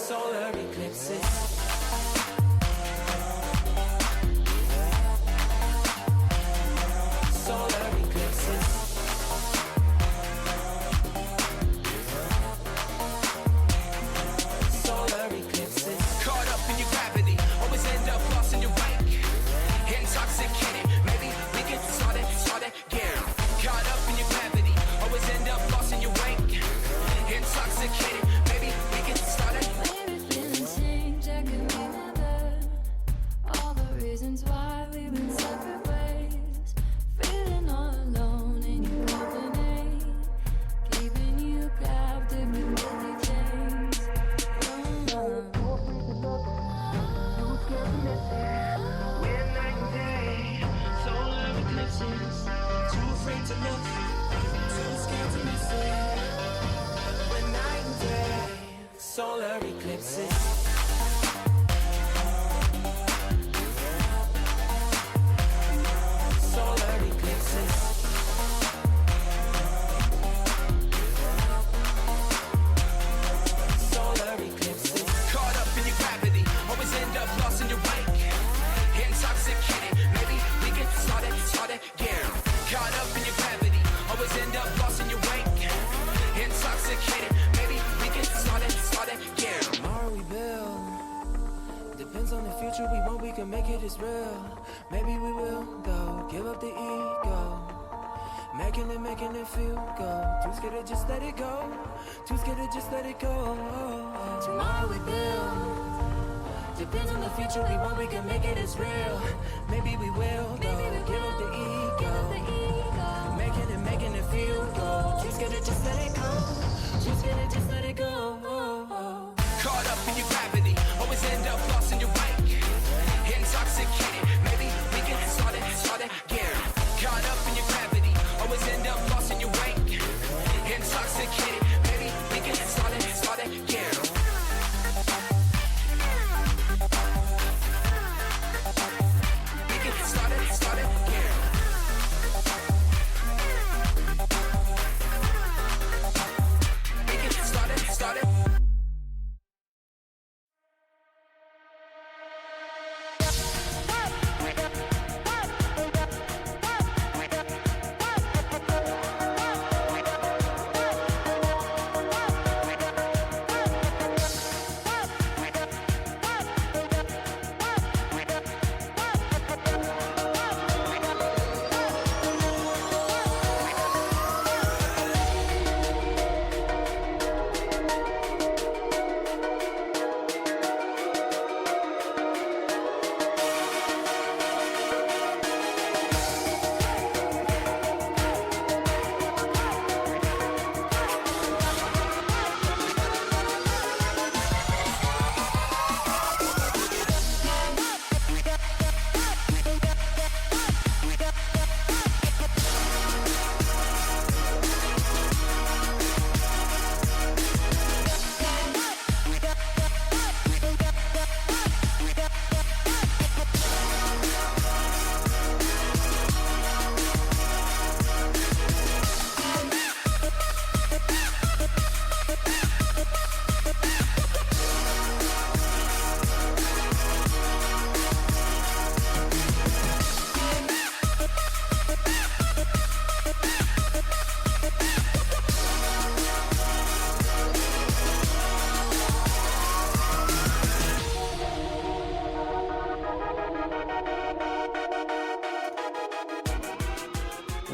Solar eclipses. Solar eclipses. Solar eclipses. Caught up in your gravity, always end up lost in your wake. Intoxicated, maybe we can start again. Caught up in your gravity, always end up lost in your wake. Intoxicated, maybe we can start it. Maybe feeling change, I could be another. All the reasons why we've been separate ways. Feeling all alone in your company. Keeping you captive with guilty chains. We're night and day, solar eclipses. Too afraid to look, too scared to miss it. When night and day. Solar eclipses. Solar eclipses. Solar eclipses. Caught up in your gravity, always end up lost in your wake. Intoxicated, maybe we can start again. Caught up in your gravity, always end up lost in your wake. Intoxicated, maybe we can start again. Tomorrow we build. Depends on the future we want, we can make it as real. Maybe we will, though. Give up the ego. Making it feel good. Too scared to just let it go. Too scared to just let it go. Tomorrow we build. Depends on the future we want, we can make it as real. Maybe we will, though. Give up the ego. Making it feel good. Too scared to just let it go. Too scared to just let it go. Caught up in your gravity, always end up lost in your wake. Intoxicated, maybe we can start again. Caught up in your gravity, always end up lost in your wake. Intoxicated, maybe we can start again. We can start again. We can start it.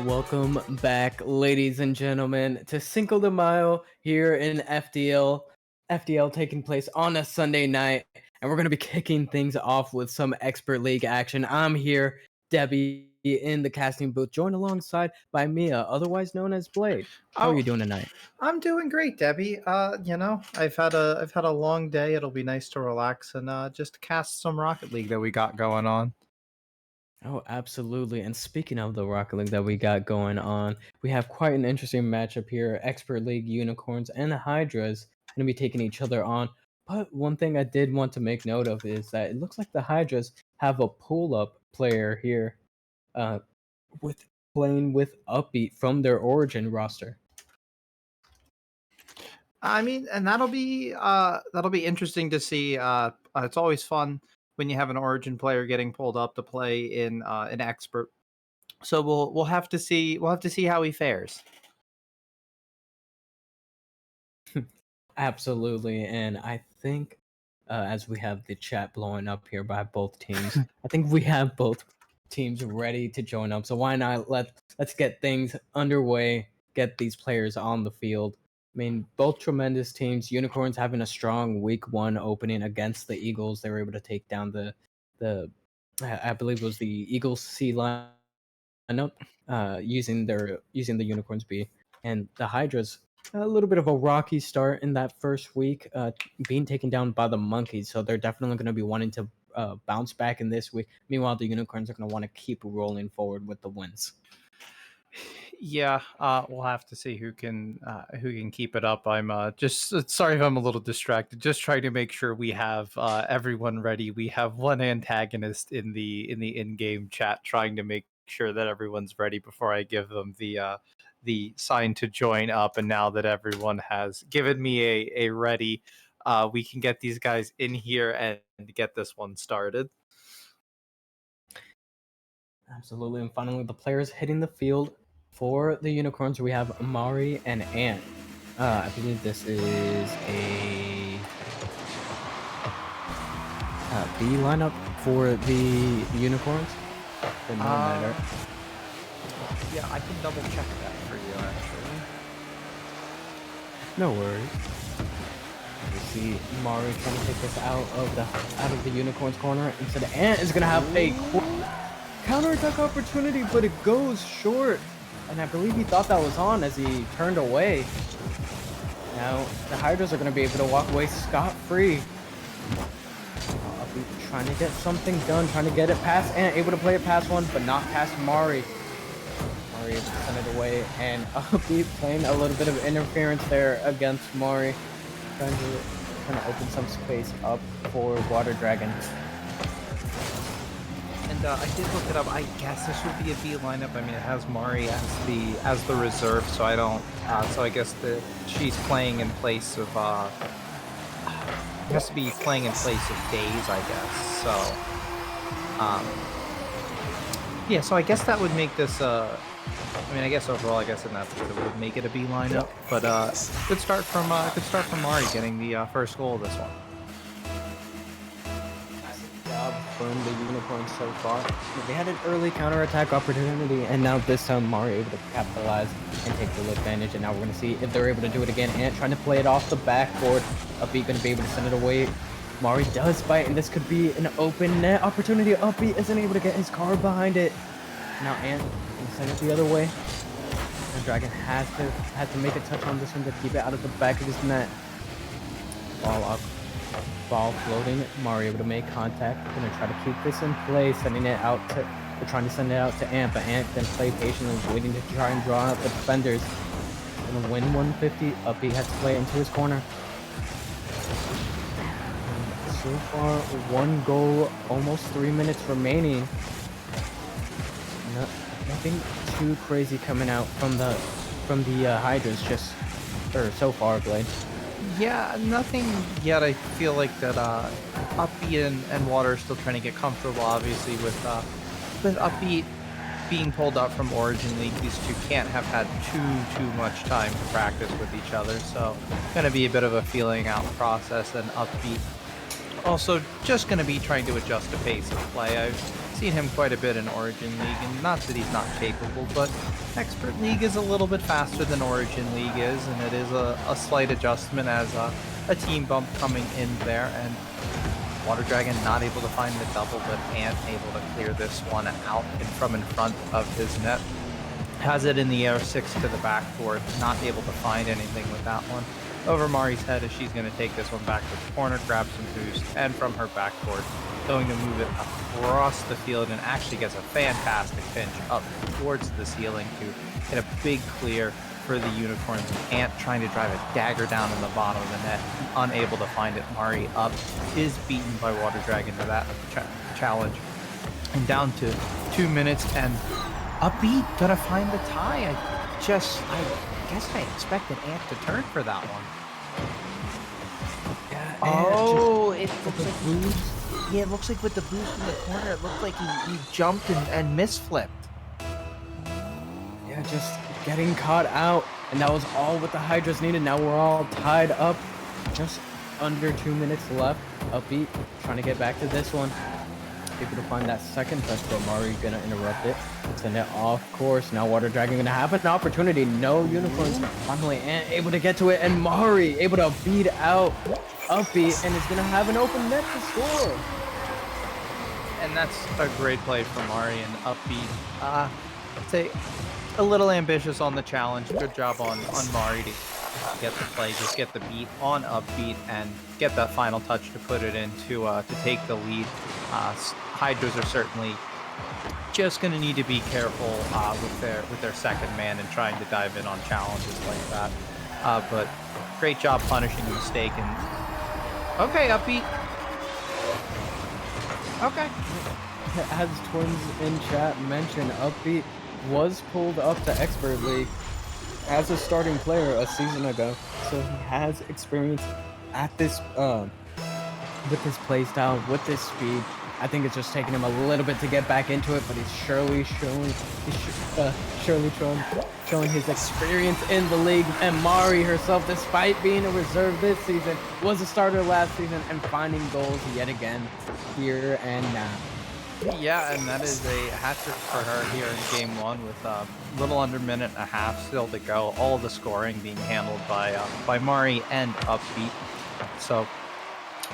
Welcome back, ladies and gentlemen, to Cinco de Mayo here in FDL. FDL taking place on a Sunday night, and we're going to be kicking things off with some Expert League action. I'm here, Debbie, in the casting booth, joined alongside by Mia, otherwise known as Blade. How are you doing tonight? I'm doing great, Debbie. I've had a long day. It'll be nice to relax and just cast some Rocket League that we got going on. Oh, absolutely. And speaking of the Rocket League that we got going on, we have quite an interesting matchup here. Expert League Unicorns and the Hydras going to be taking each other on. But one thing I did want to make note of is that it looks like the Hydras have a pull-up player here with playing with Upbeat from their Origin roster. I mean, and that'll be interesting to see. It's always fun when you have an Origin player getting pulled up to play in an expert. So we'll have to see how he fares. Absolutely, and I think as we have the chat blowing up here by both teams, I think we have both teams ready to join up. So why not let's get things underway, get these players on the field. I mean, both tremendous teams. Unicorns having a strong week 1 opening against the Eagles. They were able to take down the I believe it was the Eagles C lineup using the Unicorns B, and the Hydras a little bit of a rocky start in that first week, being taken down by the Monkeys. So they're definitely going to be wanting to bounce back in this week. Meanwhile, the Unicorns are going to want to keep rolling forward with the wins. Yeah, we'll have to see who can keep it up. I'm just sorry if I'm a little distracted. Just trying to make sure we have everyone ready. We have one antagonist in the in-game chat, trying to make sure that everyone's ready before I give them the sign to join up. And now that everyone has given me a ready, we can get these guys in here and get this one started. Absolutely. And finally, the players hitting the field for the Unicorns, we have Amari and Ant. I believe this is a B lineup for the Unicorns. The no matter. Yeah, I can double check that for you actually. No worries. We see Mari trying to take this out of the Unicorn's corner. Instead, Ant is gonna have a counterattack opportunity, but it goes short. And I believe he thought that was on as he turned away. Now the Hydras are gonna be able to walk away scot-free. I'll be trying to get something done, trying to get it past Ant, able to play it past one, but not past Mari. Mari able to send it away, and I'll be playing a little bit of interference there against Mari. Trying to open some space up for Water Dragon. And I did look it up. I guess this would be a B lineup. I mean, it has Mari as the reserve, so I don't. So I guess she's playing in place of. It has to be playing in place of Days, I guess. So. Yeah. So I guess that would make this. I mean, I guess overall, I guess in that sense, it would make it a B lineup. But good start from Mari getting the first goal of this one. Job from the Unicorns so far. They had an early counterattack opportunity, and now this time Mari able to capitalize and take full advantage. And now we're going to see if they're able to do it again. Ant trying to play it off the backboard. Uppy going to be able to send it away. Mari does bite, and this could be an open net opportunity. Uppy isn't able to get his car behind it. Now Ant can send it the other way. And Dragon has to make a touch on this one to keep it out of the back of his net. Ball up. Ball floating. Mari able to make contact. Gonna try to keep this in play, sending it out to. We're trying to send it out to Ant, but Ant then play patiently, waiting to try and draw out the defenders. Gonna win 150. Uppy has to play into his corner. And so far, 1 goal, almost 3 minutes remaining. Nothing too crazy coming out from the Hydras so far, Blade. Yeah, nothing yet. I feel like that Uppy and Water are still trying to get comfortable, obviously, with Uppy being pulled up from Origin League. These two can't have had too much time to practice with each other, so going to be a bit of a feeling out process, and Uppy also just going to be trying to adjust the pace of play. I've seen him quite a bit in Origin League, and not that he's not capable, but Expert League is a little bit faster than Origin League is, and it is a slight adjustment as a team bump coming in there, and Water Dragon not able to find the double, but Ant able to clear this one out in front of his net. Has it in the air, 6 to the backboard, not able to find anything with that one. Over Mari's head as she's going to take this one back to the corner, grab some boost, and from her backboard, going to move it across the field, and actually gets a fantastic pinch up towards the ceiling to get a big clear for the Unicorns. Ant trying to drive a dagger down in the bottom of the net, unable to find it. Mari up is beaten by Water Dragon to that challenge, and down to 2 minutes, and Uppy gonna find the tie. I guess I expected Ant to turn for that one. Oh, it with looks the like boost. yeah, it looks like with the boost in the corner, it looked like he jumped and misflipped. Yeah, just getting caught out, and that was all what the Hydras needed. Now we're all tied up, just under 2 minutes left. Upbeat, trying to get back to this one. Able to find that second touch, but Mari gonna interrupt it. Send it off course. Now Water Dragon gonna have an opportunity. No unicorns. Finally, and able to get to it, and Mari able to beat out Upbeat, and is gonna have an open net to score. And that's a great play from Mari and Upbeat. I'd say a little ambitious on the challenge. Good job on Mari to get the play, just get the beat on Upbeat and get that final touch to put it in to take the lead. Hydras are certainly just going to need to be careful with their second man and trying to dive in on challenges like that. But great job punishing the mistake. And okay, Upbeat. Okay. As Twins in chat mentioned, Upbeat was pulled up to Expert League as a starting player a season ago, so he has experience at this with this playstyle, with this speed. I think it's just taking him a little bit to get back into it, but he's surely showing his experience in the league. And Mari herself, despite being a reserve this season, was a starter last season and finding goals yet again here and now. Yeah, and that is a hat trick for her here in game one with a little under minute and a half still to go. All of the scoring being handled by Mari and Upbeat. So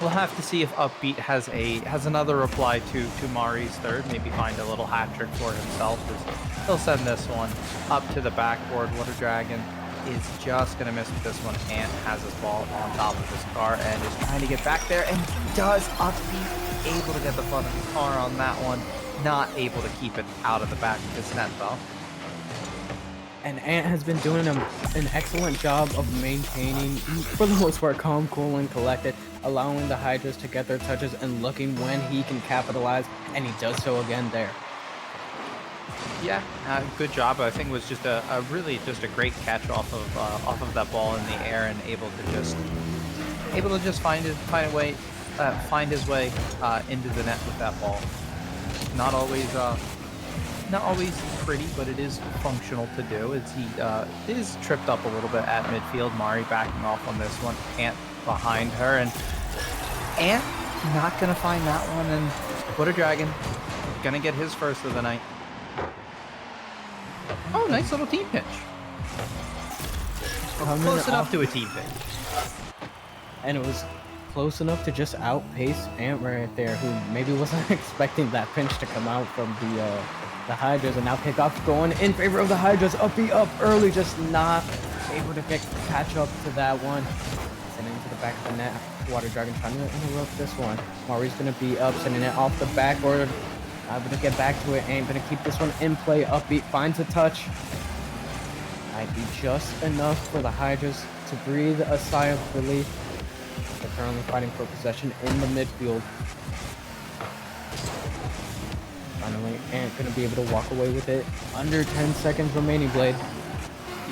we'll have to see if Upbeat has another reply to Mari's third. Maybe find a little hat trick for himself. As he'll send this one up to the backboard. Water Dragon is just gonna miss with this one. Ant has his ball on top of his car and is trying to get back there, and does. Upbeat able to get the front of his car on that one. Not able to keep it out of the back of his net though. And Ant has been doing an excellent job of maintaining, for the most part, calm, cool, and collected, allowing the Hydras to get their touches and looking when he can capitalize, and he does so again there. Yeah, good job. I think it was just a really just a great catch off of that ball in the air and able to just find his way into the net with that ball. Not always pretty, but it is functional to do. As he is tripped up a little bit at midfield. Mari backing off on this one. Ant behind her, and Ant not gonna find that one. And Water Dragon gonna get his first of the night. Oh, nice little team pitch. Close enough to a team pitch. And it was close enough to just outpace Ant right there, who maybe wasn't expecting that pinch to come out from the Hydras, and now kickoff going in favor of the Hydras. Uppy up early, just not able to catch up to that one. Sending it to the back of the net. Water Dragon trying to interrupt this one. Mari's gonna be up, sending it off the backboard. Able to get back to it, and gonna keep this one in play. Upbeat finds a touch. Might be just enough for the Hydras to breathe a sigh of relief. They're currently fighting for possession in the midfield. Finally, Ant gonna be able to walk away with it. Under 10 seconds remaining, Blade.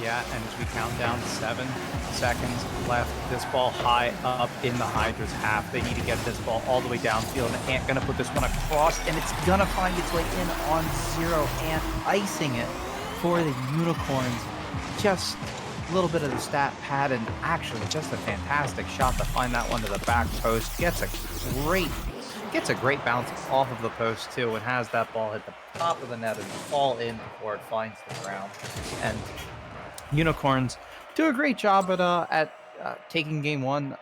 Yeah, and as we count down 7 seconds left, this ball high up in the Hydra's half. They need to get this ball all the way downfield, and Ant gonna put this one across, and it's gonna find its way in on 0. Ant icing it for the Unicorns. Just a little bit of the stat pad, and actually just a fantastic shot to find that one to the back post. Gets a great bounce off of the post too, and has that ball hit the top of the net and fall in before it finds the ground. And Unicorns do a great job at taking game one.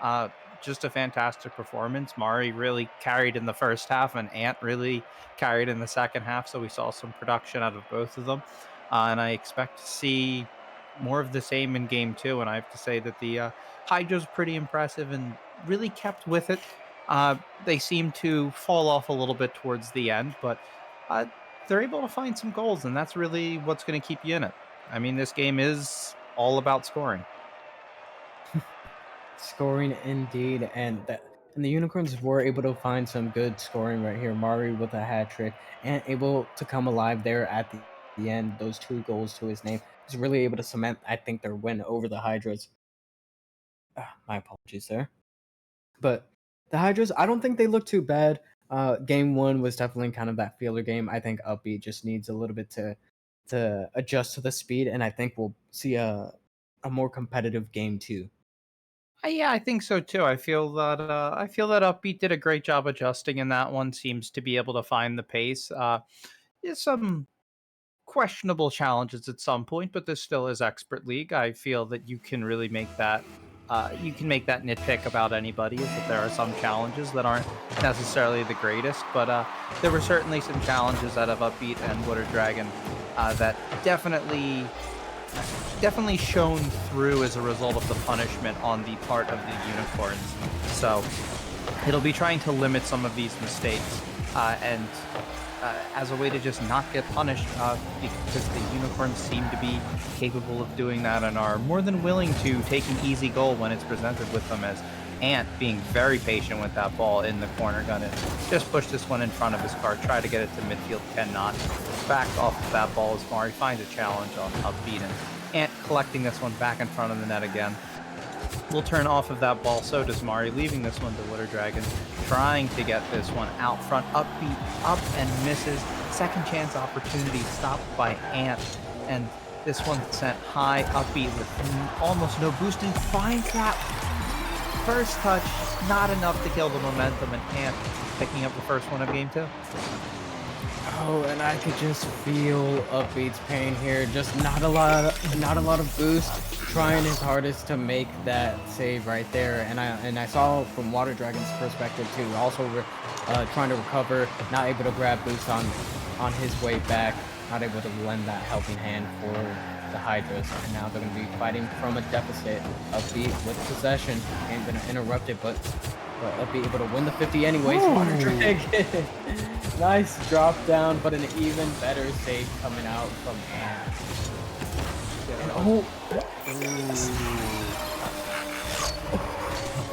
Just a fantastic performance. Mari really carried in the first half, and Ant really carried in the second half. So we saw some production out of both of them, and I expect to see more of the same in game two. And I have to say that the Hydra's pretty impressive and really kept with it. They seem to fall off a little bit towards the end, but they're able to find some goals, and that's really what's going to keep you in it. I mean, this game is all about scoring. Scoring indeed, and the Unicorns were able to find some good scoring right here. Mari with a hat trick, and able to come alive there at the end. Those 2 goals to his name. He's really able to cement, I think, their win over the Hydras. My apologies there. But The Hydras, I don't think they look too bad. Game one was definitely kind of that feeler game. I think Upbeat just needs a little bit to adjust to the speed, and I think we'll see a more competitive game two. Yeah, I think so too. I feel that Upbeat did a great job adjusting in that one. Seems to be able to find the pace. There's some questionable challenges at some point, but this still is expert league. I feel that you can really make that. You can make that nitpick about anybody. Is that there are some challenges that aren't necessarily the greatest, but there were certainly some challenges out of Upbeat and Water Dragon that definitely shone through as a result of the punishment on the part of the unicorns. So it'll be trying to limit some of these mistakes and as a way to just not get punished because the unicorns seem to be capable of doing that and are more than willing to take an easy goal when it's presented with them, as Ant being very patient with that ball in the corner gun and just push this one in front of his car, try to get it to midfield, cannot. Back off of that ball as Mari finds a challenge on Upbeat, and Ant collecting this one back in front of the net again. Will turn off of that ball, so does Mari, leaving this one to Water Dragon, trying to get this one out front. Upbeat up and misses. Second chance opportunity stopped by Ant, and this one sent high. Upbeat with almost no boosting finds that first touch, not enough to kill the momentum, and Ant picking up the first one of game two. Oh, and I could just feel Upbeat's pain here. Just not a lot of boost. Trying his hardest to make that save right there, and I saw from Water Dragon's perspective too. Also, trying to recover, not able to grab boost on his way back, not able to lend that helping hand for the Hydras, and now they're going to be fighting from a deficit. Upbeat with possession, ain't going to interrupt it, but Upbeat able to win the 50 anyways. Water Dragon. Nice drop down, but an even better save coming out from Ant. And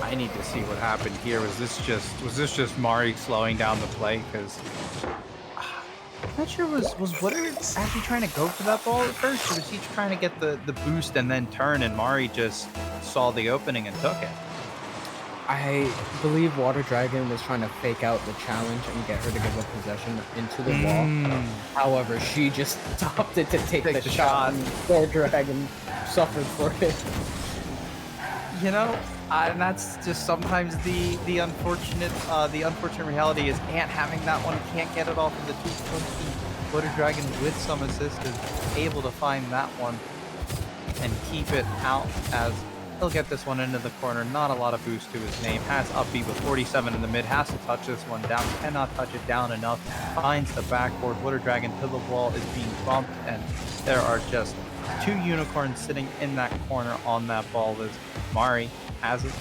I need to see what happened here. Was this just Mari slowing down the play? Because I'm not sure. Was Water actually trying to go for that ball at first, or was he trying to get the boost and then turn, and Mari just saw the opening and took it? I believe Water Dragon was trying to fake out the challenge and get her to give up possession into the wall. However, she just stopped it to take the shot, and Water Dragon suffered for it. You know, and that's just sometimes the unfortunate reality is Ant having that one, can't get it off of the 220. Water Dragon with some assist is able to find that one and keep it out as he'll get this one into the corner. Not a lot of boost to his name. Has Upbeat with 47 in the mid. Has to touch this one down. Cannot touch it down enough. Finds the backboard. Water Dragon to the wall is being bumped, and there are just two unicorns sitting in that corner on that ball. As Mari has a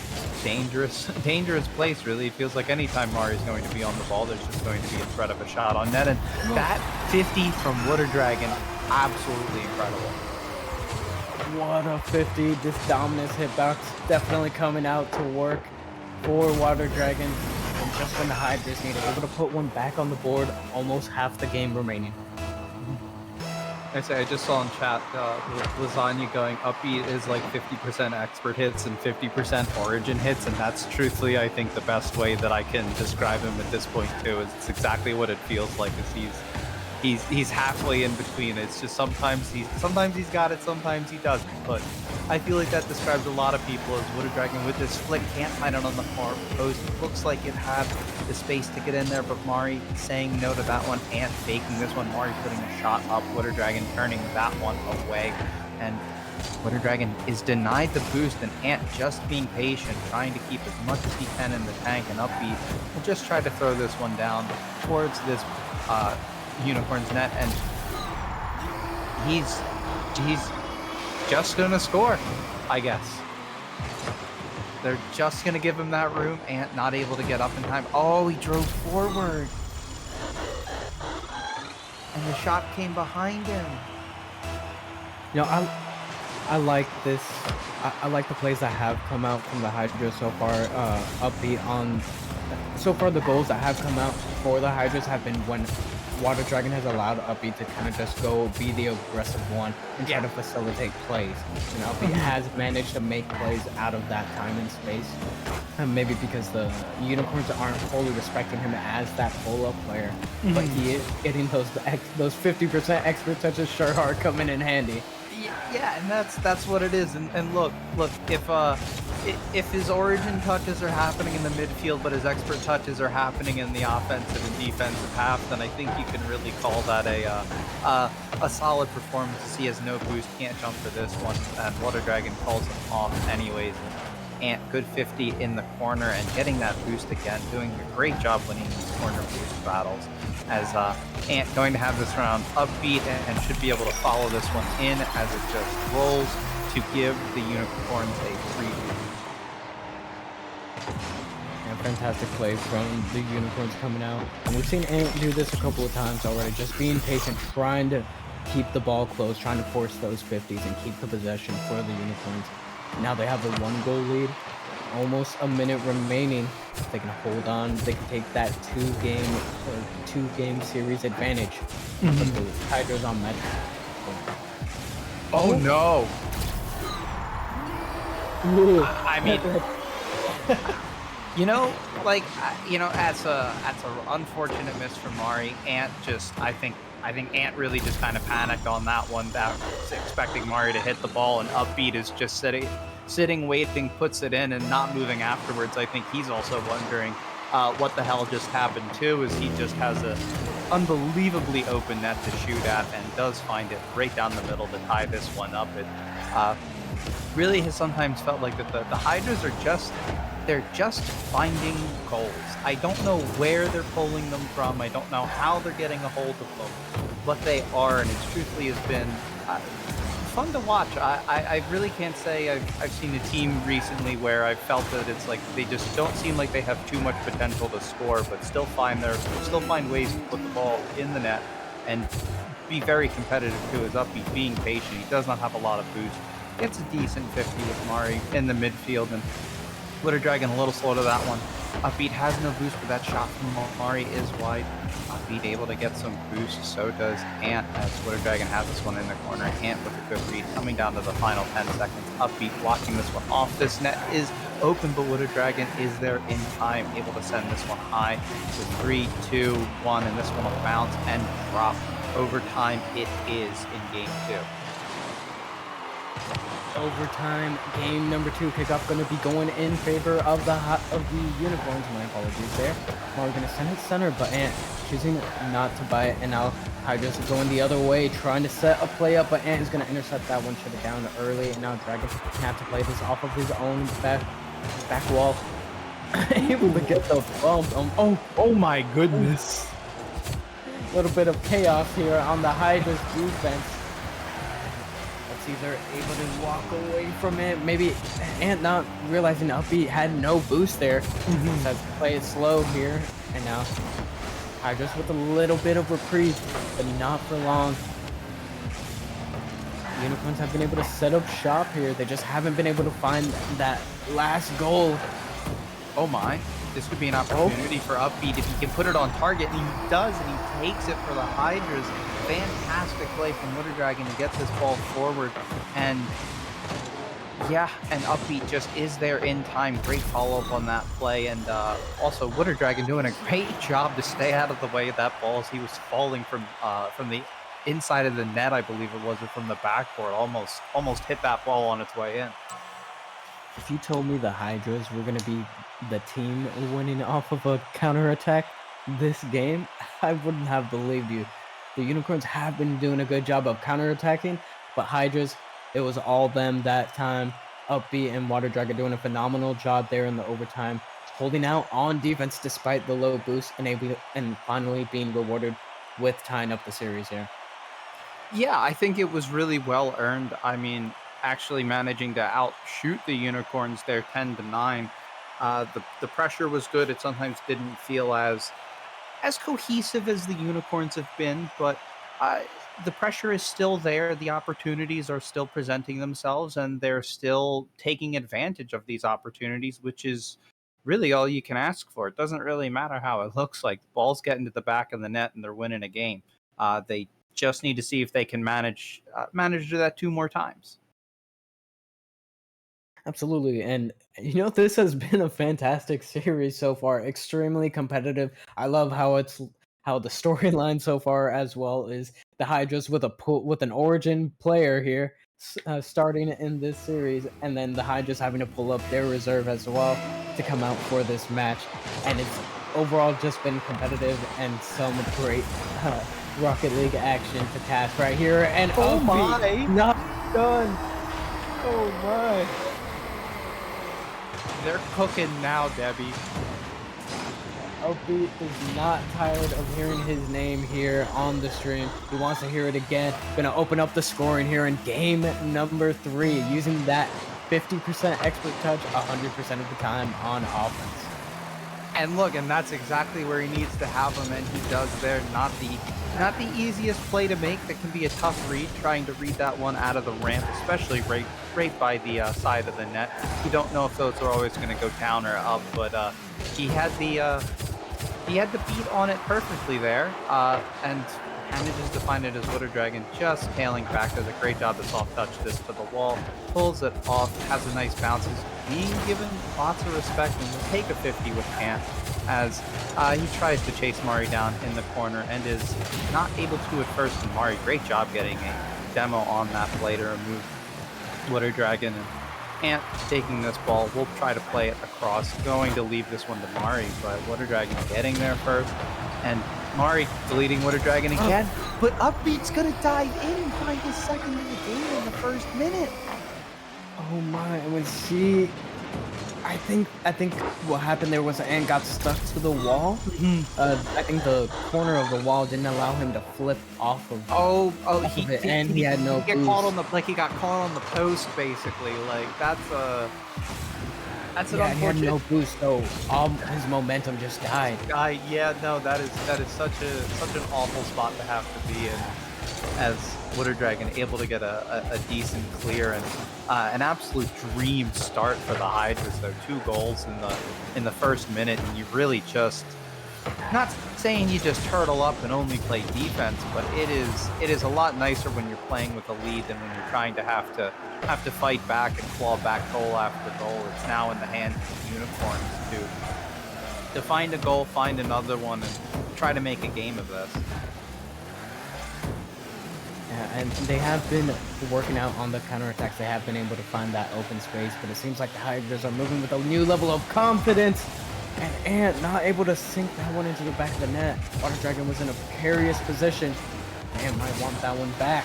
dangerous place, really. It feels like anytime Mari is going to be on the ball, there's just going to be a threat of a shot on net. And that 50 from Water Dragon, absolutely incredible. What a 50. This dominance hitbox definitely coming out to work for Water Dragon. And just when the Hydras need able to put one back on the board, almost half the game remaining. I just saw in chat Lasagna going, Upbeat is like 50% expert hits and 50% origin hits, and that's truthfully, I think, the best way that I can describe him at this point too. Is it's exactly what it feels like. Is he's halfway in between. It's just sometimes he's got it, sometimes he doesn't. But I feel like that describes a lot of people. As Water Dragon with this flick can't find it on the far post. It looks like it had the space to get in there, but Mari saying no to that one. Ant faking this one. Mari putting a shot up. Water Dragon turning that one away, and Water Dragon is denied the boost, and Ant just being patient, trying to keep as much as he can in the tank, and Upbeat will just try to throw this one down towards this Unicorn's net, and he's just gonna score, I guess. They're just gonna give him that room. Ant not able to get up in time. Oh, he drove forward, and the shot came behind him. You know, I like this. I like the plays that have come out from the Hydras so far. Upbeat on. So far, the goals that have come out for the Hydras have been when Water Dragon has allowed Upbeat to kind of just go be the aggressive one and try to facilitate plays. And Upbeat has managed to make plays out of that time and space. Maybe because the unicorns aren't fully respecting him as that pull-up player, but he is getting those 50% expert touches sure are coming in handy. Yeah, and that's what it is. And look, if his origin touches are happening in the midfield, but his expert touches are happening in the offensive and defensive half, then I think you can really call that a solid performance. He has no boost, can't jump for this one, and Water Dragon calls him off anyways. Ant, good 50 in the corner and getting that boost again, doing a great job winning these corner boost battles. As Ant going to have this round upbeat and should be able to follow this one in as it just rolls to give the Unicorns a 3-2. And fantastic play from the Unicorns coming out. And we've seen Ant do this a couple of times already, just being patient, trying to keep the ball close, trying to force those 50s and keep the possession for the Unicorns. Now they have a 1-goal lead, almost a minute remaining. They can hold on. They can take that two-game series advantage. But the Hydras on match. Oh no! I mean, that's a unfortunate miss from Mari. Ant I think Ant really just kind of panicked on that one, expecting Mari to hit the ball, and Upbeat is just sitting, waiting, puts it in, and not moving afterwards. I think he's also wondering what the hell just happened too, as he just has a unbelievably open net to shoot at, and does find it right down the middle to tie this one up. It really has sometimes felt like that the Hydras are they're just finding goals. I don't know where they're pulling them from. I don't know how they're getting a hold of them, but they are, and it truthfully has been fun to watch. I really can't say I've seen a team recently where I've felt that it's like they just don't seem like they have too much potential to score, but still find ways to put the ball in the net and be very competitive too. As Upbeat being patient, he does not have a lot of boost. Gets a decent 50 with Mari in the midfield, and Water Dragon a little slow to that one. Upbeat has no boost, but that shot from Mari is wide. Upbeat able to get some boost, so does Ant, as Water Dragon has this one in the corner. Ant with a good read, coming down to the final 10 seconds. Upbeat blocking this one off. This net is open, but Water Dragon is there in time, able to send this one high with 3, 2, 1, and this one will bounce and drop. Overtime it is in game 2. Overtime, game number 2 kickoff going to be going in favor of the Unicorns. My apologies there. We're going to send it center, but Ant choosing not to buy it, and now Hydras is going the other way, trying to set a play up, but Ant is going to intercept that one, shut it down early, and now Dragon can have to play this off of his own back wall. Able to get the bump. Oh my goodness. A little bit of chaos here on the Hydras defense. They're able to walk away from it. Maybe Ant not realizing Upbeat had no boost there. Decides to play it slow here. And now Hydras with a little bit of reprieve, but not for long. The Unicorns have been able to set up shop here. They just haven't been able to find that last goal. Oh my. This could be an opportunity for Upbeat if he can put it on target, and he does, and he takes it for the Hydras. Fantastic play from Water Dragon to get this ball forward, and yeah, and Upbeat just is there in time. Great follow-up on that play, and also Water Dragon doing a great job to stay out of the way of that ball as he was falling from the inside of the net, I believe it was, or from the backboard. Almost hit that ball on its way in. If you told me the Hydras were going to be the team winning off of a counterattack this game, I wouldn't have believed you. The Unicorns have been doing a good job of counterattacking, but Hydras, it was all them that time. Upbeat and Water Dragon doing a phenomenal job there in the overtime, holding out on defense despite the low boost, and finally being rewarded with tying up the series here. Yeah, I think it was really well earned. I mean, actually managing to outshoot the Unicorns there 10-9. The pressure was good. It sometimes didn't feel as cohesive as the Unicorns have been, but the pressure is still there. The opportunities are still presenting themselves, and they're still taking advantage of these opportunities, which is really all you can ask for. It doesn't really matter how it looks like. The ball's getting to the back of the net, and they're winning a game. They just need to see if they can manage to do that 2 more times. Absolutely. And this has been a fantastic series so far. Extremely competitive. I love how the storyline so far as well is the Hydras with a with an origin player here starting in this series, and then the Hydras having to pull up their reserve as well to come out for this match. And it's overall just been competitive and some great Rocket League action to cast right here. And Oh Upbeat, my! not done. Oh my. They're cooking now, Debbie. Upbeat is not tired of hearing his name here on the stream. He wants to hear it again. Gonna open up the scoring here in game number 3, using that 50% expert touch 100% of the time on offense. And look, and that's exactly where he needs to have him, and he does there. Not the easiest play to make. That can be a tough read, trying to read that one out of the ramp, especially right by the side of the net. You don't know if those are always going to go down or up, but he had the beat on it perfectly there, and manages to find it as Water Dragon just tailing back. Does a great job to soft touch this to the wall, pulls it off, has a nice bounces, being given lots of respect, and will take a 50 with Ant as he tries to chase Mari down in the corner and is not able to at first. And Mari, great job getting a demo on that play to remove Water Dragon. And Ant taking this ball, will try to play it across, going to leave this one to Mari, but Water Dragon getting there first, and Mari deleting Water Dragon again, but Upbeat's gonna dive in and find his second in the game in the first minute. Oh my, and I think what happened there was Ant got stuck to the wall. I think the corner of the wall didn't allow him to flip off of he had no he got caught on the post basically. Like that's an unfortunate. He had no boost, so all his momentum just died. That is such an awful spot to have to be in, as Water Dragon able to get a decent clear and an absolute dream start for the Hydras. Though 2 goals in the first minute, and you really just, not saying you just turtle up and only play defense, but it is a lot nicer when you're playing with a lead than when you're trying to have to fight back and claw back goal after goal. It's now in the hands of the Unicorns to find a goal, find another one, and try to make a game of this. Yeah, and they have been working out on the counterattacks. They have been able to find that open space, but it seems like the Hydras are moving with a new level of confidence. And Ant not able to sink that one into the back of the net. Water Dragon was in a precarious position. Ant might want that one back.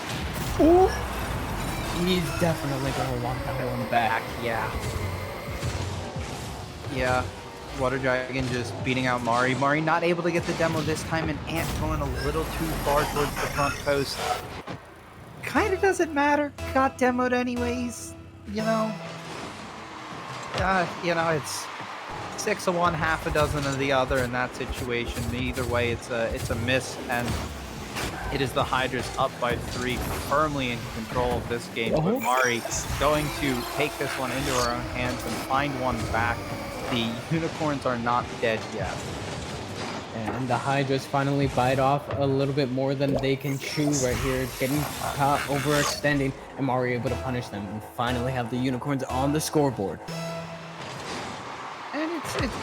Ooh! He's definitely going to want that one back. Yeah. Water Dragon just beating out Mari. Mari not able to get the demo this time, and Ant going a little too far towards the front post. Kind of doesn't matter. Got demoed anyways. It's 6 of one, half a dozen of the other in that situation. Either way, it's a miss, and it is the Hydras up by 3, firmly in control of this game. But Mari going to take this one into her own hands and find one back. The Unicorns are not dead yet. And the Hydras finally bite off a little bit more than they can chew right here. Getting caught overextending, and Mari able to punish them and finally have the Unicorns on the scoreboard. And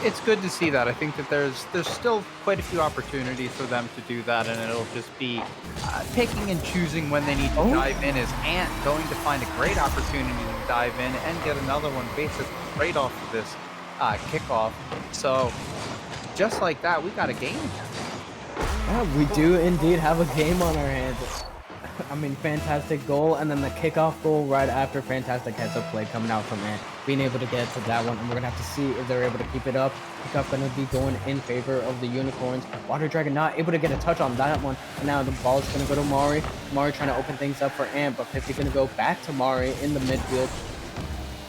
it's good to see that. I think that there's still quite a few opportunities for them to do that, and it'll just be picking and choosing when they need to dive in. Is Ant going to find a great opportunity to dive in and get another one basically right off of this kickoff? So just like that, we got a game. Yeah, we do indeed have a game on our hands. I mean, fantastic goal, and then the kickoff goal right after. Fantastic heads-up play coming out from Ant, being able to get to that one, and we're gonna have to see if they're able to keep it up. Kickoff gonna be going in favor of the Unicorns. Water Dragon not able to get a touch on that one, and now the ball is gonna go to Mari. Mari trying to open things up for Ant, but 50 gonna go back to Mari in the midfield.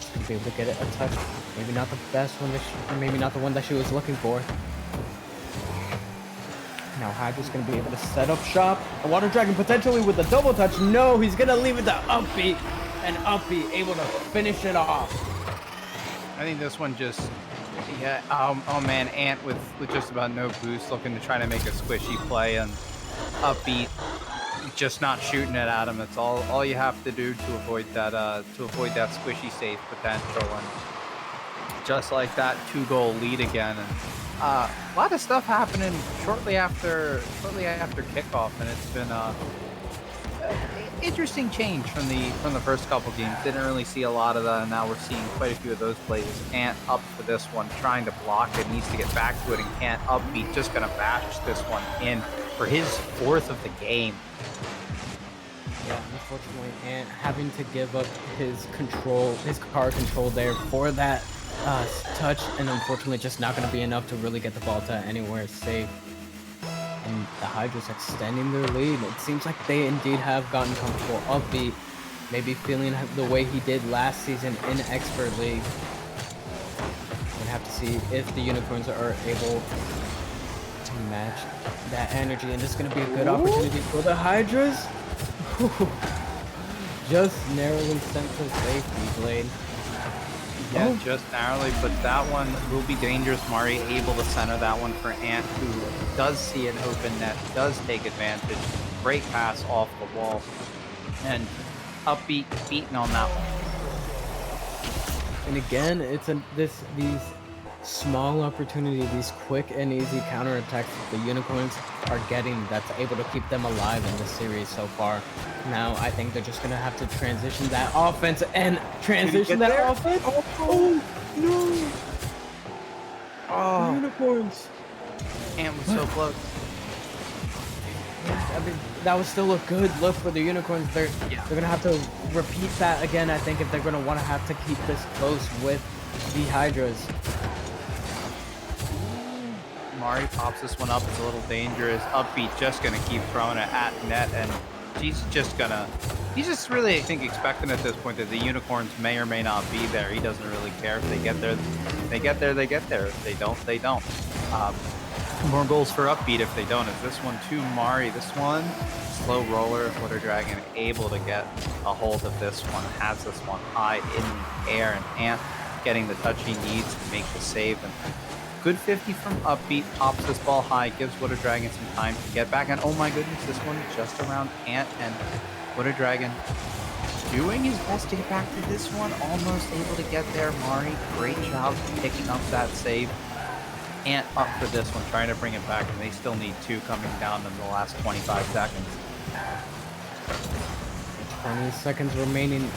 She's gonna be able to get it a touch. Maybe not the best one, or maybe not the one that she was looking for. Now Hydra's going to be able to set up shop. A Water Dragon potentially with a double touch. No, he's going to leave it to Upbeat. And Upbeat able to finish it off. I think this one just, oh man, Ant with just about no boost, looking to try to make a squishy play, and Upbeat just not shooting it at him. That's all you have to do to avoid that squishy save potential. And just like that, 2-goal lead again. And a lot of stuff happening shortly after kickoff, and it's been interesting change from the first couple games. Didn't really see a lot of that, and now we're seeing quite a few of those plays. Ant up for this one, trying to block it, needs to get back to it, and can't. Upbeat just gonna bash this one in for his 4th of the game. Yeah, unfortunately, Ant having to give up his car control there for that touch, and unfortunately just not going to be enough to really get the ball to anywhere safe. And the Hydras extending their lead. It seems like they indeed have gotten comfortable. Upbeat, maybe feeling the way he did last season in Expert League. We'll have to see if the Unicorns are able to match that energy, and this is going to be a good opportunity for the Hydras. Just narrowly sent to safety, Blade. Yeah, just narrowly, but that one will be dangerous. Mari able to center that one for Ant, who does see an open net, does take advantage. Great pass off the wall, and Upbeat beaten on that one. And again, it's these small opportunities, these quick and easy counterattacks that the Unicorns are getting that's able to keep them alive in this series so far. Now I think they're just gonna have to transition that offense and transition that offense. Oh no! Oh, Unicorns! Ant was so close. I mean, that was still a good look for the Unicorns. They're gonna have to repeat that again, I think, if they're gonna want to have to keep this close with the Hydras. Mari pops this one up. It's a little dangerous. Upbeat just gonna keep throwing it at net, and he's just really, I think, expecting at this point that the Unicorns may or may not be there. He doesn't really care. If they get there, they get there, they get there. If they don't, they don't. More goals for Upbeat if they don't. Is this one to Mari? This one, slow roller. Water Dragon able to get a hold of this one. Has this one high in the air, and Ant getting the touch he needs to make the save. And good 50 from Upbeat, pops this ball high, gives Water Dragon some time to get back, and oh my goodness, this one just around Ant, and Water Dragon doing his best to get back to this one, almost able to get there. Mari, great job picking up that save. Ant up for this one, trying to bring it back, and they still need 2 coming down in the last 25 seconds. 20 seconds remaining.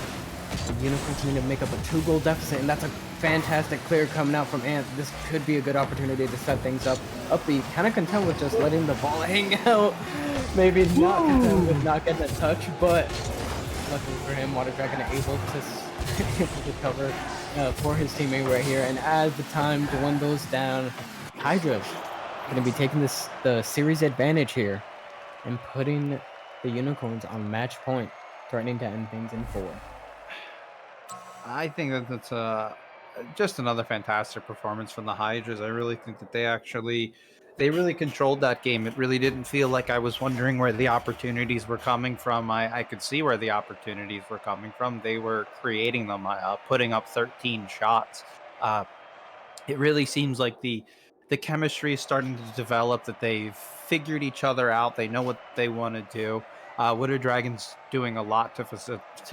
The Unicorns need to make up a 2-goal deficit, and that's a fantastic clear coming out from Ant. This could be a good opportunity to set things up. Upbeat, kind of content with just letting the ball hang out. Maybe not content with not getting a touch, but luckily for him, Water Dragon able to cover for his teammate right here. And as the time dwindles down, Hydras going to be taking the series advantage here and putting the Unicorns on match point, threatening to end things in 4. I think that that's just another fantastic performance from the Hydras. I really think that they really controlled that game. It really didn't feel like I was wondering where the opportunities were coming from. I could see where the opportunities were coming from. They were creating them, putting up 13 shots. It really seems like the chemistry is starting to develop, that they've figured each other out. They know what they want to do. Water Dragon's doing a lot to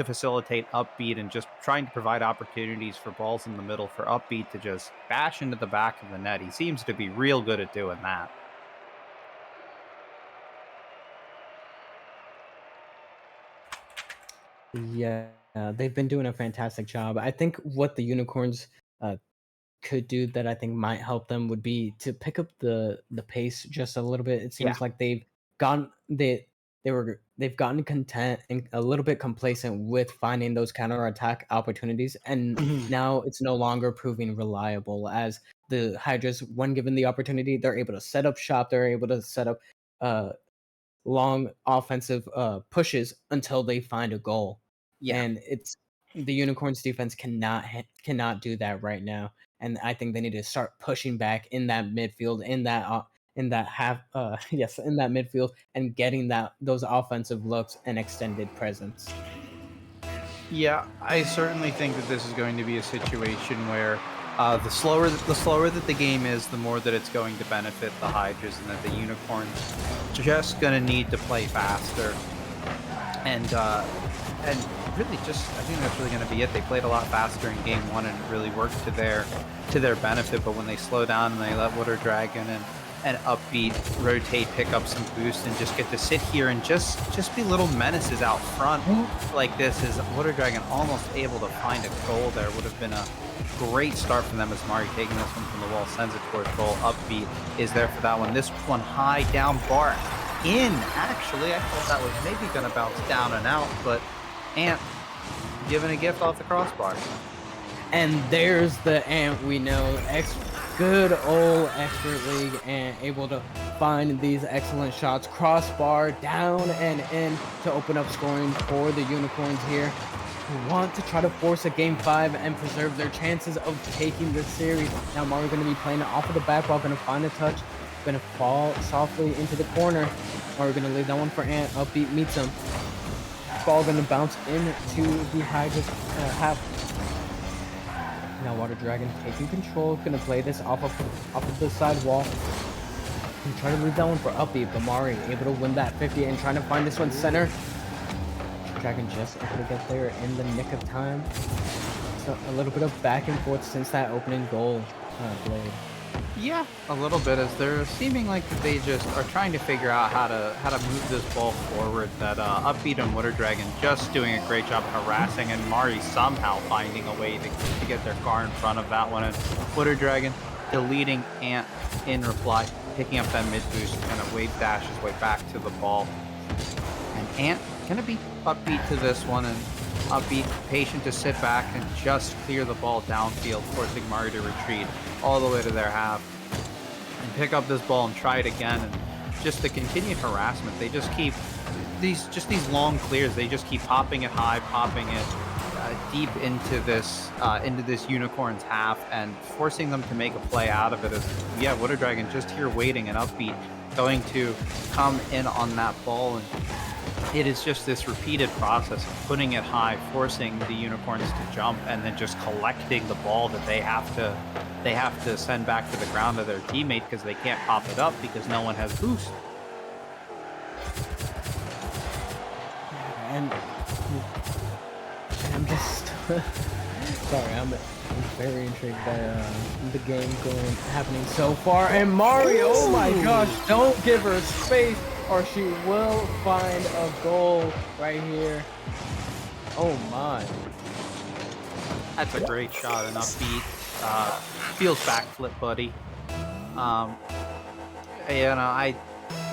facilitate Upbeat and just trying to provide opportunities for balls in the middle for Upbeat to just bash into the back of the net. He seems to be real good at doing that. Yeah, they've been doing a fantastic job. I think what the Unicorns could do that I think might help them would be to pick up the pace just a little bit. It seems like they've gotten they've gotten content and a little bit complacent with finding those counterattack opportunities, and now it's no longer proving reliable. As the Hydras, when given the opportunity, they're able to set up shop, they're able to set up long offensive pushes until they find a goal. And it's the Unicorns defense cannot do that right now. And I think they need to start pushing back in that midfield, in that midfield, and getting those offensive looks and extended presence. Yeah, I certainly think that this is going to be a situation where the slower that the game is, the more that it's going to benefit the Hydras, and that the Unicorns just going to need to play faster. And really just I think that's really going to be it. They played a lot faster in game one, and it really worked to their benefit. But when they slow down and they let Water Dragon and Upbeat rotate, pick up some boost, and just get to sit here and just be little menaces out front like this, is Water Dragon almost able to find a goal there. Would have been a great start for them, as Mari taking this one from the wall sends it towards goal. Upbeat is there for that one. This one high down bar in. Actually, I thought that was maybe going to bounce down and out, but Ant giving a gift off the crossbar. And there's the Ant we know, good old expert league, and able to find these excellent shots. Crossbar down and in to open up scoring for the Unicorns here, who want to try to force a game 5 and preserve their chances of taking this series. Now Mario going to be playing it off of the back wall, going to find a touch, going to fall softly into the corner. Mario going to leave that one for Ant. Upbeat meets him. Ball going to bounce into the Hydras half. Now Water Dragon taking control, gonna play this off of the side wall. And try to leave that one for Upbeat, but Mari able to win that 50 and trying to find this one center. Dragon just able to get there in the nick of time. So a little bit of back and forth since that opening goal, Blade. Yeah, a little bit, as they're seeming like they just are trying to figure out how to move this ball forward. That Upbeat and Water Dragon just doing a great job harassing, and Mari somehow finding a way to get their car in front of that one. And Water Dragon deleting Ant in reply, picking up that mid boost, kind of wave dash his way back to the ball. And Ant gonna be Upbeat to this one, and Upbeat patient to sit back and just clear the ball downfield, forcing Mari to retreat all the way to their half and pick up this ball and try it again. And just the continued harassment, they just keep these long clears, they just keep popping it high, popping it deep into this Unicorn's half, and forcing them to make a play out of it. As Water Dragon just here waiting, and Upbeat going to come in on that ball. And it is just this repeated process of putting it high, forcing the Unicorns to jump, and then just collecting the ball that they have to send back to the ground to their teammate, because they can't pop it up because no one has boost. And I'm just sorry, I'm very intrigued by the game happening so far. And Mario, oh my gosh, don't give her space, or she will find a goal right here. Oh my. That's a great shot, and Upbeat feels backflip, buddy. I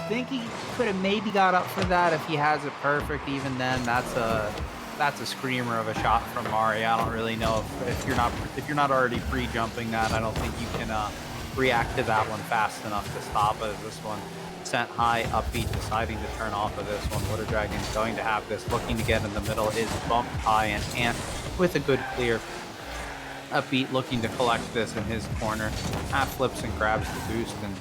think he could have maybe got up for that if he has it perfect. Even then, that's a screamer of a shot from Mari. I don't really know if you're not already pre-jumping that. I don't think you can react to that one fast enough to stop it. This one sent high. Upbeat deciding to turn off of this one. Water Dragon's going to have this, looking to get in the middle, is bumped high, and Ant with a good clear. Upbeat looking to collect this in his corner, half flips and grabs the boost and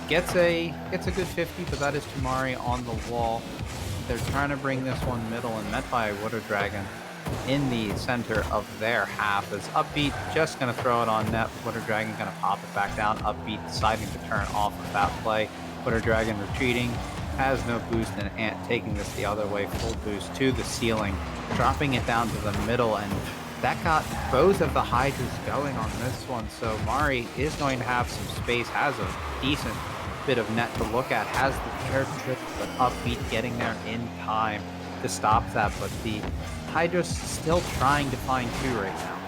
gets a good 50, but that is Tamari on the wall. They're trying to bring this one middle, and met by Water Dragon in the center of their half, as Upbeat just going to throw it on net. Water Dragon going to pop it back down. Upbeat deciding to turn off of that play. Water Dragon retreating, has no boost, and Ant taking this the other way, full boost to the ceiling, dropping it down to the middle, and that got both of the Hydras going on this one. So Mari is going to have some space, has a decent bit of net to look at, has the character trip, but Upbeat getting there in time to stop that. But the Hydras still trying to find two right now.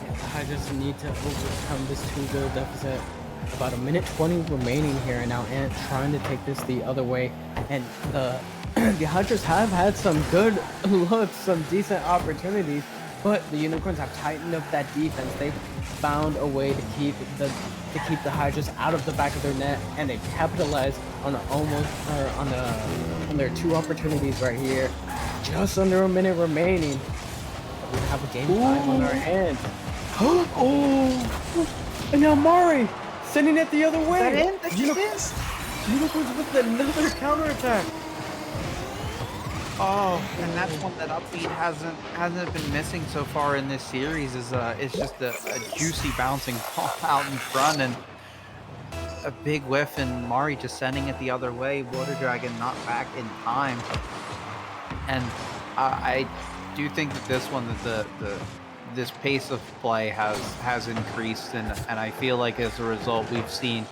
The Hydras need to overcome this 2-goal deficit. About a minute 20 remaining here, and now Ant trying to take this the other way. And the Hydras have had some good looks, some decent opportunities, but the Unicorns have tightened up that defense. They've found a way to keep the Hydras out of the back of their net, and they've capitalized on their two opportunities right here. Just under a minute remaining. We have a game 5 on our hands. Oh! And now Mari sending it the other way. That in? That's just in? Unicorns with another counterattack. Oh, and that's one that Upbeat hasn't been missing so far in this series. Is just a juicy bouncing ball out in front, and a big whiff, and Mari just sending it the other way. Water Dragon not back in time, and I do think that this one, that this pace of play has increased, and I feel like as a result we've seen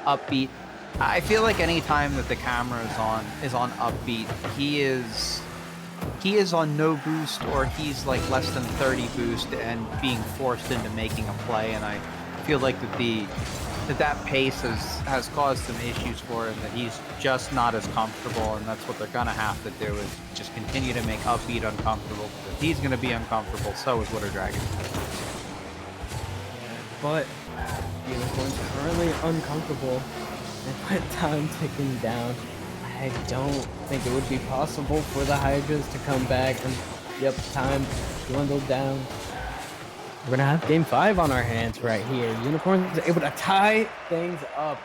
Upbeat. I feel like any time that the camera is on Upbeat, he is on no boost, or he's like less than 30 boost and being forced into making a play, and I feel like that pace has caused some issues for him, that he's just not as comfortable, and that's what they're gonna have to do, is just continue to make Upbeat uncomfortable. If he's gonna be uncomfortable, so is Water Dragon. But Unicorn's currently uncomfortable, and with time ticking down, I don't think it would be possible for the Hydras to come back, and yep, time dwindled down. We're gonna have game 5 on our hands right here. Unicorns able to tie things up,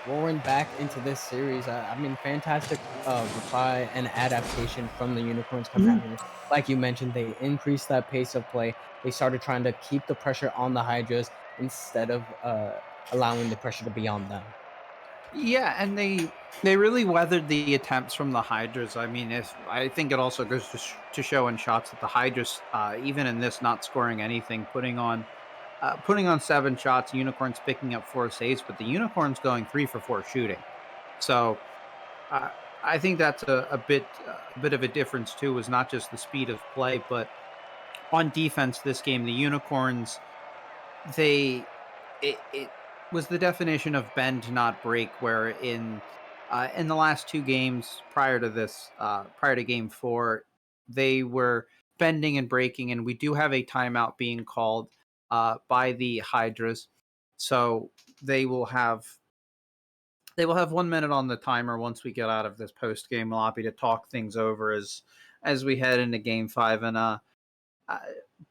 roaring back into this series. I mean, fantastic reply and adaptation from the Unicorns coming out here. Like you mentioned, they increased that pace of play. They started trying to keep the pressure on the Hydras instead of allowing the pressure to be on them. Yeah, and they really weathered the attempts from the Hydras. I mean, I think it also goes to show in shots that the Hydras, even in this, not scoring anything, putting on 7 shots, Unicorns picking up 4 saves, but the Unicorns going 3 for 4 shooting. So I think that's a bit of a difference too. Was not just the speed of play, but on defense this game, the Unicorns, it was the definition of bend not break, where in the last 2 games prior to this, prior to game 4, they were bending and breaking, and we do have a timeout being called by the Hydras, so they will have 1 minute on the timer once we get out of this post game lobby to talk things over as we head into game 5. And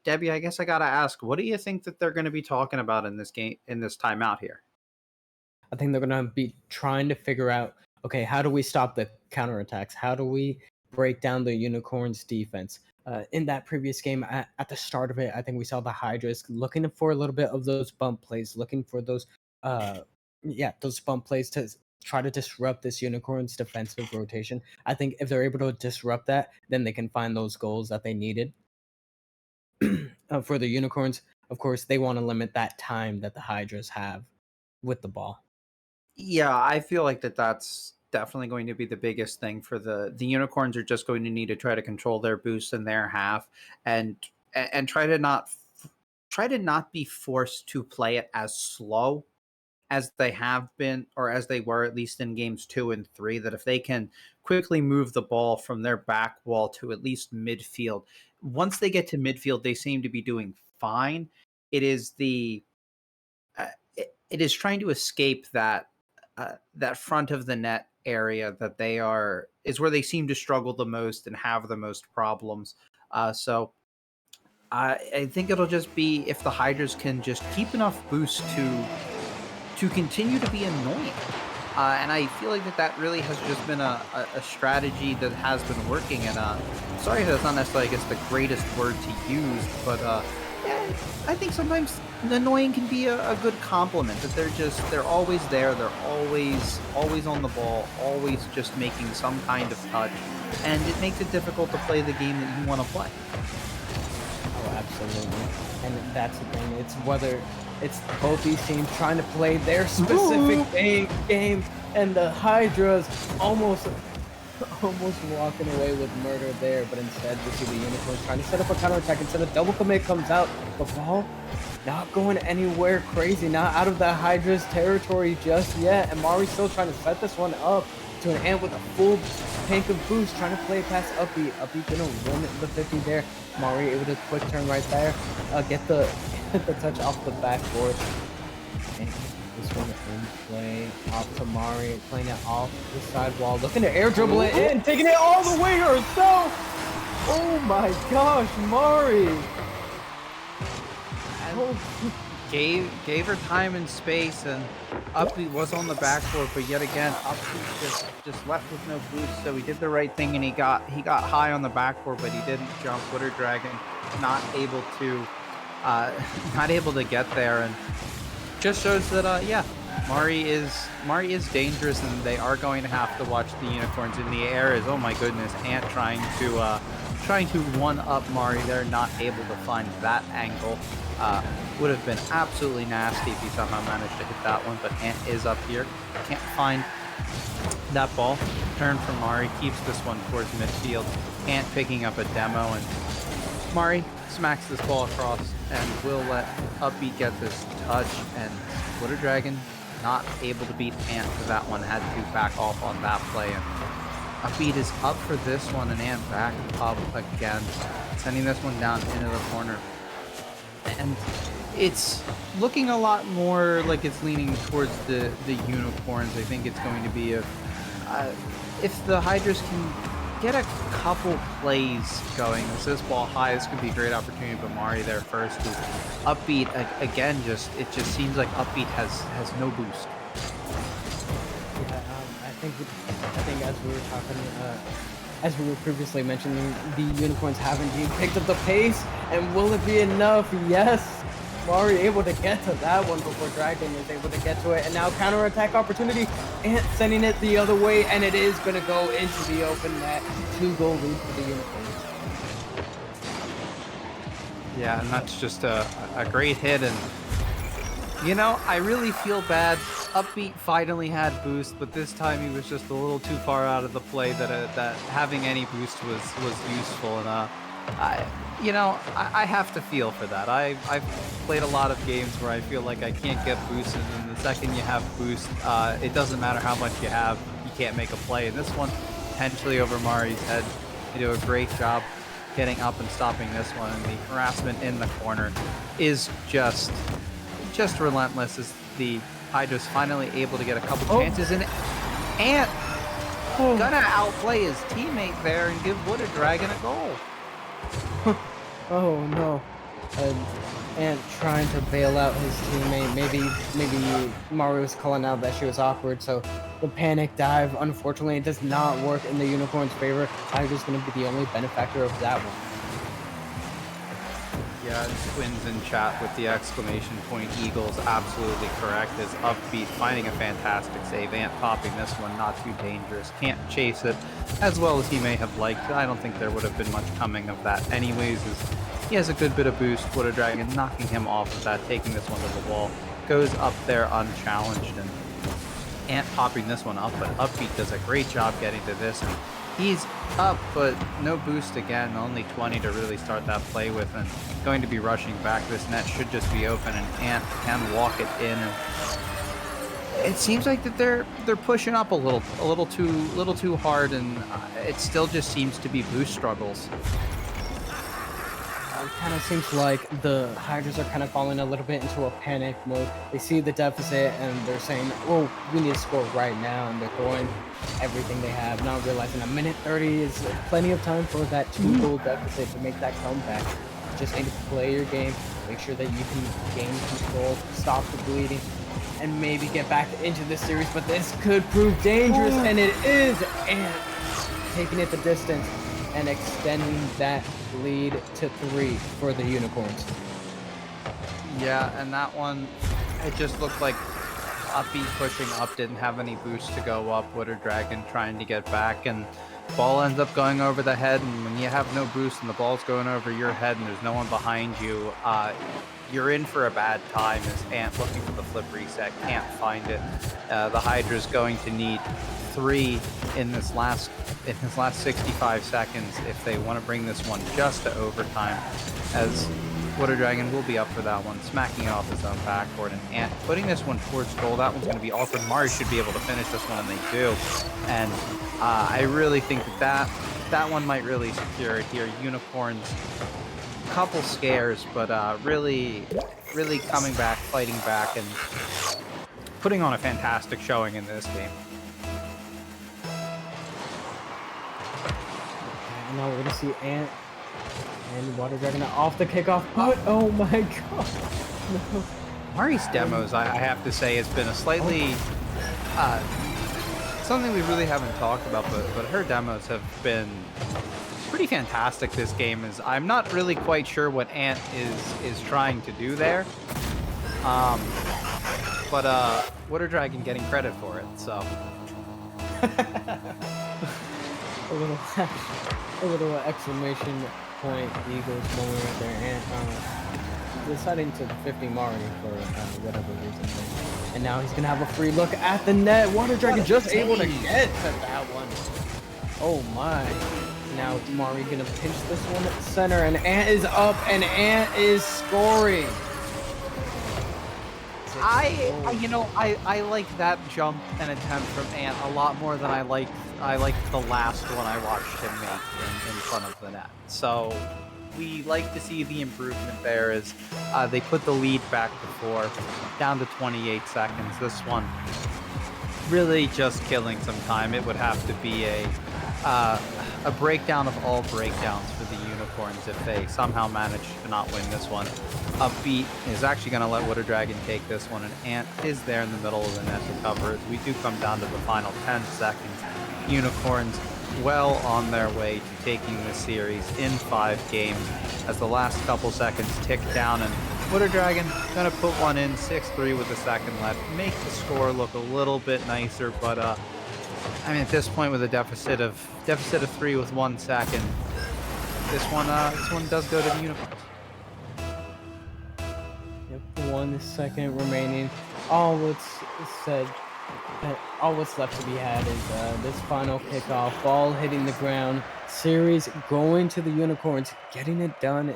Debbie, I guess I gotta ask, what do you think that they're going to be talking about in this game, in this timeout here? I think they're going to be trying to figure out, okay, how do we stop the counterattacks? How do we break down the Unicorns' defense? In that previous game, at the start of it, I think we saw the Hydras looking for a little bit of those bump plays, looking for those bump plays to try to disrupt this Unicorns' defensive rotation. I think if they're able to disrupt that, then they can find those goals that they needed. For the Unicorns, of course, they want to limit that time that the Hydras have with the ball. Yeah, I feel like that's definitely going to be the biggest thing for the Unicorns. Are just going to need to try to control their boost in their half, and try to not be forced to play it as slow as they have been, or as they were at least in games 2 and 3. That if they can quickly move the ball from their back wall to at least midfield, once they get to midfield, they seem to be doing fine. It is it is trying to escape that front of the net area that is where they seem to struggle the most and have the most problems. So I think it'll just be if the Hydras can just keep enough boost to continue to be annoying. And I feel like that really has just been a strategy that has been working. And sorry, that's not necessarily, I guess, the greatest word to use, but yeah, I think sometimes annoying can be a good compliment. That they're always there, they're always on the ball, always just making some kind of touch, and it makes it difficult to play the game that you want to play. Oh, absolutely. And that's the thing. It's whether it's both these teams trying to play their specific game, and the Hydras almost walking away with murder there, but instead we see the Unicorns trying to set up a counterattack. Instead of double commit comes out, the ball not going anywhere crazy, not out of the Hydra's territory just yet, and Mari's still trying to set this one up to an end with a full tank of boost, trying to play past Upbeat. Upbeat gonna win the 50 there. Mari able to quick turn right there, get the touch off the backboard. And this one in play, off to Mari, playing it off the sidewall, looking to air dribble it in, taking it all the way herself. Oh my gosh, Mari! Gave her time and space, and Upbeat was on the backboard, but yet again, Upbeat just left with no boost. So he did the right thing, and he got high on the backboard, but he didn't jump. Water Dragon not able to get there, and just shows that Mari is dangerous, and they are going to have to watch the unicorns in the air. As oh my goodness, Ant trying to one up Mari. They're not able to find that angle. Would have been absolutely nasty if he somehow managed to hit that one, but Ant is up here. Can't find that ball. Turn from Mari, keeps this one towards midfield. Ant picking up a demo, and Mari smacks this ball across and will let Upbeat get this touch, and Water Dragon not able to beat Ant for that one, had to back off on that play, and Upbeat is up for this one, and Ant back up again, sending this one down into the corner. And it's looking a lot more like it's leaning towards the unicorns. I think it's going to be if the Hydras can get a couple plays going. This ball high, this could be a great opportunity, but Mari there first is Upbeat again. It just seems like Upbeat has no boost. Yeah, I think as we were talking, as we were previously mentioning, the unicorns haven't picked up the pace, and will it be enough? Yes. Mari able to get to that one before Dragon is able to get to it, and now counterattack opportunity. Ant sending it the other way, and it is going to go into the open net. 2-goal lead for the unicorns. Yeah, and that's just a great hit, and you know, I really feel bad. Upbeat finally had boost, but this time he was just a little too far out of the play that having any boost was useful, and I have to feel for that. I've played a lot of games where I feel like I can't get boosted, and the second you have boost, it doesn't matter how much you have, you can't make a play. And this one, potentially over Mari's head, they do a great job getting up and stopping this one, and the harassment in the corner is just relentless as the Hydras finally able to get a couple chances in it. And gonna outplay his teammate there and give Water Dragon a goal. Oh no. Ant trying to bail out his teammate. Maybe Mario was calling out that she was awkward, so the panic dive, unfortunately, it does not work in the unicorn's favor. Hydra's going to be the only benefactor of that one. Yeah, and Twins in chat with the exclamation point Eagles absolutely correct, as Upbeat finding a fantastic save. Ant popping this one, not too dangerous. Can't chase it as well as he may have liked. I don't think there would have been much coming of that anyways, as he has a good bit of boost. Water Dragon knocking him off of that, taking this one to the wall. Goes up there unchallenged, and Ant popping this one up, but Upbeat does a great job getting to this, and he's up, but no boost again, only 20 to really start that play with, and going to be rushing back. This net should just be open, and Ant can walk it in. And it seems like that they're pushing up a little too hard, and it still just seems to be boost struggles. It kind of seems like the Hydras are kind of falling a little bit into a panic mode. They see the deficit and they're saying, oh, we need to score right now, and they're throwing everything they have, not realizing a minute 30 is plenty of time for that 2-goal deficit to make that comeback. You just need to play your game, make sure that you can gain control, stop the bleeding, and maybe get back into this series, but this could prove dangerous, and it is, and taking it the distance and extending that lead to 3 for the unicorns. Yeah, and that one, it just looked like Upbeat pushing up, didn't have any boost to go up. Water Dragon trying to get back, and ball ends up going over the head, and when you have no boost and the ball's going over your head and there's no one behind you, you're in for a bad time. As Ant looking for the flip reset, can't find it. The Hydra's going to need 3 in this last 65 seconds if they want to bring this one just to overtime, as Water Dragon will be up for that one, smacking it off his own backboard, and Ant putting this one towards goal. That one's going to be awkward. Mari should be able to finish this one, and they do. And I really think that one might really secure it here. Unicorns, couple scares, but really coming back, fighting back, and putting on a fantastic showing in this game. And now we're going to see Ant and Water Dragon off the kickoff, but oh my god. No. Mari's demos, I have to say, has been a slightly something we really haven't talked about, but her demos have been pretty fantastic this game. Is I'm not really quite sure what Ant is trying to do there. but Water Dragon getting credit for it. So a little a little exclamation point Eagles moment right there, and deciding to 50 Mari for whatever reason. And now he's gonna have a free look at the net. Water Dragon just able to get to that one. Oh my. Now Mari gonna pinch this one at center, and Ant is up, and Ant is scoring. I like that jump and attempt from Ant a lot more than I liked the last one I watched him make in front of the net. So we like to see the improvement there as they put the lead back to 4, down to 28 seconds. This one really just killing some time. It would have to be a breakdown of all breakdowns for the Unicorns if they somehow manage to not win this one. Upbeat is actually going to let Water Dragon take this one, and Ant is there in the middle of the net to cover as we do come down to the final 10 seconds. Unicorns well on their way to taking this series in 5 games as the last couple seconds tick down, and Water Dragon going to put one in 6-3 with a second left, make the score look a little bit nicer, but I mean, at this point with a deficit of 3 with 1 second, this one does go to the Unicorns. Yep, 1 second remaining. All what's left to be had is this final kickoff. Ball hitting the ground. Series going to the Unicorns, getting it done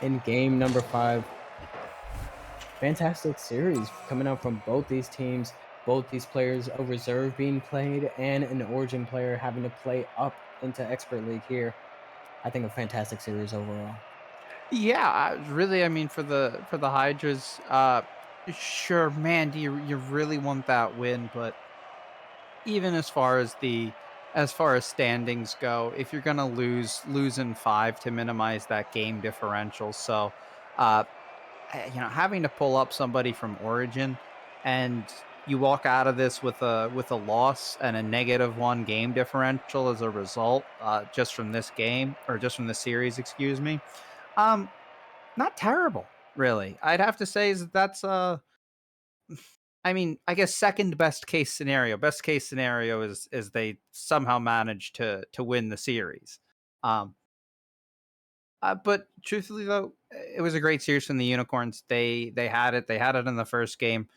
in game number 5. Fantastic series coming out from both these teams. Both these players, a reserve being played and an Origin player having to play up into Expert League here. I think a fantastic series overall. Yeah, really. I mean, for the Hydras, sure, man. Do you really want that win? But even as far as standings go, if you're gonna lose in 5 to minimize that game differential, so having to pull up somebody from Origin, and you walk out of this with a loss and a -1 game differential as a result, just from this game or just from the series, excuse me. Not terrible, really. I'd have to say that's I mean, I guess second best case scenario. Best case scenario is they somehow manage to win the series. But truthfully, though, it was a great series from the Unicorns. They had it. They had it in the first game.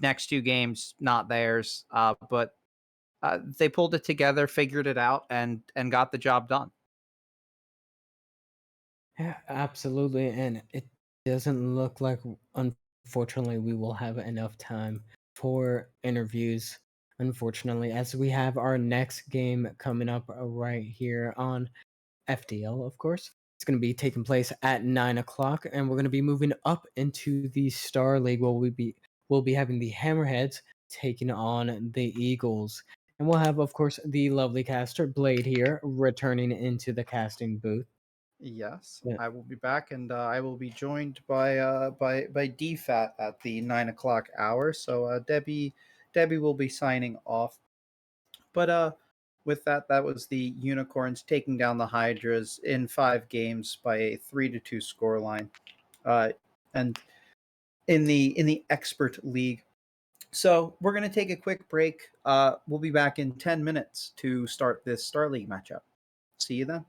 Next 2 games, not theirs. But they pulled it together, figured it out, and got the job done. Yeah, absolutely. And it doesn't look like, unfortunately, we will have enough time for interviews, unfortunately, as we have our next game coming up right here on FDL, of course. It's going to be taking place at 9 o'clock, and we're going to be moving up into the Star League where we'll be having the Hammerheads taking on the Eagles. And we'll have, of course, the lovely caster Blade here returning into the casting booth. Yes, Yeah. I will be back, and I will be joined by DFAT at the 9 o'clock hour. So Debbie will be signing off. But with that was the Unicorns taking down the Hydras in 5 games by a 3-2 scoreline, and in the Expert League. So we're gonna take a quick break. We'll be back in 10 minutes to start this Star League matchup. See you then.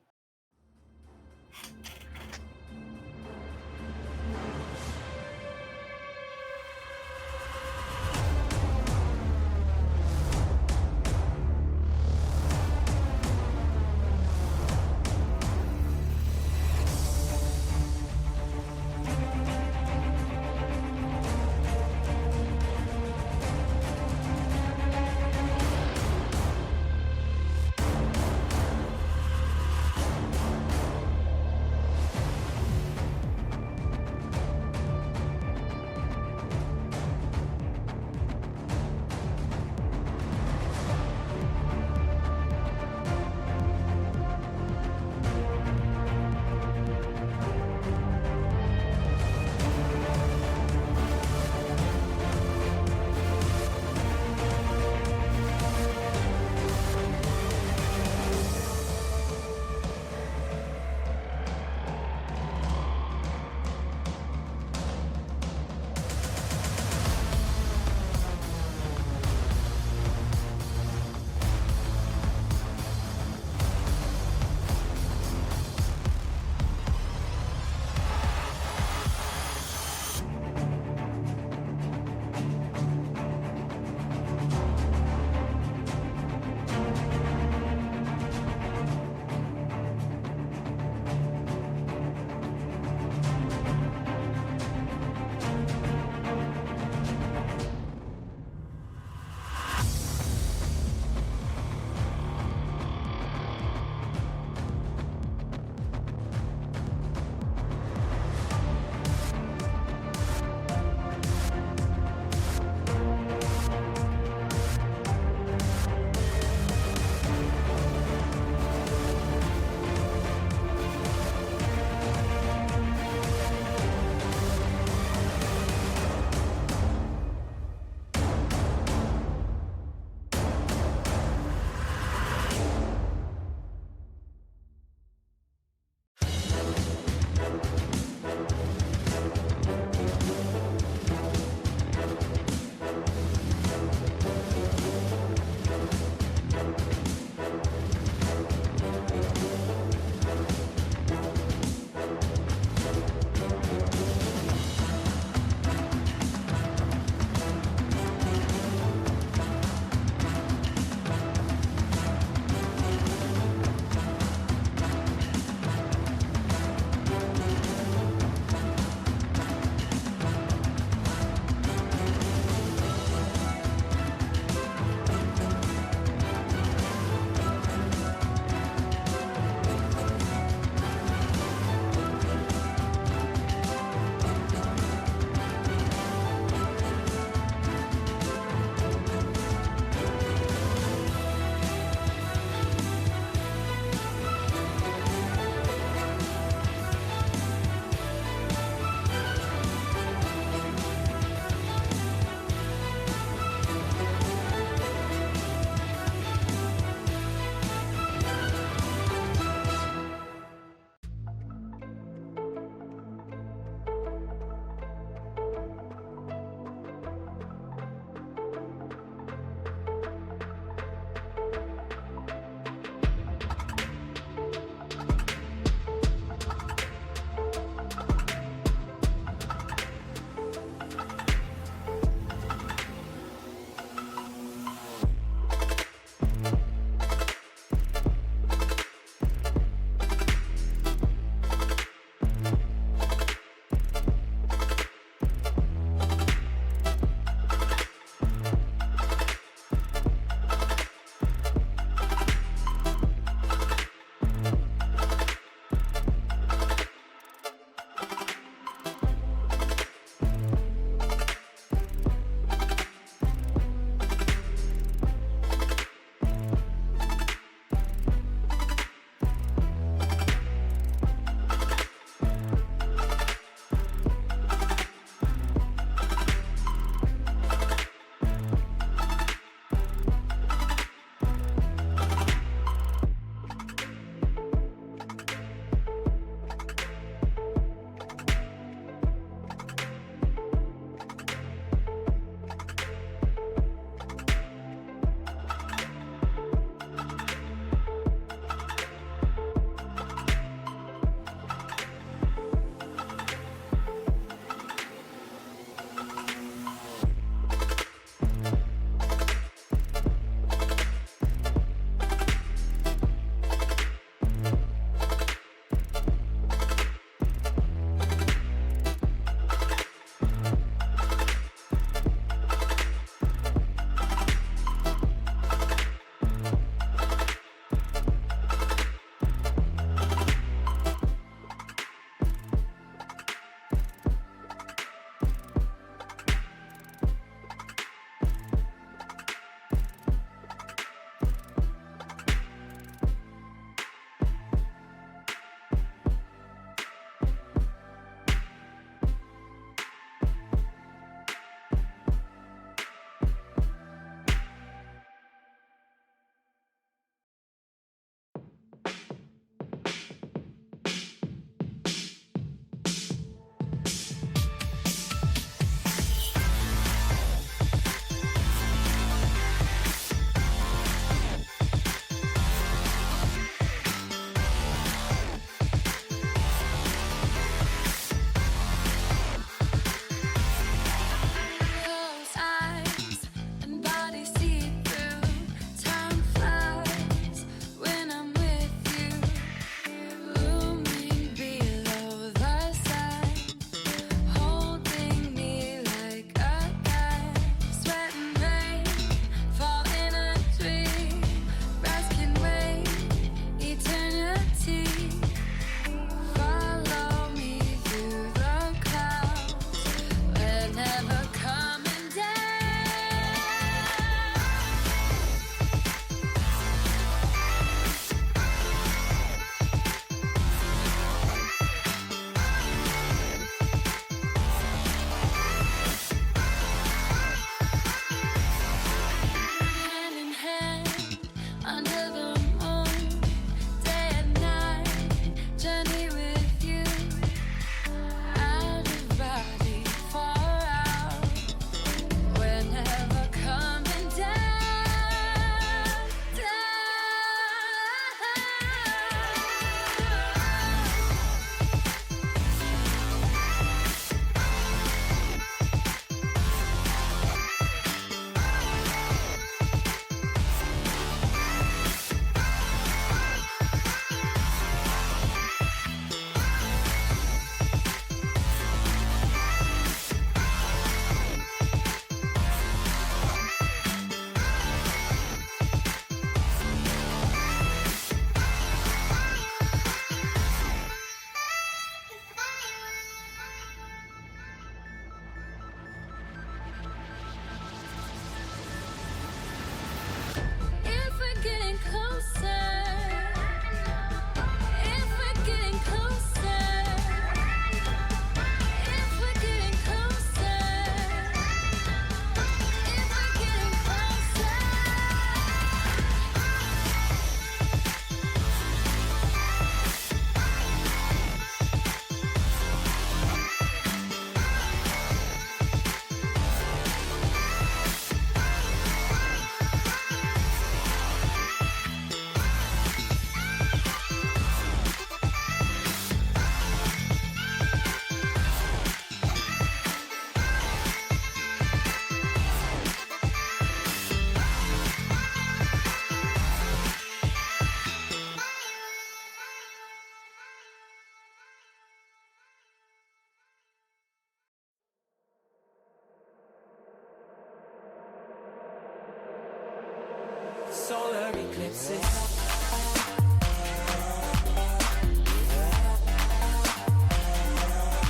Solar eclipses.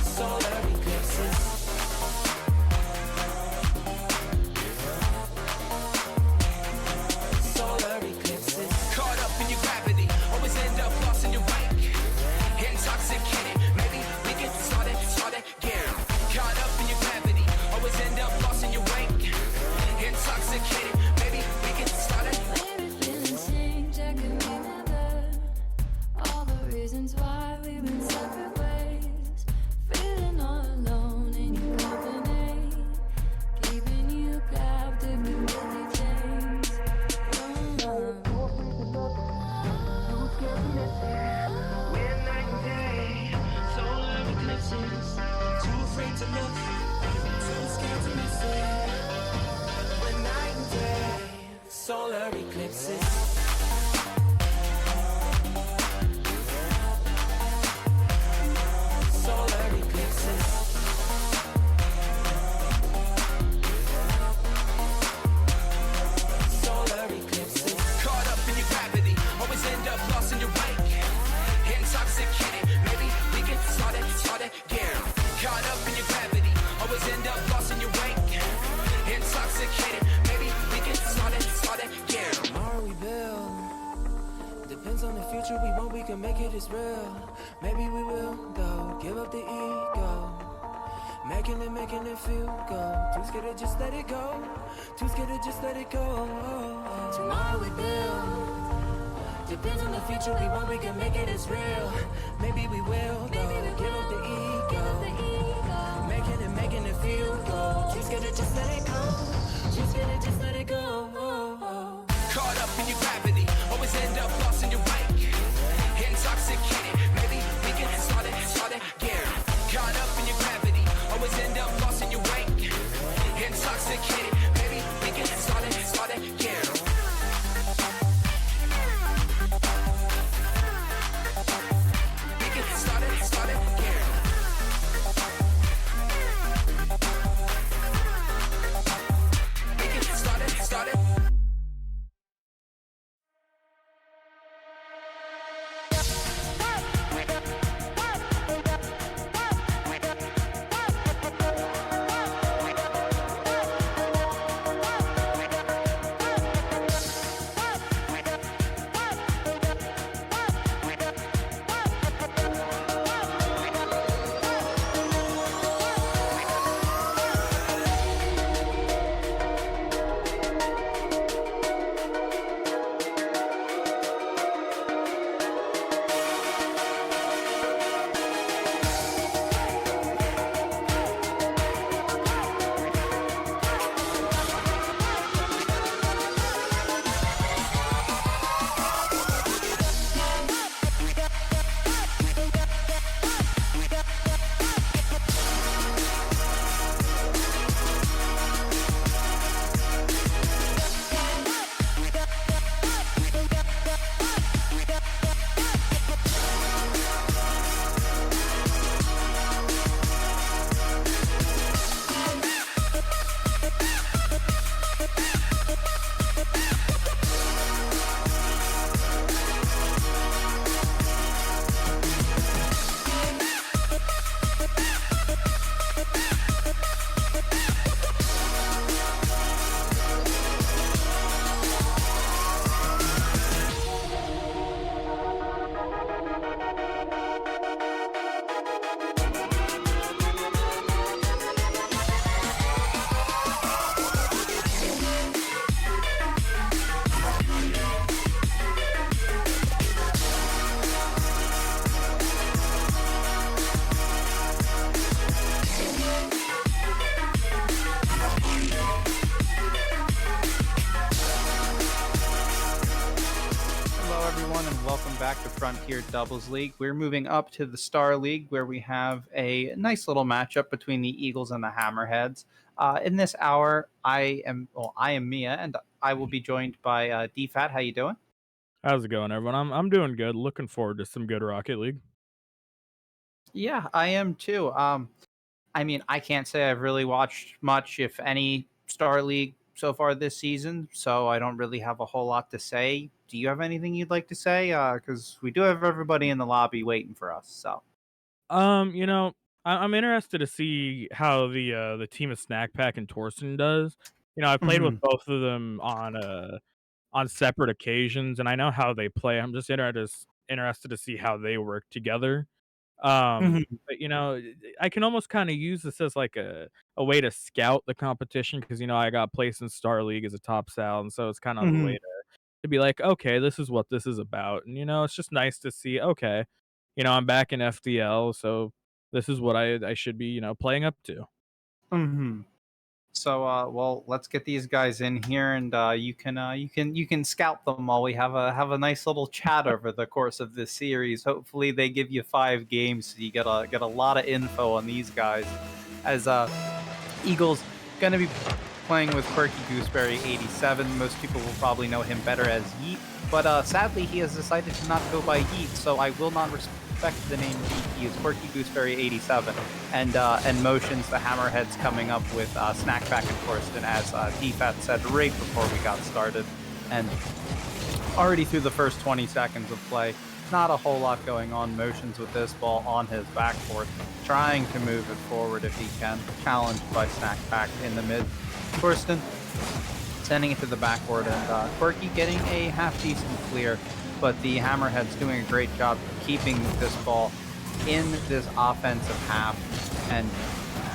Solar eclipses. Solar eclipses. Caught up in your gravity, always end up lost in your wake. Intoxicated, maybe we can start it again. Caught up in your gravity, always end up lost in your wake. Intoxicated, maybe we can start it. Maybe feeling strange, I could be never. All the reasons why we've been separate ways. Feeling all alone in your company. Keeping you captive with guilty chains. When night and day, solar eclipses. Too afraid to look, too scared to miss it. When night and day, solar eclipses. Solar eclipses. Solar eclipses. Caught up in your gravity, always end up lost in your wake. Intoxicated, maybe we can start it again. Caught up in your gravity, always end up lost in your wake. Intoxicated, maybe we can start it again. Tomorrow we build. Depends on the future we want, we can make it as real. Maybe we will, though. Give up the ego. Making it feel good. Too scared to just let it go. Too scared to just let it go. Tomorrow we build. Depends on the future we want, we can make it as real. Maybe we will, though. Give up the ego. Making it feel good. Too scared to just let it go. Too scared to just let it go. Caught up in your gravity, always end up lost in your wake. Intoxicated, maybe we can start it again. Caught up in your gravity, always end up lost in your wake. Intoxicated, maybe we can start it again. We can start it again. We can start it. back to Frontier Doubles League. We're moving up to the Star League, where we have a nice little matchup between the Eagles and the Hammerheads. In this hour, I am Mia, and I will be joined by DFAT. How you doing? How's it going, everyone? I'm doing good. Looking forward to some good Rocket League. Yeah, I am too. I mean, I can't say I've really watched much, if any, Star League so far this season, so I don't really have a whole lot to say. Do you have anything you'd like to say? Because we do have everybody in the lobby waiting for us. So. You know, I'm interested to see how the team of Snack Pack and Torsten does. You know, I played with Hmm. both of them on separate occasions, and I know how they play. I'm just interested to see how they work together. Hmm. But you know, I can almost kind of use this as like a way to scout the competition because you know I got placed in Star League as a top sal, and so it's kind of a way Hmm. to be like, okay, this is what this is about, and you know, it's just nice to see. Okay, you know, I'm back in FDL, so this is what I should be, you know, playing up to. Hmm. So, well, let's get these guys in here, and you can scout them while we have a nice little chat over the course of this series. Hopefully, they give you 5 games, so you get a lot of info on these guys. As Eagles gonna be playing with Quirky Gooseberry 87. Most people will probably know him better as Yeet, but sadly he has decided to not go by Yeet, so I will not respect the name Yeet. He is Quirky Gooseberry 87, and motions the Hammerheads coming up with Snack Back and Torsten, as DFAT said right before we got started, and already through the first 20 seconds of play. Not a whole lot going on. Motions with this ball on his backboard, trying to move it forward if he can. Challenged by Snack Pack in the mid. Torsten sending it to the backboard, and Quirky getting a half-decent clear, but the Hammerhead's doing a great job keeping this ball in this offensive half and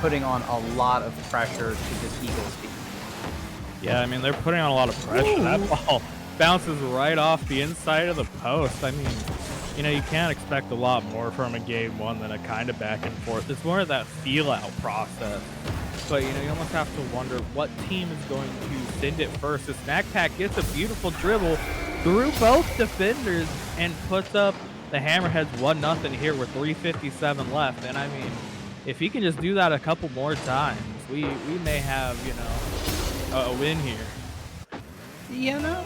putting on a lot of pressure to this Eagles team. Yeah, I mean they're putting on a lot of pressure. That ball bounces right off the inside of the post. I mean, you know, you can't expect a lot more from a game one than a kind of back and forth. It's more of that feel out process. But, you know, you almost have to wonder what team is going to send it first. The Snack Pack gets a beautiful dribble through both defenders and puts up the Hammerheads 1-0 here with 3:57 left. And, I mean, if he can just do that a couple more times, we may have, you know, a win here. You know,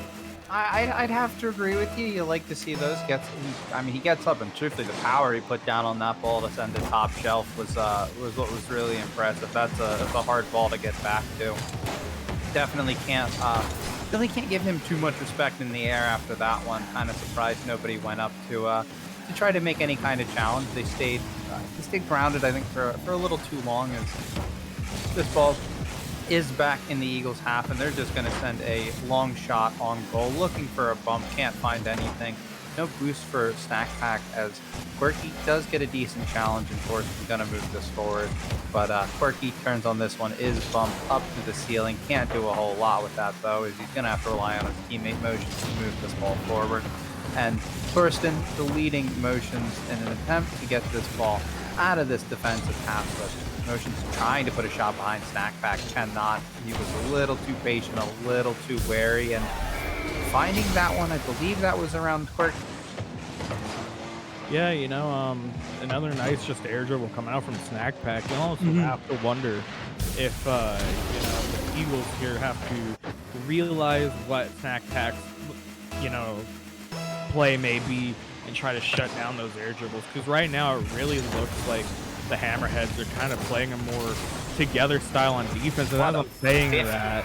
I'd have to agree with you. You like to see those he gets up, and truthfully, the power he put down on that ball to send to top shelf was what was really impressive. That's a hard ball to get back to. Definitely can't give him too much respect in the air after that one. Kind of surprised nobody went up to try to make any kind of challenge. They stayed grounded, I think, for a little too long, as this ball is back in the Eagles half, and they're just going to send a long shot on goal, looking for a bump. Can't find anything. No boost for Snack Pack, as Quirky does get a decent challenge, and Torsten's going to move this forward. But Quirky turns on this one, is bumped up to the ceiling. Can't do a whole lot with that, though, as he's going to have to rely on his teammate motions to move this ball forward. And Torsten, the leading motions in an attempt to get this ball out of this defensive half, but motions trying to put a shot behind Snack Pack, cannot. He was a little too patient, a little too wary, and finding that one, I believe that was around Quirk. Yeah, you know, another nice just air dribble coming out from Snack Pack. You also have to wonder if, you know, the Eagles here have to realize what Snack Pack's, you know, play may be and try to shut down those air dribbles. Because right now it really looks like the Hammerheads are kind of playing a more together style on defense. And as I'm saying that,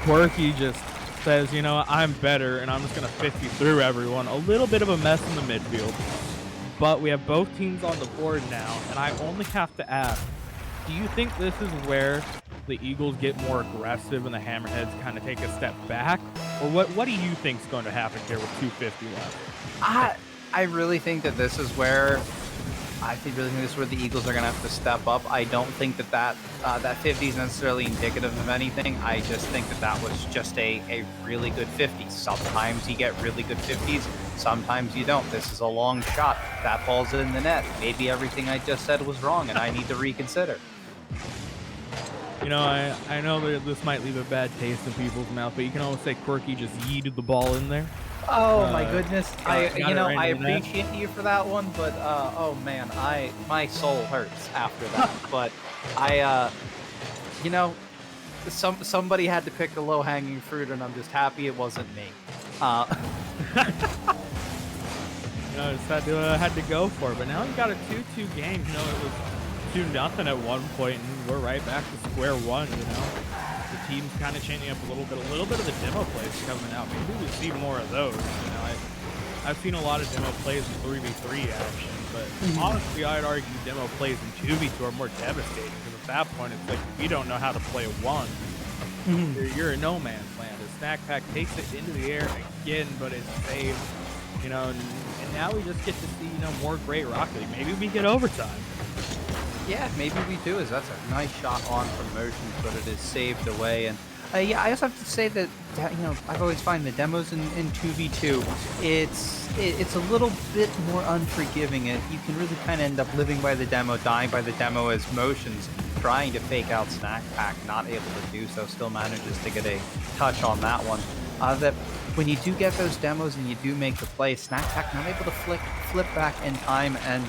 Quirky just says, you know, I'm better, and I'm just going to 50 through everyone. A little bit of a mess in the midfield. But we have both teams on the board now, and I only have to ask, do you think this is where the Eagles get more aggressive and the Hammerheads kind of take a step back? Or what do you think is going to happen here with 250 left? I really think that this is where the Eagles are going to have to step up. I don't think that 50 is necessarily indicative of anything. I just think that was just a really good 50. Sometimes you get really good 50s, sometimes you don't. This is a long shot. That ball's in the net. Maybe everything I just said was wrong, and I need to reconsider. You know, I know that this might leave a bad taste in people's mouth, but you can always say Quirky just yeeted the ball in there. Oh my goodness! I right appreciate you for that one, but oh man, my soul hurts after that. But somebody had to pick the low hanging fruit, and I'm just happy it wasn't me. You know, just had to go for it. But now we got a 2-2 game. You know, it was 2-0 at one point, and we're right back to square one. You know, the team's kind of changing up a little bit of the demo plays coming out. Maybe we see more of those. You know, I've seen a lot of demo plays in 3v3 action, but honestly, I'd argue demo plays in 2v2 are more devastating because at that point, it's like if you don't know how to play a one, you're in no man's land. The snack pack takes it into the air again, but it's saved. You know, and now we just get to see, you know, more great Rocket League. Maybe we get overtime. Yeah, maybe we do. As that's a nice shot on from motions, but it is saved away. And yeah, I also have to say that you know, I've always find the demos in 2v2, it's a little bit more unforgiving. You can really kind of end up living by the demo, dying by the demo, as motions trying to fake out snack pack, not able to do so, still manages to get a touch on that one. That when you do get those demos and you do make the play, snack pack not able to flip back in time, and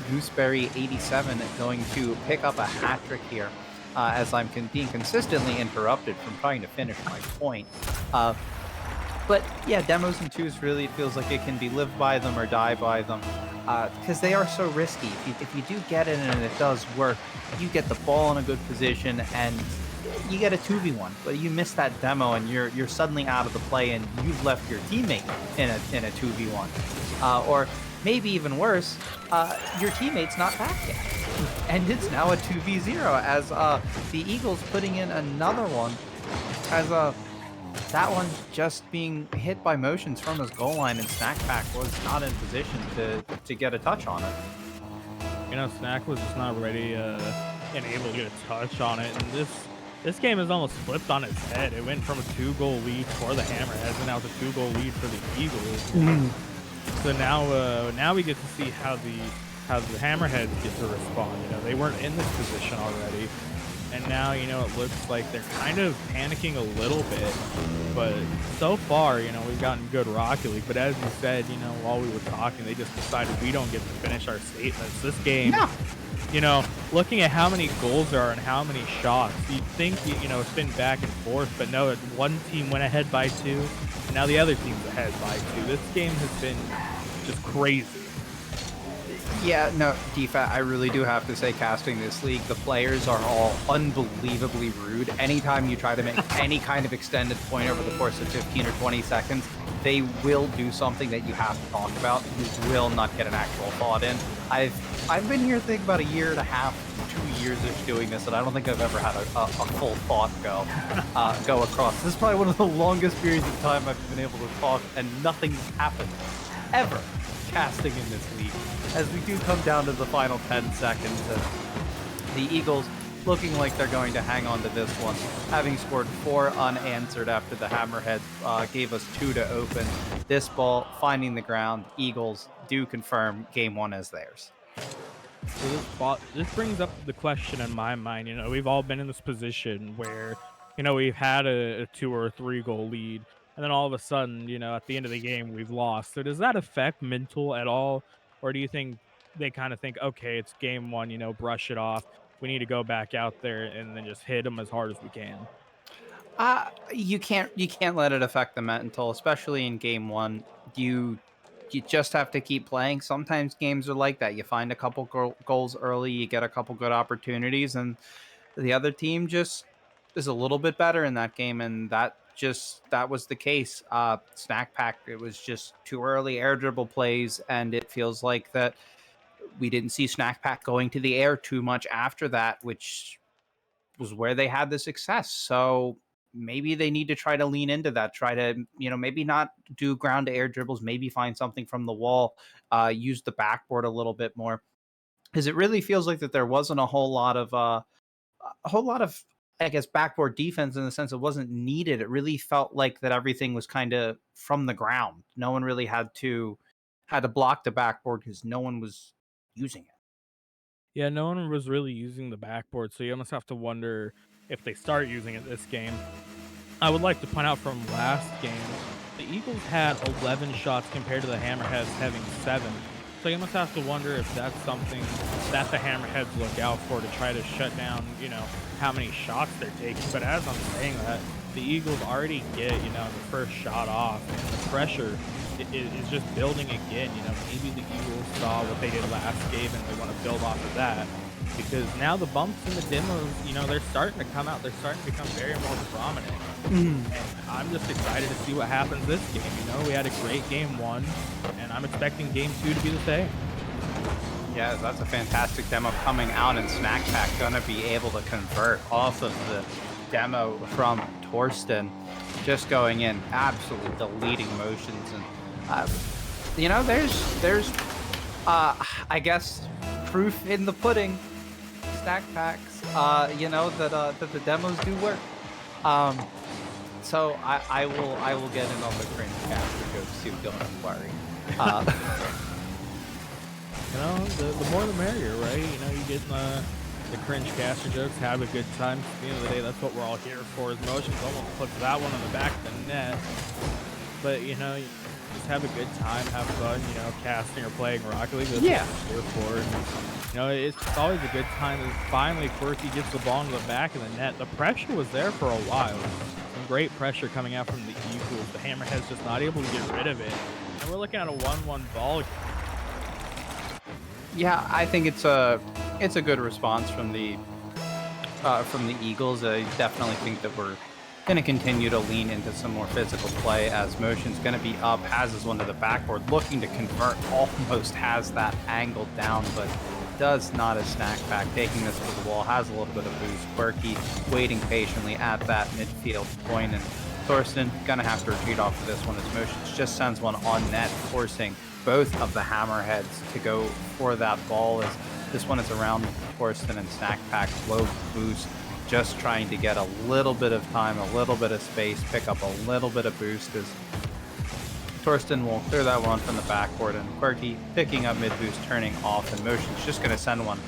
Gooseberry 87 going to pick up a hat trick here, as I'm being consistently interrupted from trying to finish my point. But yeah, demos and twos really feels like it can be live by them or die by them, because they are so risky. If you do get it and it does work, you get the ball in a good position and you get a 2v1, but you miss that demo and you're suddenly out of the play and you've left your teammate in a 2v1. Or maybe even worse, your teammate's not back yet. And it's now a 2v0 as the Eagles putting in another one, as that one just being hit by motions from his goal line, and Snack Pack was not in position to get a touch on it. You know, Snack was just not ready and able to get a touch on it, and this game is almost flipped on its head. It went from a 2-goal lead for the Hammerheads, and now it's a 2-goal lead for the Eagles. So now we get to see how the Hammerheads get to respond. You know, they weren't in this position already, and now, you know, it looks like they're kind of panicking a little bit. But so far, you know, we've gotten good Rocket League. But as you said, you know, while we were talking, they just decided we don't get to finish our statements. This game, you know, looking at how many goals there are and how many shots, you'd think, you know, it's been back and forth. But no, one team went ahead by 2, and now the other team's ahead by 2. This game has been just crazy. Yeah, no, DFAT, I really do have to say, casting this league, the players are all unbelievably rude. Anytime you try to make any kind of extended point over the course of 15 or 20 seconds, they will do something that you have to talk about. You will not get an actual thought in. I've been here, I think, about 1.5 years, 2 years-ish doing this, and I don't think I've ever had a full thought go across. This is probably one of the longest periods of time I've been able to talk, and nothing's happened ever casting in this league. As we do come down to the final 10 seconds, the Eagles looking like they're going to hang on to this one, having scored 4 unanswered after the Hammerheads gave us 2 to open. This ball finding the ground, Eagles do confirm game 1 as theirs. So this brings up the question in my mind. You know, we've all been in this position where, you know, we've had a 2 or 3 goal lead, and then all of a sudden, you know, at the end of the game, we've lost. So does that affect mental at all? Or do you think they kind of think, okay, it's game 1, you know, brush it off. We need to go back out there and then just hit them as hard as we can? You can't let it affect the mental, especially in game 1. You just have to keep playing. Sometimes games are like that. You find a couple goals early, you get a couple good opportunities, and the other team just is a little bit better in that game, and that was the case. Snack Pack, it was just too early air dribble plays, and it feels like that we didn't see Snack Pack going to the air too much after that, which was where they had the success. So maybe they need to try to lean into that, try to, you know, maybe not do ground to air dribbles, maybe find something from the wall, use the backboard a little bit more, because it really feels like that there wasn't a whole lot of I guess backboard defense, in the sense it wasn't needed. It really felt like that everything was kind of from the ground. No one really had to block the backboard because no one was using it. Yeah, no one was really using the backboard, so you almost have to wonder if they start using it this game. I would like to point out from last game, the Eagles had 11 shots compared to the Hammerheads having 7. So you must have to wonder if that's something that the Hammerheads look out for to try to shut down, you know, how many shots they're taking. But as I'm saying that, the Eagles already get, you know, the first shot off, and the pressure is just building again. You know, maybe the Eagles saw what they did last game and they want to build off of that. because now the bumps and the demos, they're starting to come out. They're starting to become very more prominent. And I'm just excited to see what happens this game. We had a great game 1, and I'm expecting game 2 to be the same. Yeah, that's a fantastic demo coming out, and Snack Pack gonna be able to convert off of the demo from Torsten, just going in absolutely deleting motions, and there's I guess proof in the pudding. Snack Packs, that the demos do work. So I will get in on the cringe caster jokes too. Don't worry. The more the merrier, right? You get the cringe caster jokes, have a good time. At the end of the day, that's what we're all here for. Is motions almost puts that one on the back of the net. But just have a good time, have fun. Casting or playing Rocket League. That's what we're here for. And, it's always a good time. And finally, Quirky gets the ball into the back of the net. The pressure was there for a while. Some great pressure coming out from the Eagles. The Hammerheads just not able to get rid of it. And we're looking at a 1-1 ball. Yeah, I think it's a good response from the Eagles. I definitely think that we're going to continue to lean into some more physical play, as motion's going to be up, has his one to the backboard, looking to convert, almost has that angle down, but does not as Snack Pack, taking this to the wall, has a little bit of boost. Quirky waiting patiently at that midfield point, and Torsten gonna have to retreat off of this one as motions just sends one on net, forcing both of the Hammerheads to go for that ball, as this one is around Torsten and Snack Pack. Low boost, just trying to get a little bit of time, a little bit of space, pick up a little bit of boost, as Torsten will clear that one from the backboard, and Quirky picking up mid boost, turning off, and motion's just going to send one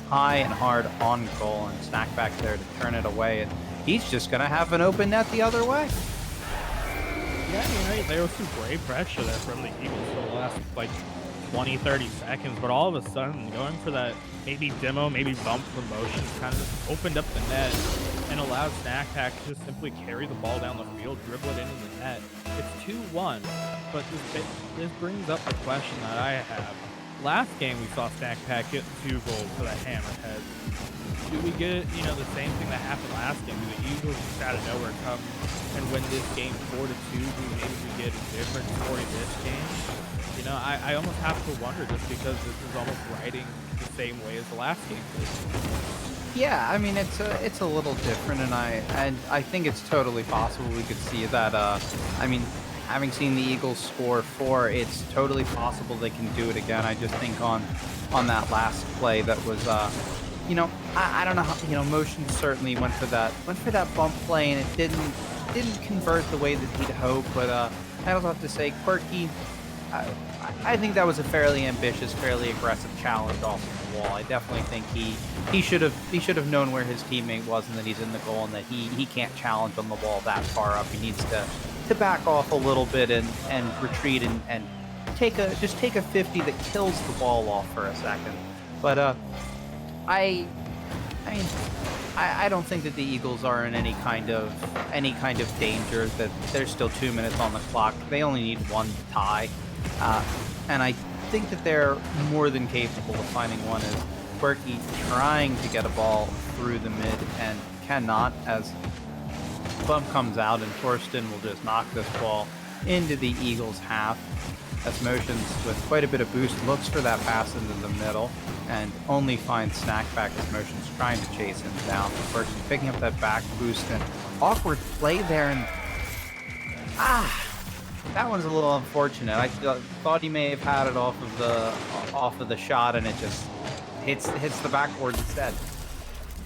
high and hard on goal, and Snack Back there to turn it away, and he's just going to have an open net the other way. Yeah, there was some great pressure there from the Eagles for the last 20-30 seconds, but all of a sudden going for that maybe demo, maybe bump promotion kind of just opened up the net and allowed Snack Pack to just simply carry the ball down the field, dribble it into the net. It's 2-1, but this brings up the question that I have. Last game we saw Snack Pack get 2 goals for the Hammerheads. Do we get, the same thing that happened last game? Do the Eagles just out of nowhere come and win this game 4-2? Maybe we get a different story this game? I almost have to wonder, just because this is almost riding the same way as the last game did. Yeah, I mean it's a little different, and I think it's totally possible we could see that. Having seen the Eagles score 4, it's totally possible they can do it again. I just think on that last play that was I don't know how, motion certainly went for that bump play, and it didn't convert the way that he'd hoped. But I also have to say, Quirky, I think that was a fairly ambitious, fairly aggressive challenge off of the wall. I definitely think he should have known where his teammate was, and that he's in the goal, and that he can't challenge on the wall that far up. He needs to back off a little bit and retreat and take a 50 that kills the ball off for a second. But I don't think that the Eagles are in any kind of danger. That there's still 2 minutes on the clock. They only need one to tie, and I think that they're more than capable of finding one. As Quirky trying to get a ball through the mid and cannot, as bump comes out, and Torsten will just knock this ball into the Eagles' half. As motions with quite a bit of boost looks for that pass into the middle, and only finds Snack Back as motions trying to chase him down. Quirky picking up that back boost, and awkward play there, and that one's a little unfortunate. I thought he may have had it off of the shot, and it just hits the backboard instead.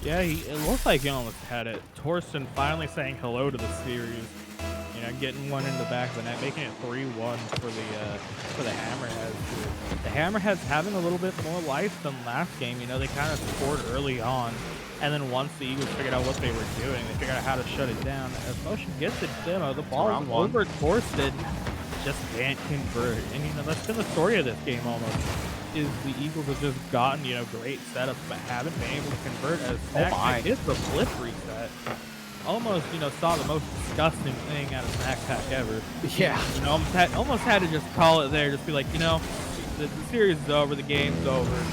Yeah, it looked like he almost had it. Torsten finally saying hello to the series. Getting one in the back of the net, making it 3-1 for the Hammerheads. The Hammerheads having a little bit more life than last game. They kind of scored early on, and then once the Eagles figured out what they were doing, they figured out how to shut it down. As motion gets the demo, the ball is over Torsten, just can't convert. And that's been the story of this game almost. Is the Eagles have just gotten great setups, but haven't been able to convert. As Snack hits the flip reset. Almost, saw the most disgusting thing out of Snack Pack ever. Yeah. Almost had to just call it there. Just be like, the series is over, the game's over.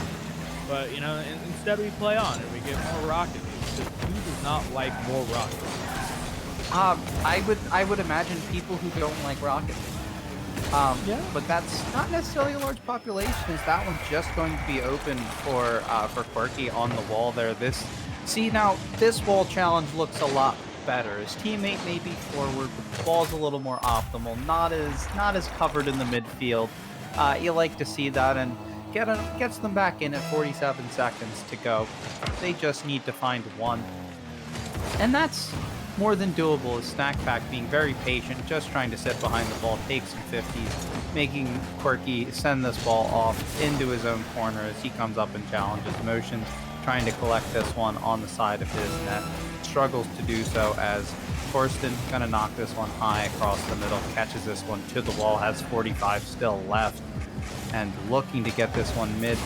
But instead we play on and we get more Rocket League because who does not like more Rocket League? I would imagine people who don't like Rocket League. Yeah. But that's not necessarily a large population. Is that one's just going to be open for Quirky on the wall there? Now this wall challenge looks a lot better. His teammate may be forward, but the ball's a little more optimal. Not as covered in the midfield. You like to see that, and gets them back in at 47 seconds to go. They just need to find one, and that's more than doable. As Snack Pack being very patient, just trying to sit behind the ball, take some 50s, making Quirky send this ball off into his own corner as he comes up and challenges Motions, trying to collect this one on the side of his net. Struggles to do so as Torsten gonna knock this one high across the middle, catches this one to the wall, has 45 still left, and looking to get this one mid.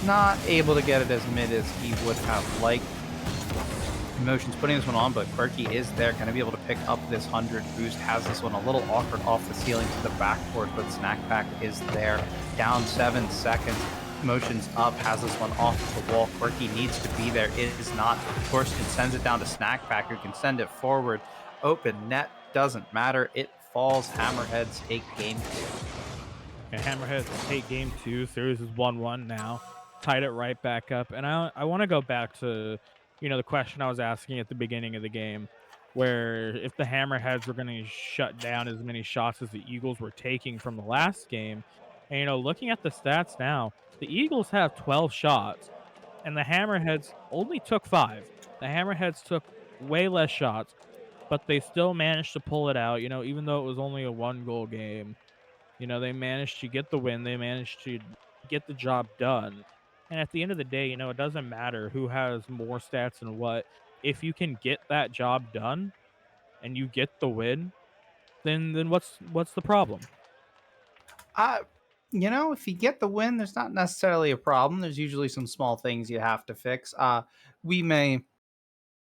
Not able to get it as mid as he would have liked. Motions putting this one on, but Quirky is there, going to be able to pick up this 100 boost, has this one a little awkward off the ceiling to the backboard, but Snack Pack is there, down 7 seconds. Motions up, has this one off the wall. Quirky needs to be there, it is not. Torsten sends it down to Snack Pack, who can send it forward. Open net, doesn't matter, it falls. Hammerheads take game 2. And Hammerheads take game 2. Series is 1-1 now. Tied it right back up. And I want to go back to the question I was asking at the beginning of the game, where if the Hammerheads were going to shut down as many shots as the Eagles were taking from the last game. And, looking at the stats now, the Eagles have 12 shots, and the Hammerheads only took 5. The Hammerheads took way less shots, but they still managed to pull it out, even though it was only a 1-goal game. They managed to get the win. They managed to get the job done. And at the end of the day, it doesn't matter who has more stats and what. If you can get that job done and you get the win, then what's the problem? If you get the win, there's not necessarily a problem. There's usually some small things you have to fix. We may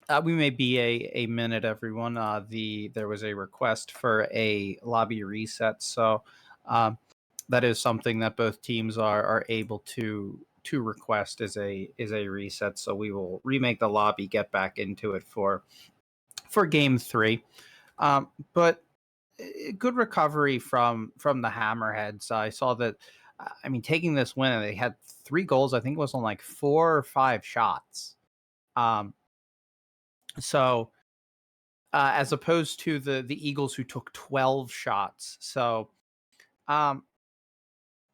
be a minute, everyone. There was a request for a lobby reset, so that is something that both teams are able to request is a reset. So we will remake the lobby, get back into it for game 3. But good recovery from the Hammerheads. I saw that. Taking this win, they had 3 goals. I think it was on like 4 or 5 shots. So as opposed to the Eagles, who took 12 shots. So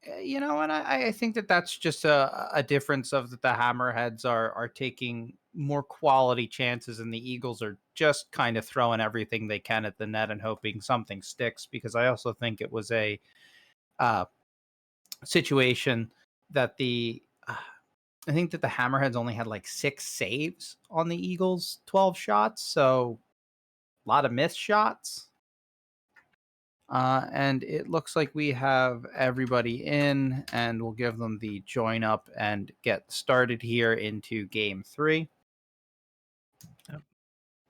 and I think that's just a difference of that the Hammerheads are taking more quality chances, and the Eagles are just kind of throwing everything they can at the net and hoping something sticks. Because I also think it was a situation that I think that the Hammerheads only had like 6 saves on the Eagles' 12 shots, so a lot of missed shots. And it looks like we have everybody in, and we'll give them the join up and get started here into game 3. Yep.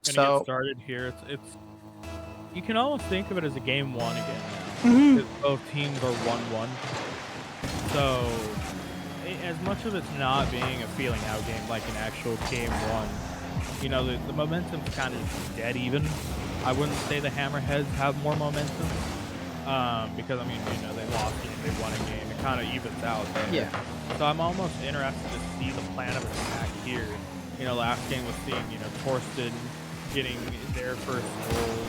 So get started here. It's you can almost think of it as a game 1 again now. Mhm. Both teams are 1-1. So as much of it's not being a feeling out game like an actual game 1, the momentum's kind of dead even. I wouldn't say the Hammerheads have more momentum, because they lost game, they won a game, it kind of evens out there. Yeah. So I'm almost interested to see the plan of attack here. Last game was seeing Torsten getting their first goals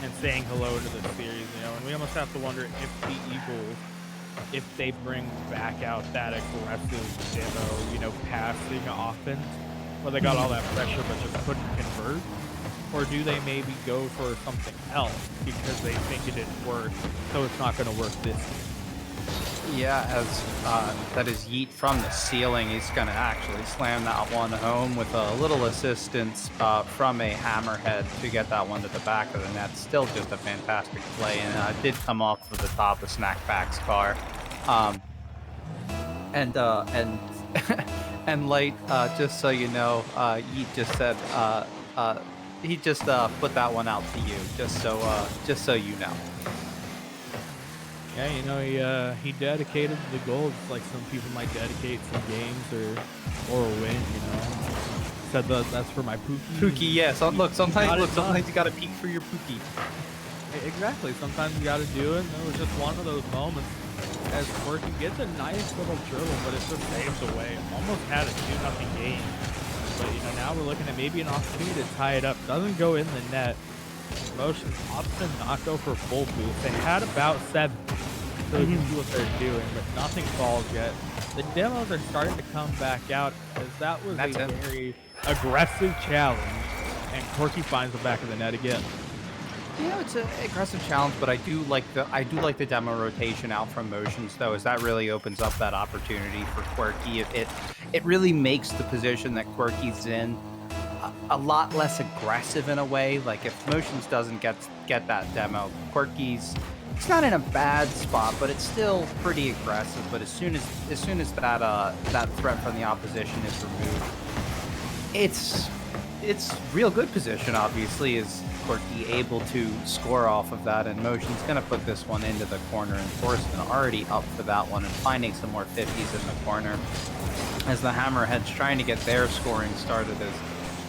and saying hello to the series. And we almost have to wonder if the Eagles, if they bring back out that aggressive demo, passing offense, where they got all that pressure but just couldn't convert. Or do they maybe go for something else because they think it didn't work, so it's not going to work this time? Yeah, as that is Yeet from the ceiling. He's going to actually slam that one home with a little assistance from a Hammerhead to get that one to the back of the net. Still just a fantastic play, and it did come off of the top of Snack Pack's car. And Light, just so you know, Yeet just said he just put that one out to you, just so you know. Yeah, he dedicated the goal just like some people might dedicate some games or a win. Said that's for my Pookie. Pookie, yeah. So, sometimes sometimes you gotta peek for your Pookie. exactly. Sometimes you got to do it. And there was just one of those moments as Quirky gets a nice little dribble, but it just saves away. Almost had a 2-0 game. But now we're looking at maybe an opportunity to tie it up. Doesn't go in the net. Motion opts to not go for full boost. They had about 7, so you can see what they're doing, but nothing falls yet. The demos are starting to come back out as that was a very aggressive challenge, and Corky finds the back of the net again. It's an aggressive challenge, but I do like the demo rotation out from motions though, as that really opens up that opportunity for Quirky. It really makes the position that Quirky's in a lot less aggressive in a way. Like if motions doesn't get that demo, Quirky's it's not in a bad spot, but it's still pretty aggressive. But as soon as that threat from the opposition is removed, it's real good position. Obviously, is Quirky able to score off of that, and Motion's going to put this one into the corner, and Thorsten already up for that one and finding some more 50s in the corner as the Hammerheads trying to get their scoring started, as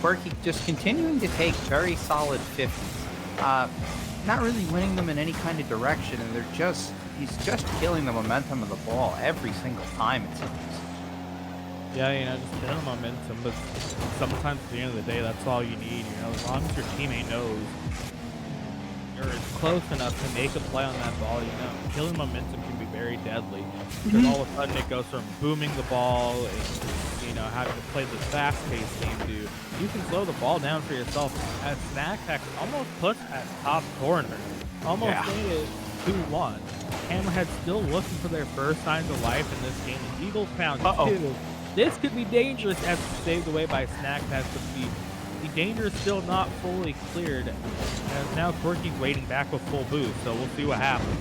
Quirky just continuing to take very solid 50s, not really winning them in any kind of direction, and he's just killing the momentum of the ball every single time, it seems. Yeah, just killing momentum, but sometimes at the end of the day, that's all you need. As long as your teammate knows you're close enough to make a play on that ball, killing momentum can be very deadly. Because all of a sudden it goes from booming the ball and, having to play this fast-paced game to you can slow the ball down for yourself. As Snack Pack almost puts at top corner, almost made it 2-1. Hammerhead still looking for their first signs of life in this game. The Eagles found 2. This could be dangerous as it's saved away by Snack Pack, but the danger is still not fully cleared. As now Quirky's waiting back with full boost, so we'll see what happens.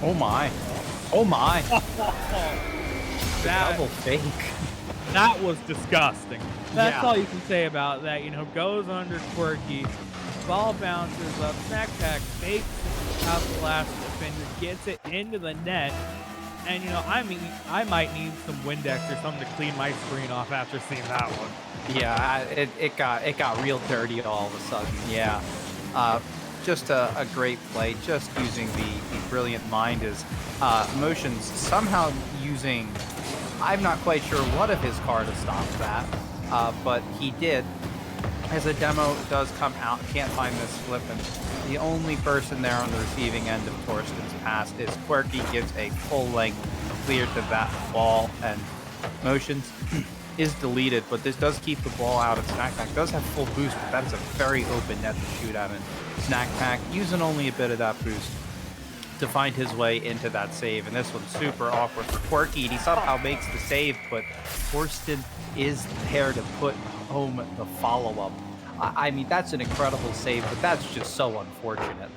Oh my. Oh my. That double fake. That was disgusting. That's all you can say about that. Goes under Quirky. Ball bounces up. Snack Pack fakes out the last defender, gets it into the net. And I might need some Windex or something to clean my screen off after seeing that one. Yeah, it got real dirty all of a sudden. Yeah, just a great play. Just using the brilliant mind is Motions somehow using. I'm not quite sure what of his car to stop that, but he did. As a demo does come out, can't find this flip, and the only person there on the receiving end of Thorsten's pass is Quirky. Gives a full length clear to that ball, and Motions is deleted, but this does keep the ball out of Snack Pack. Does have full boost, but that's a very open net to shoot at, and Snack Pack using only a bit of that boost to find his way into that save. And this one's super awkward for Quirky, and he somehow makes the save, but Thorsten is there to put home the follow-up. I mean, that's an incredible save, but that's just so unfortunate.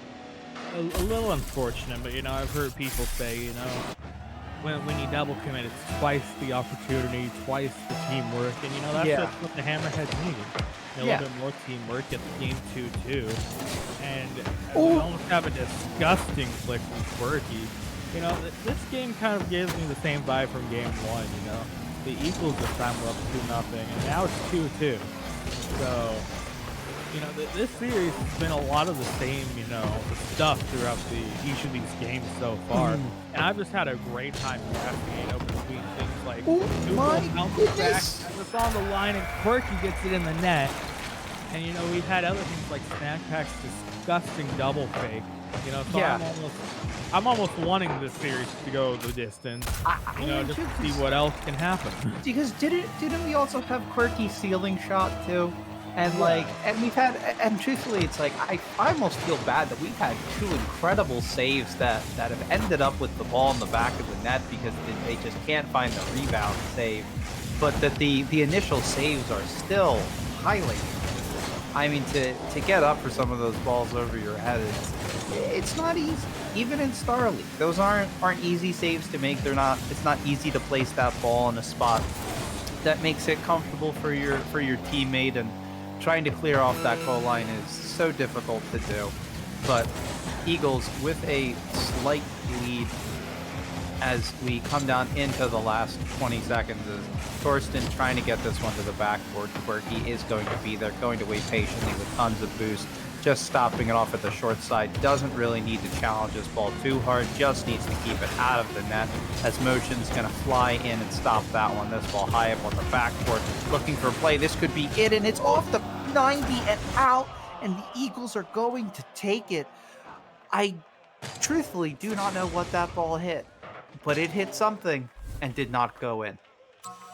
A little unfortunate, but I've heard people say, when you double commit, it's twice the opportunity, twice the teamwork, and that's just what the Hammerheads need. A little bit more teamwork, get the game 2-2, and we almost have a disgusting flick from Quirky. This game kind of gives me the same vibe from game 1. The Eagles this time were up 2-0, and now it's 2-2. So, this series has been a lot of the same, the stuff throughout each of these games so far. And I've just had a great time navigating between things like bounces back, and it's on the line, and Quirky gets it in the net. And we've had other things like Snack Pack's disgusting double fake. So I'm almost wanting this series to go the distance. Just to see what else can happen. Because didn't we also have Quirky ceiling shot too? And and truthfully, it's like I almost feel bad that we've had 2 incredible saves that have ended up with the ball in the back of the net because they just can't find the rebound save. But that the initial saves are still highly. I mean, to get up for some of those balls over your head, it's not easy. Even in Star League, those aren't easy saves to make. It's not easy to place that ball in a spot that makes it comfortable for your teammate, and trying to clear off that goal line is so difficult to do. But Eagles with a slight lead as we come down into the last 20 seconds. As Torsten trying to get this one to the backboard. Quirky is going to be there, going to wait patiently with tons of boost. Just stopping it off at the short side. Doesn't really need to challenge this ball too hard. Just needs to keep it out of the net. As Motion's going to fly in and stop that one. This ball high up on the backboard. Looking for a play. This could be it. And it's off the 90 and out. And the Eagles are going to take it. I truthfully do not know what that ball hit. But it hit something and did not go in.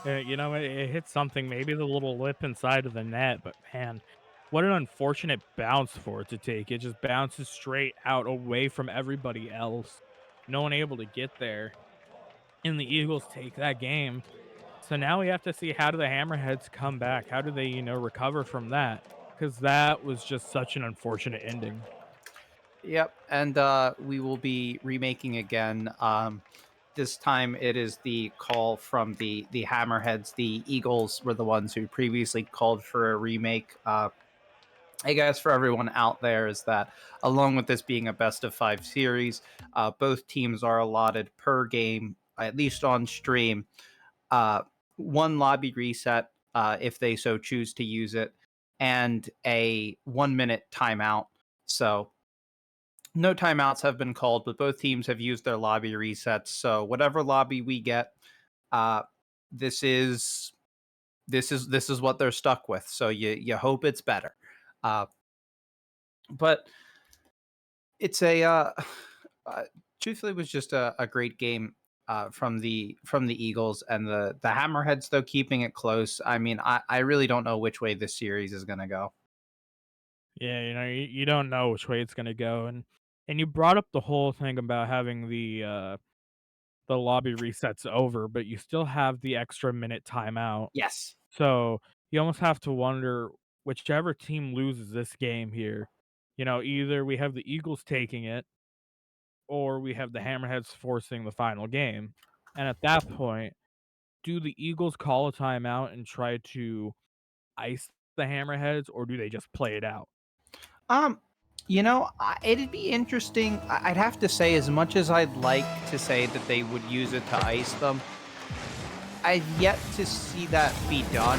You know, it hit something, maybe the little lip inside of the net, but man, what an unfortunate bounce for it to take. It just bounces straight out away from everybody else. No one able to get there. And the Eagles take that game. So now we have to see, how do the Hammerheads come back? How do they, recover from that? Because that was just such an unfortunate ending. Yep, and we will be remaking again. This time it is the call from the Hammerheads. The Eagles were the ones who previously called for a remake. I guess for everyone out there is that along with this being a best of 5 series, both teams are allotted per game, at least on stream, one lobby reset if they so choose to use it, and a 1-minute timeout. So no timeouts have been called, but both teams have used their lobby resets. So whatever lobby we get, this is what they're stuck with. So you hope it's better. But it's truthfully was just a great game from the Eagles and the Hammerheads, though keeping it close. I mean, I really don't know which way this series is going to go. Yeah, you don't know which way it's gonna go, and you brought up the whole thing about having the lobby resets over, but you still have the extra minute timeout. Yes. So you almost have to wonder, whichever team loses this game here, either we have the Eagles taking it or we have the Hammerheads forcing the final game. And at that point, do the Eagles call a timeout and try to ice the Hammerheads, or do they just play it out? It'd be interesting. I'd have to say, as much as I'd like to say that they would use it to ice them, I've yet to see that be done.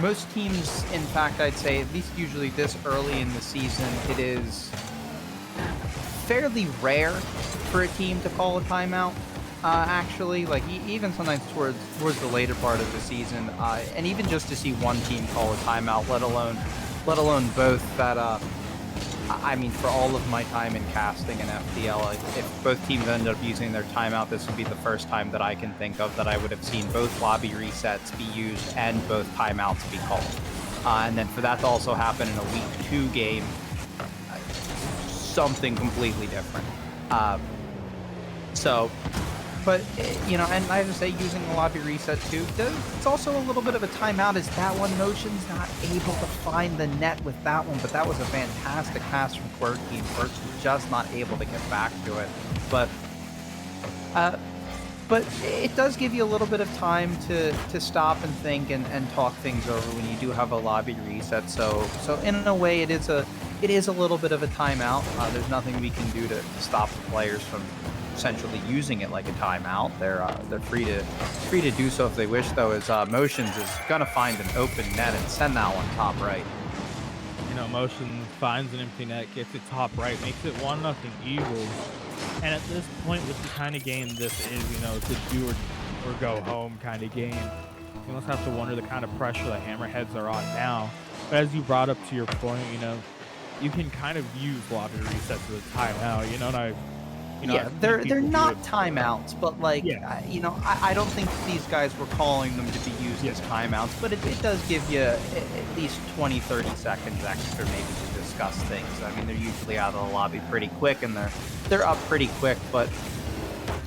Most teams, in fact, I'd say, at least usually this early in the season, it is fairly rare for a team to call a timeout. Actually, like even sometimes towards the later part of the season, and even just to see one team call a timeout, let alone both. That I mean, for all of my time in casting and FPL, if both teams ended up using their timeout, this would be the first time that I can think of that I would have seen both lobby resets be used and both timeouts be called. And then for that to also happen in a week 2 game, something completely different. But, and I have to say, using the lobby reset too, it's also a little bit of a timeout, as that one Motion's not able to find the net with that one, but that was a fantastic pass from Quirky, and Quirky just not able to get back to it. But it does give you a little bit of time to stop and think and talk things over when you do have a lobby reset. So in a way, it is a little bit of a timeout. There's nothing we can do to stop the players from essentially using it like a timeout. They're free to do so if they wish, though, as Motions is gonna find an open net and send that one top right. Motion finds an empty net, gets it top right, makes it 1-0 Eagles. And at this point, with the kind of game this is, it's a do or go home kind of game. You almost have to wonder the kind of pressure the Hammerheads are on now. But as you brought up to your point, you can kind of use lobby resets as a timeout, they're not timeouts, but I don't think these guys were calling them to be used as timeouts, but it does give you at least 20-30 seconds extra maybe to discuss things. I mean, they're usually out of the lobby pretty quick, and they're up pretty quick, but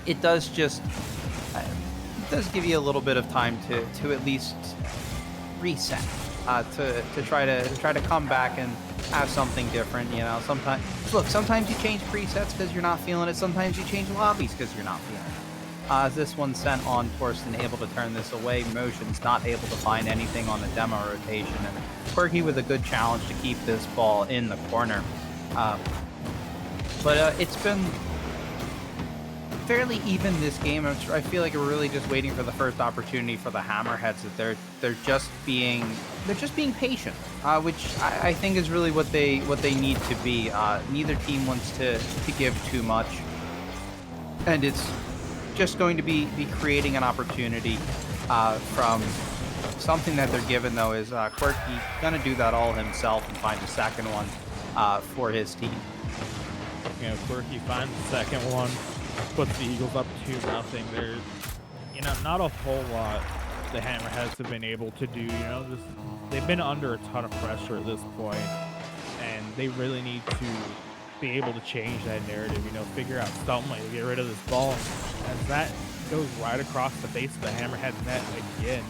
it does give you a little bit of time to at least reset, to try to come back and have something different. Sometimes you change presets because you're not feeling it. Sometimes you change lobbies because you're not feeling it. This one sent on Torsten, able to turn this away. Motion's not able to find anything on the demo rotation, and Quirky with a good challenge to keep this ball in the corner. Uh, but it's been fairly even this game. I feel like we're really just waiting for the first opportunity for the Hammerheads. That they're just being patient, which I think is really what they need to be. Neither team wants to give too much, and it's just going to be creating an opportunity from something that they're given. Though is Quirky gonna do that all himself and find the second one for his team. Quirky finds the second one, puts the Eagles up 2-0. There's, not a whole lot the Hammerheads have been able to do. They've been under a ton of pressure at this point, and they really need to be able to change that narrative. Figure out some way to get rid of this ball, as that goes right across the face of the Hammerhead net again.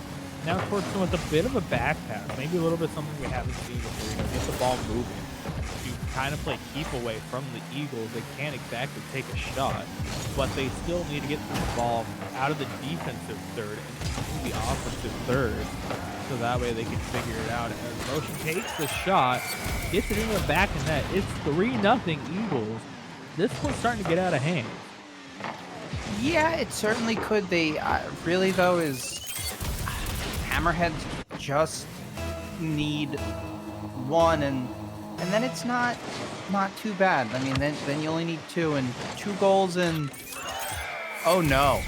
Now, of course, with a bit of a back pass, maybe a little bit something we haven't seen before. Get the ball moving. You kind of play keep away from the Eagles. They can't exactly take a shot, but they still need to get the ball out of the defensive third and into the offensive third, so that way they can figure it out. As Motion takes the shot, gets it in the back of net. It's 3-0 Eagles. This one's starting to get out of hand. Yeah, it certainly could. They really, though, is Hammerheads just need one, and then it's not too bad. I mean, then you only need 2, and 2 goals, and oh no,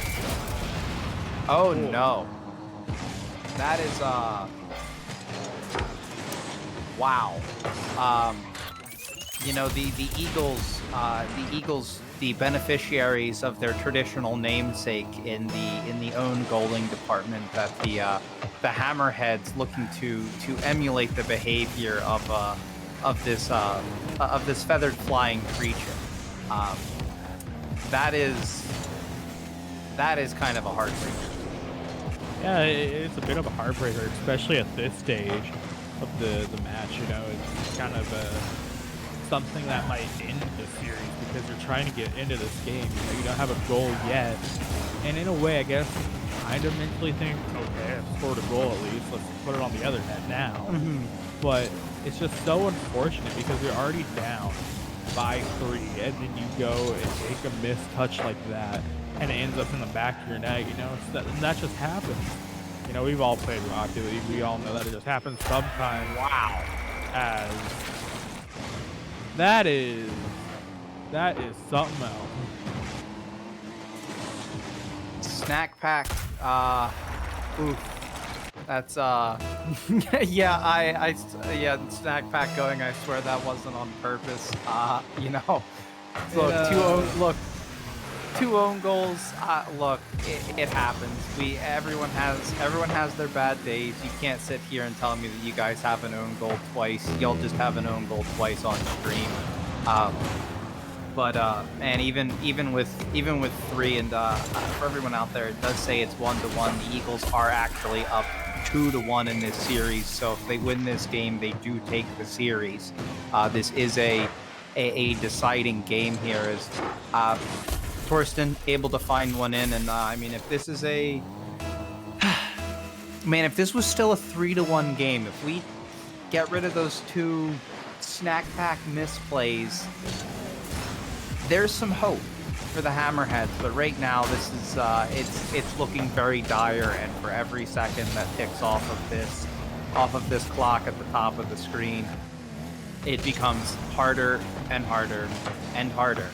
that is wow. The Eagles, the beneficiaries of their traditional namesake in the own goaling department, that the Hammerheads looking to emulate the behavior of this feathered flying creature. That is kind of a heartbreaker. Yeah, it's a bit of a heartbreaker, especially at this stage of the match. It's kind of something that might end the series, because you're trying to get into this game. You don't have a goal yet, and in a way, I guess, kind of mentally think, okay, I've scored a goal at least. Let's put it on the other net now. Mm-hmm. But it's just so unfortunate, because you're already down by 3, and then you go and take a missed touch like that, and it ends up in the back of your net. That just happens. We've all played Rocket League. We all know that it just happens sometimes. Wow. As that is something else. Snack pack. Oof. That's yeah, snack pack going. I swear that wasn't on purpose. Look, 2 own goals. Look, it happens. Everyone has their bad days. You can't sit here and tell me that you guys have an own goal twice. You'll just have an own goal twice on stream. And even with 3, and for everyone out there, it does say it's 1-1. The Eagles are actually up 2-1 in this series. So if they win this game, they do take the series. This is a deciding game here. As Torsten able to find one in, and if this is if this was still a 3-1 game, if we get rid of those 2 snack pack misplays, there's some hope for the Hammerheads. But right now, this is it's looking very dire, and for every second that ticks off of this clock at the top of the screen, it becomes harder and harder and harder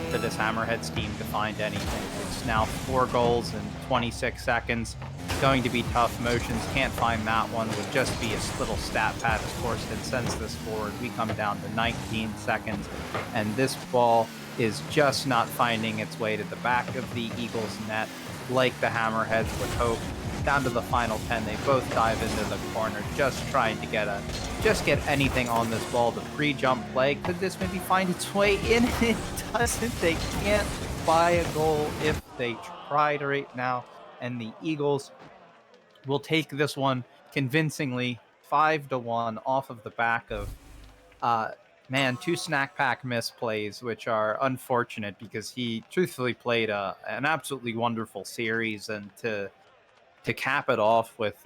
for this Hammerheads team to find anything. It's now 4 goals in 26 seconds. It's going to be tough. Motions can't find that one. Would just be a little stat pad as Torsten sends this forward. We come down to 19 seconds, and this ball is just not finding its way to the back of the Eagles net like the Hammerheads would hope. Down to the final 10, they both dive into the corner, just trying to get anything on this ball. The pre-jump play, could this maybe find its way in? It doesn't. They can't buy a goal if they tried right now, and the Eagles will take this one convincingly, 5-1, off of the back of 2 snack pack misplays, which are unfortunate, because he truthfully played an absolutely wonderful series, and to cap it off with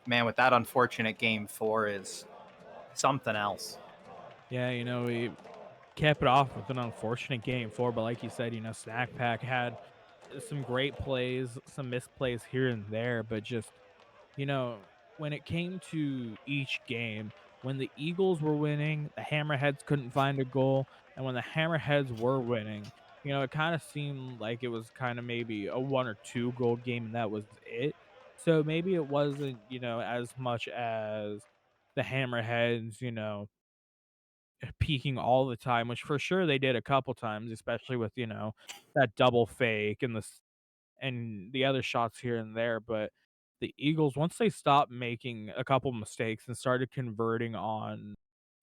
with that unfortunate game 4 is something else. Yeah, we kept it off with an unfortunate game four, but like you said, Snack Pack had some great plays, some misplays here and there, but just you know, when it came to each game, when the Eagles were winning, the Hammerheads couldn't find a goal, and when the Hammerheads were winning, it kinda seemed like it was kinda maybe a 1 or 2 goal game, and that was it. So maybe it wasn't, as much as the Hammerheads, peaking all the time, which for sure they did a couple times, especially with, that double fake and and the other shots here and there, but the Eagles, once they stopped making a couple mistakes and started converting on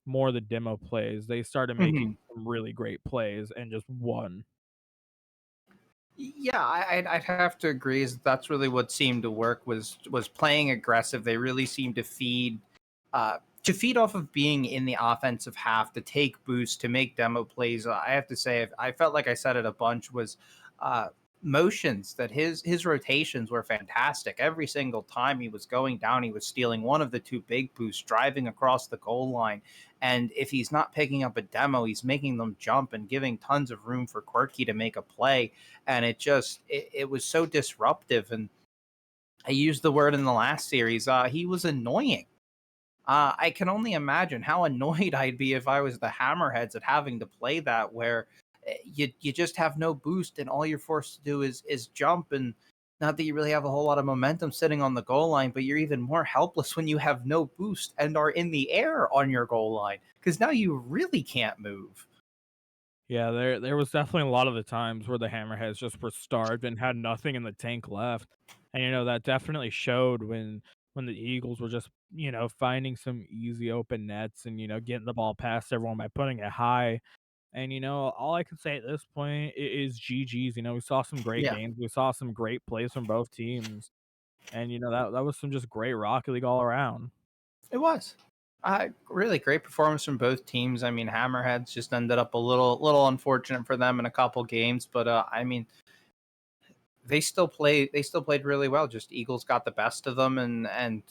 more of the demo plays, they started making some really great plays and just won. Yeah, I'd have to agree. Is that's really what seemed to work was playing aggressive. They really seemed to feed off of being in the offensive half, to take boosts, to make demo plays. I have to say, I felt like I said it a bunch. Was uh, motions that his rotations were fantastic. Every single time he was going down, he was stealing one of the two big boosts, driving across the goal line. And if he's not picking up a demo, he's making them jump and giving tons of room for Quirky to make a play. And it was so disruptive. And I used the word in the last series. He was annoying. I can only imagine how annoyed I'd be if I was the Hammerheads at having to play that, where you just have no boost and all you're forced to do is jump. And not that you really have a whole lot of momentum sitting on the goal line, but you're even more helpless when you have no boost and are in the air on your goal line, because now you really can't move. Yeah, there was definitely a lot of the times where the Hammerheads just were starved and had nothing in the tank left. And that definitely showed when the Eagles were just, finding some easy open nets and, getting the ball past everyone by putting it high. And all I can say at this point is GG's. We saw some great Yeah. games. We saw some great plays from both teams. And that was some just great Rocket League all around. It was. Really great performance from both teams. I mean, Hammerheads just ended up a little unfortunate for them in a couple games, but I mean, they still played really well. Just Eagles got the best of them and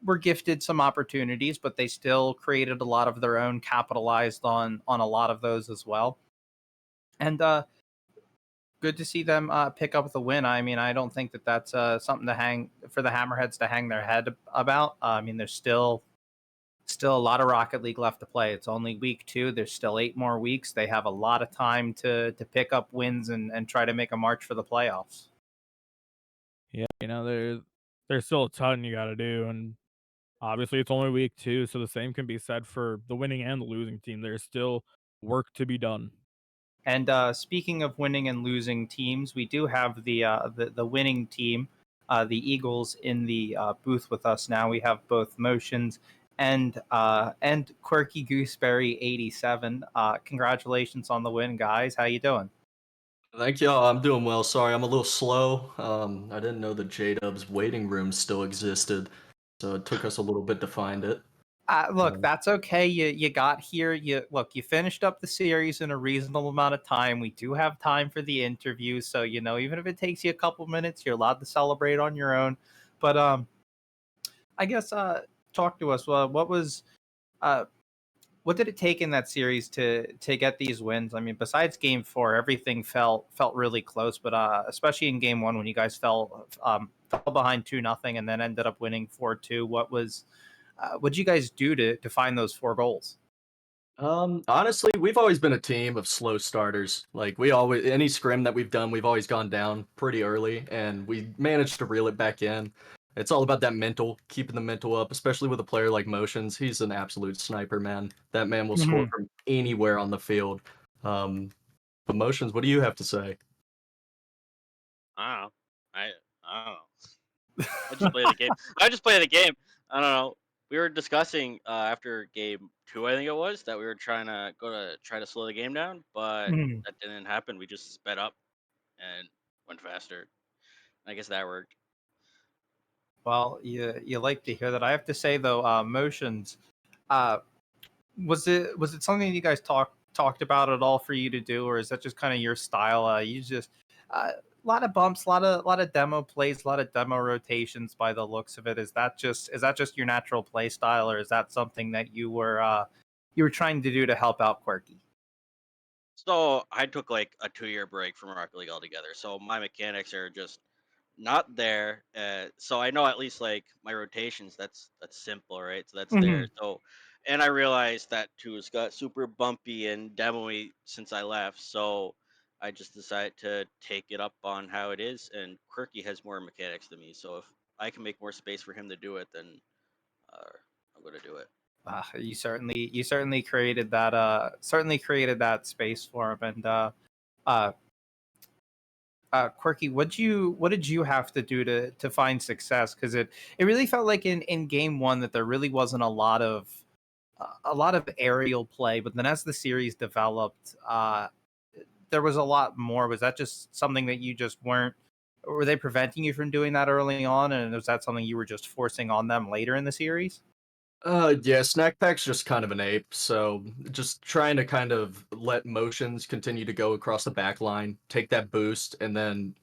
were gifted some opportunities, but they still created a lot of their own, capitalized on a lot of those as well. And good to see them pick up the win. I mean, I don't think that that's something to hang for the Hammerheads to hang their head about. I mean, there's still a lot of Rocket League left to play. It's only week 2. There's still 8 more weeks. They have a lot of time to pick up wins and try to make a march for the playoffs. Yeah, there's still a ton you got to do, and obviously it's only week 2, so the same can be said for the winning and the losing team. There's still work to be done. And speaking of winning and losing teams, we do have the winning team, the Eagles, in the booth with us now. We have both Motions and Quirky Gooseberry 87. Congratulations on the win, guys. How you doing? Thank y'all. I'm doing well. Sorry, I'm a little slow. I didn't know the J-Dub's waiting room still existed, so it took us a little bit to find it. Look, Um, that's okay. You got here. You finished up the series in a reasonable amount of time. We do have time for the interview, so even if it takes you a couple minutes, you're allowed to celebrate on your own. But I guess talk to us. Uh, what did it take in that series to get these wins? I mean, besides Game 4, everything felt really close, but especially in Game 1 when you guys fell behind 2-0 and then ended up winning 4-2. What did you guys do to find those 4 goals? Honestly, we've always been a team of slow starters. Like we always, any scrim that we've done, we've always gone down pretty early, and we managed to reel it back in. It's all about that mental, keeping the mental up, especially with a player like Motions. He's an absolute sniper, man. That man will score from anywhere on the field. Um, but Motions, what do you have to say? I don't know. I don't know. I just play the game. I just play the game. I don't know. We were discussing after game 2, I think it was, that we were try to slow the game down, but Mhm. that didn't happen. We just sped up and went faster. I guess that worked. Well, you like to hear that. I have to say though, Motions. Uh, was it something you guys talked about at all for you to do, or is that just kind of your style? You just a lot of bumps, a lot of demo plays, a lot of demo rotations. By the looks of it, is that just your natural play style, or is that something that you were trying to do to help out Quirky? So I took like a 2 year break from Rocket League altogether. So my mechanics are just not there. So I know at least like my rotations. That's simple, right? So that's Hmm. there. So, and I realized that too. It's got super bumpy and demoey since I left. So I just decided to take it up on how it is. And Quirky has more mechanics than me. So if I can make more space for him to do it, then uh, I'm gonna do it. You certainly created that space for him. And uh, Quirky, what did you have to do to find success? Because it really felt like in game one that there really wasn't a lot of aerial play, but then as the series developed, there was a lot more. Was that just something that you just weren't? Were they preventing you from doing that early on, and was that something you were just forcing on them later in the series? Yeah, Snack Pack's just kind of an ape, so just trying to kind of let motions continue to go across the back line, take that boost, and then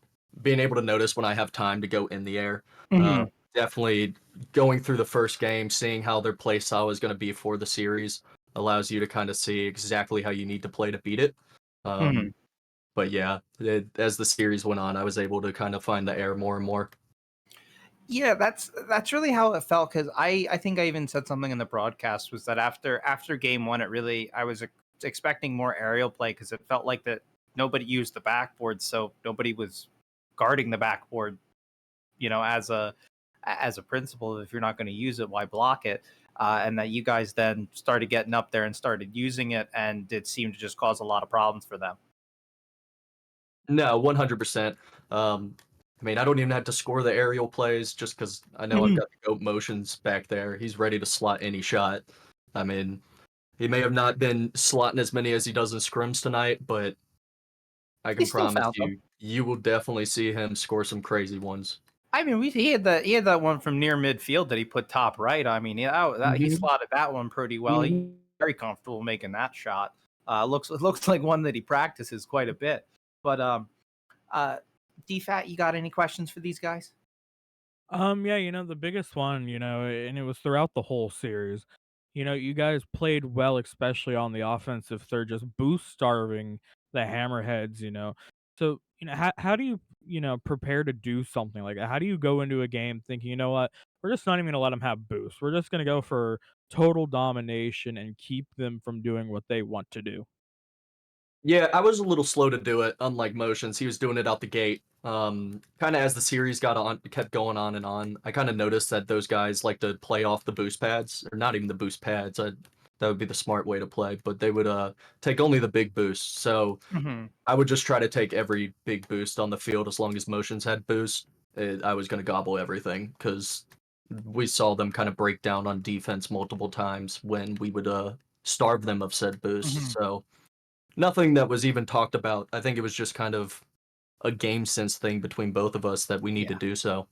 being able to notice when I have time to go in the air. Uh, Hmm. Definitely going through the first game, seeing how their play style is going to be for the series allows you to kind of see exactly how you need to play to beat it. Hmm. Um, but yeah, as the series went on, I was able to kind of find the air more and more. Yeah, that's really how it felt. Because I think I even said something in the broadcast was that after game one, it really I was expecting more aerial play because it felt like that nobody used the backboard, so nobody was guarding the backboard. As a principle, if you're not going to use it, why block it? And that you guys then started getting up there and started using it, and it seemed to just cause a lot of problems for them. No, 100%. I mean, I don't even have to score the aerial plays just because I know I've Mhm. got the goat motions back there. He's ready to slot any shot. I mean, he may have not been slotting as many as he does in scrims tonight, but I He can still promise found them. you, you will definitely see him score some crazy ones. I mean, he had that one from near midfield that he put top right. I mean, he Hmm. slotted that one pretty well. He's very comfortable making that shot. Looks like one that he practices quite a bit. But uh, DFAT, you got any questions for these guys? Yeah, the biggest one, and it was throughout the whole series. You guys played well, especially on the offensive third, just boost starving the Hammerheads. So, how do you, prepare to do something like that? How do you go into a game thinking, you know what, we're just not even gonna let them have boost. We're just gonna go for total domination and keep them from doing what they want to do. Yeah, I was a little slow to do it, unlike Motions. He was doing it out the gate. Kind of as the series got on, kept going on and on, I kind of noticed that those guys like to play off the boost pads, or not even the boost pads. That would be the smart way to play, but they would take only the big boosts. So Hmm. I would just try to take every big boost on the field as long as Motions had boost. I was going to gobble everything because we saw them kind of break down on defense multiple times when we would starve them of said boosts. Hmm. So nothing that was even talked about. I think it was just kind of a game sense thing between both of us that we need to Yeah. do so.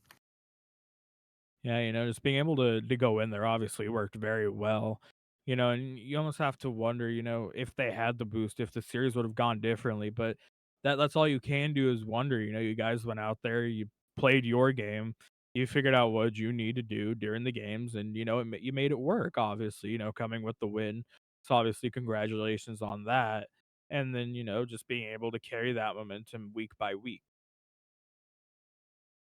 Yeah, just being able to go in there obviously worked very well. And you almost have to wonder, if they had the boost, if the series would have gone differently. But that's all you can do is wonder. You guys went out there, you played your game, you figured out what you need to do during the games, and you made it work. Obviously, coming with the win. So obviously, congratulations on that. And then just being able to carry that momentum week by week.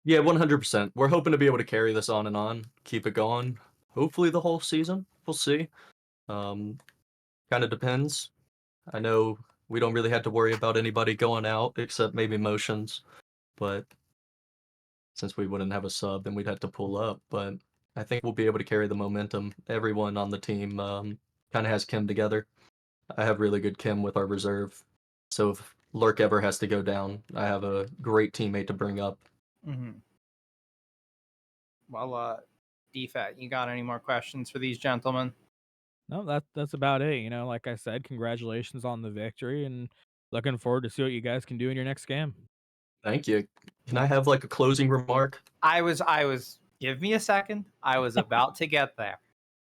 Yeah, 100%. We're hoping to be able to carry this on and on, keep it going. Hopefully the whole season. We'll see. Um, Kind of depends. I know we don't really have to worry about anybody going out except maybe motions, but since we wouldn't have a sub, then we'd have to pull up. But I think we'll be able to carry the momentum. Everyone on the team kind of has Kim together. I have really good Kim with our reserve. So if Lurk ever has to go down, I have a great teammate to bring up. Hmm. Well, DFAT, you got any more questions for these gentlemen? No, that's about it. Like I said, congratulations on the victory, and looking forward to see what you guys can do in your next game. Thank you. Can I have like a closing remark? I was. Give me a second. I was about to get there.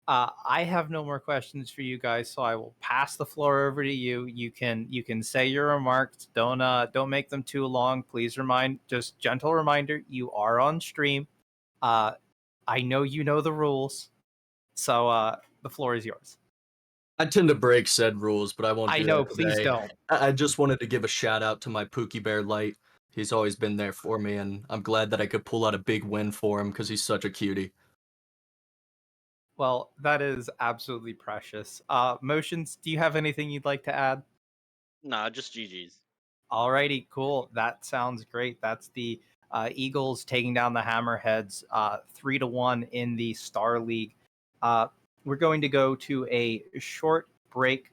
I have no more questions for you guys, so I will pass the floor over to you. You can say your remarks. Don't make them too long. Please just gentle reminder. You are on stream. Uh, I know you know the rules, so the floor is yours. I tend to break said rules, but I won't I do know, that please today. don't. I just wanted to give a shout out to my Pookie Bear Light. He's always been there for me, and I'm glad that I could pull out a big win for him because he's such a cutie. Well, that is absolutely precious. Motions, do you have anything you'd like to add? Nah, just GG's. Alrighty, cool. That sounds great. That's the Eagles taking down the Hammerheads 3-1 in the Star League. We're going to go to a short break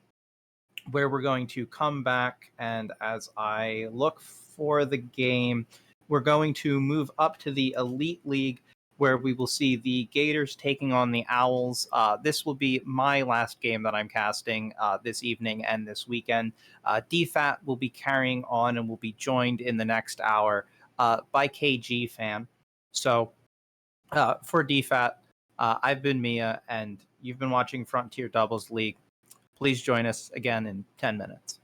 where we're going to come back. And as I look for the game, we're going to move up to the Elite League where we will see the Gators taking on the Owls. This will be my last game that I'm casting this evening and this weekend. DFAT will be carrying on and will be joined in the next hour by KG Fan. So for DFAT, I've been Mia, and you've been watching Frontier Doubles League. Please join us again in 10 minutes.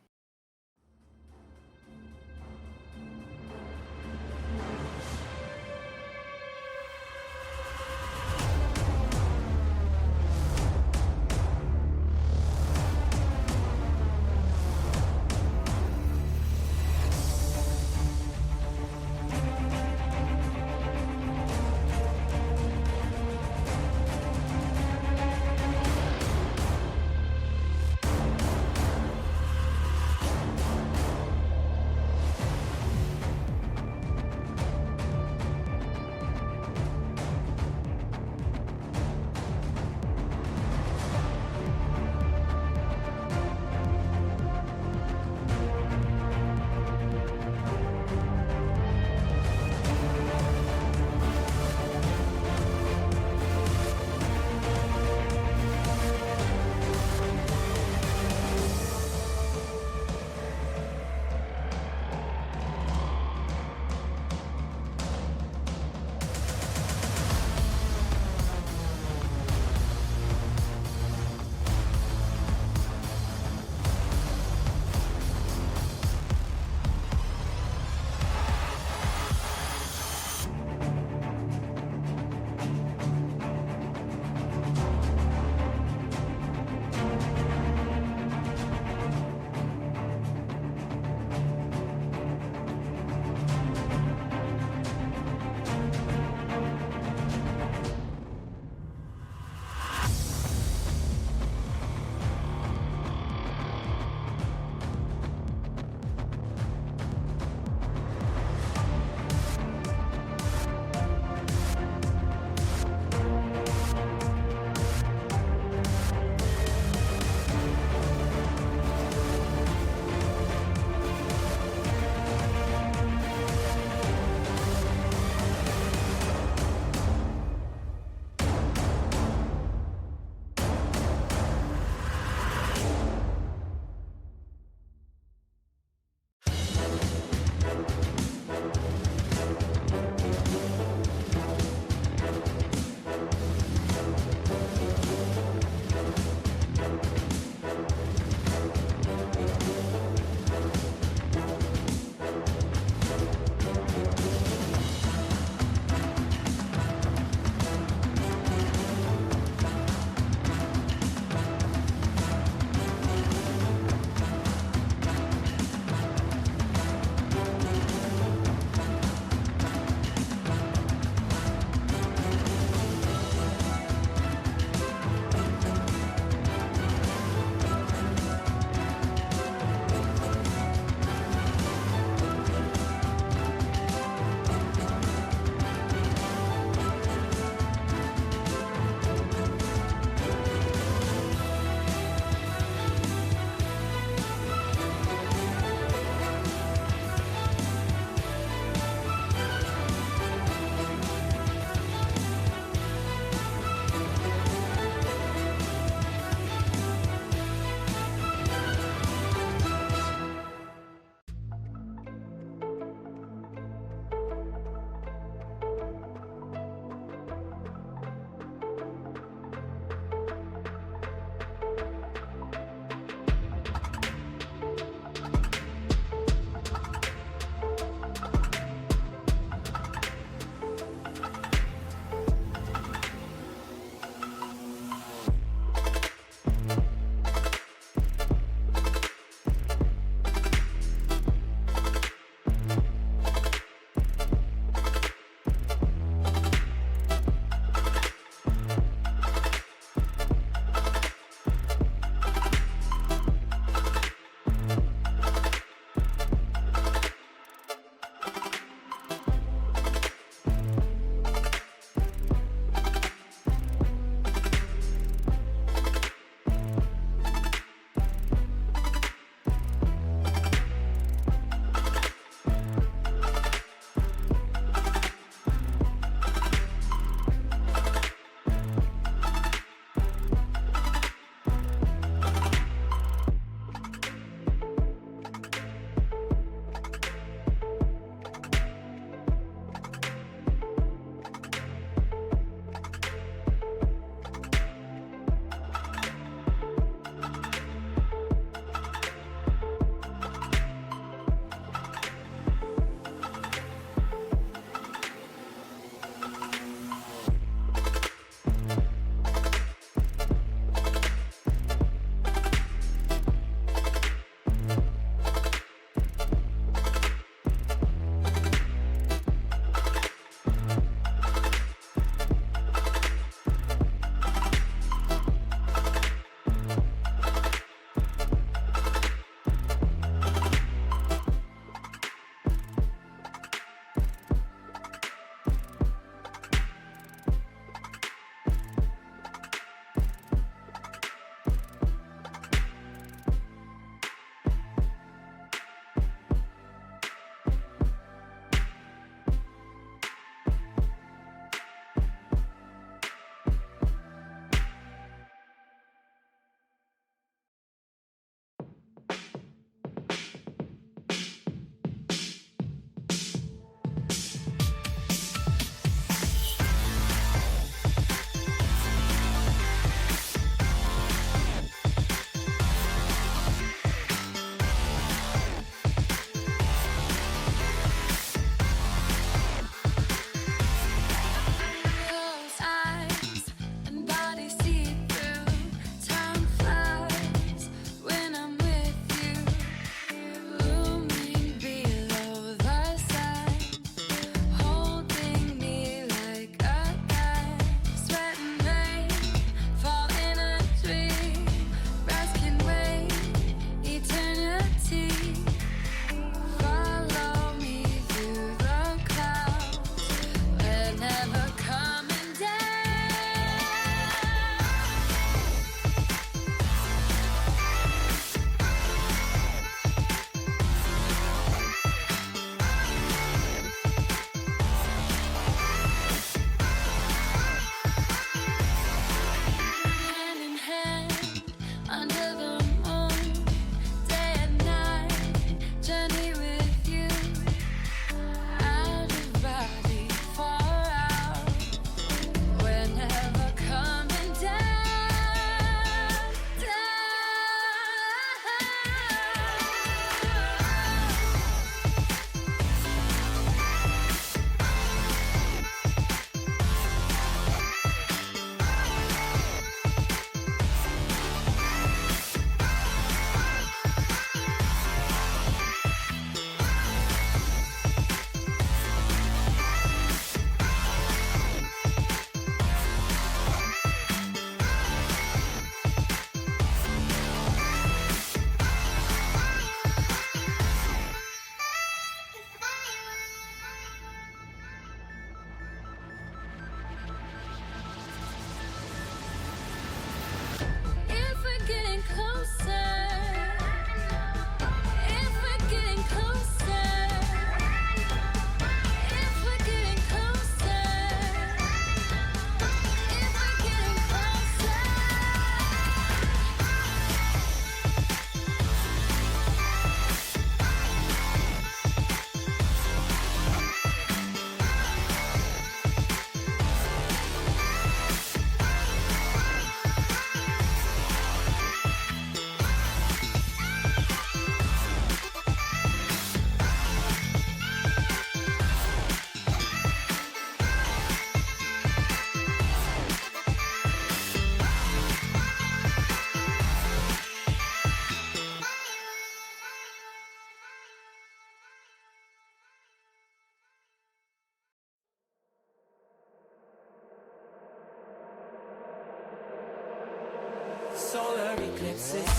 solar eclipses.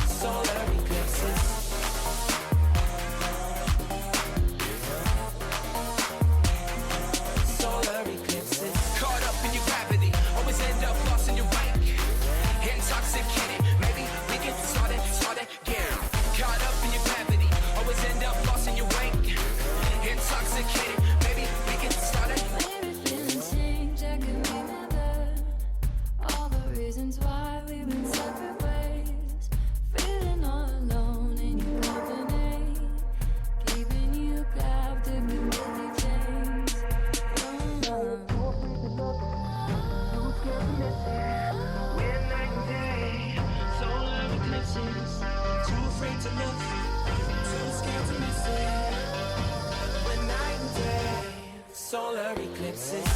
Solar eclipses. Solar eclipses. Caught up in your gravity, always end up lost in your wake. Intoxicated, maybe we can start it again. Caught up in your gravity, always end up lost in your wake. Intoxicated, maybe we can start it. Maybe feelings change, I could remember all the reasons why we've been separate ways. Feeling all alone in your company, keeping you captive with guilty chains. When night and day, solar eclipses. Too afraid to look, too scared to miss it. When night and day, solar eclipses.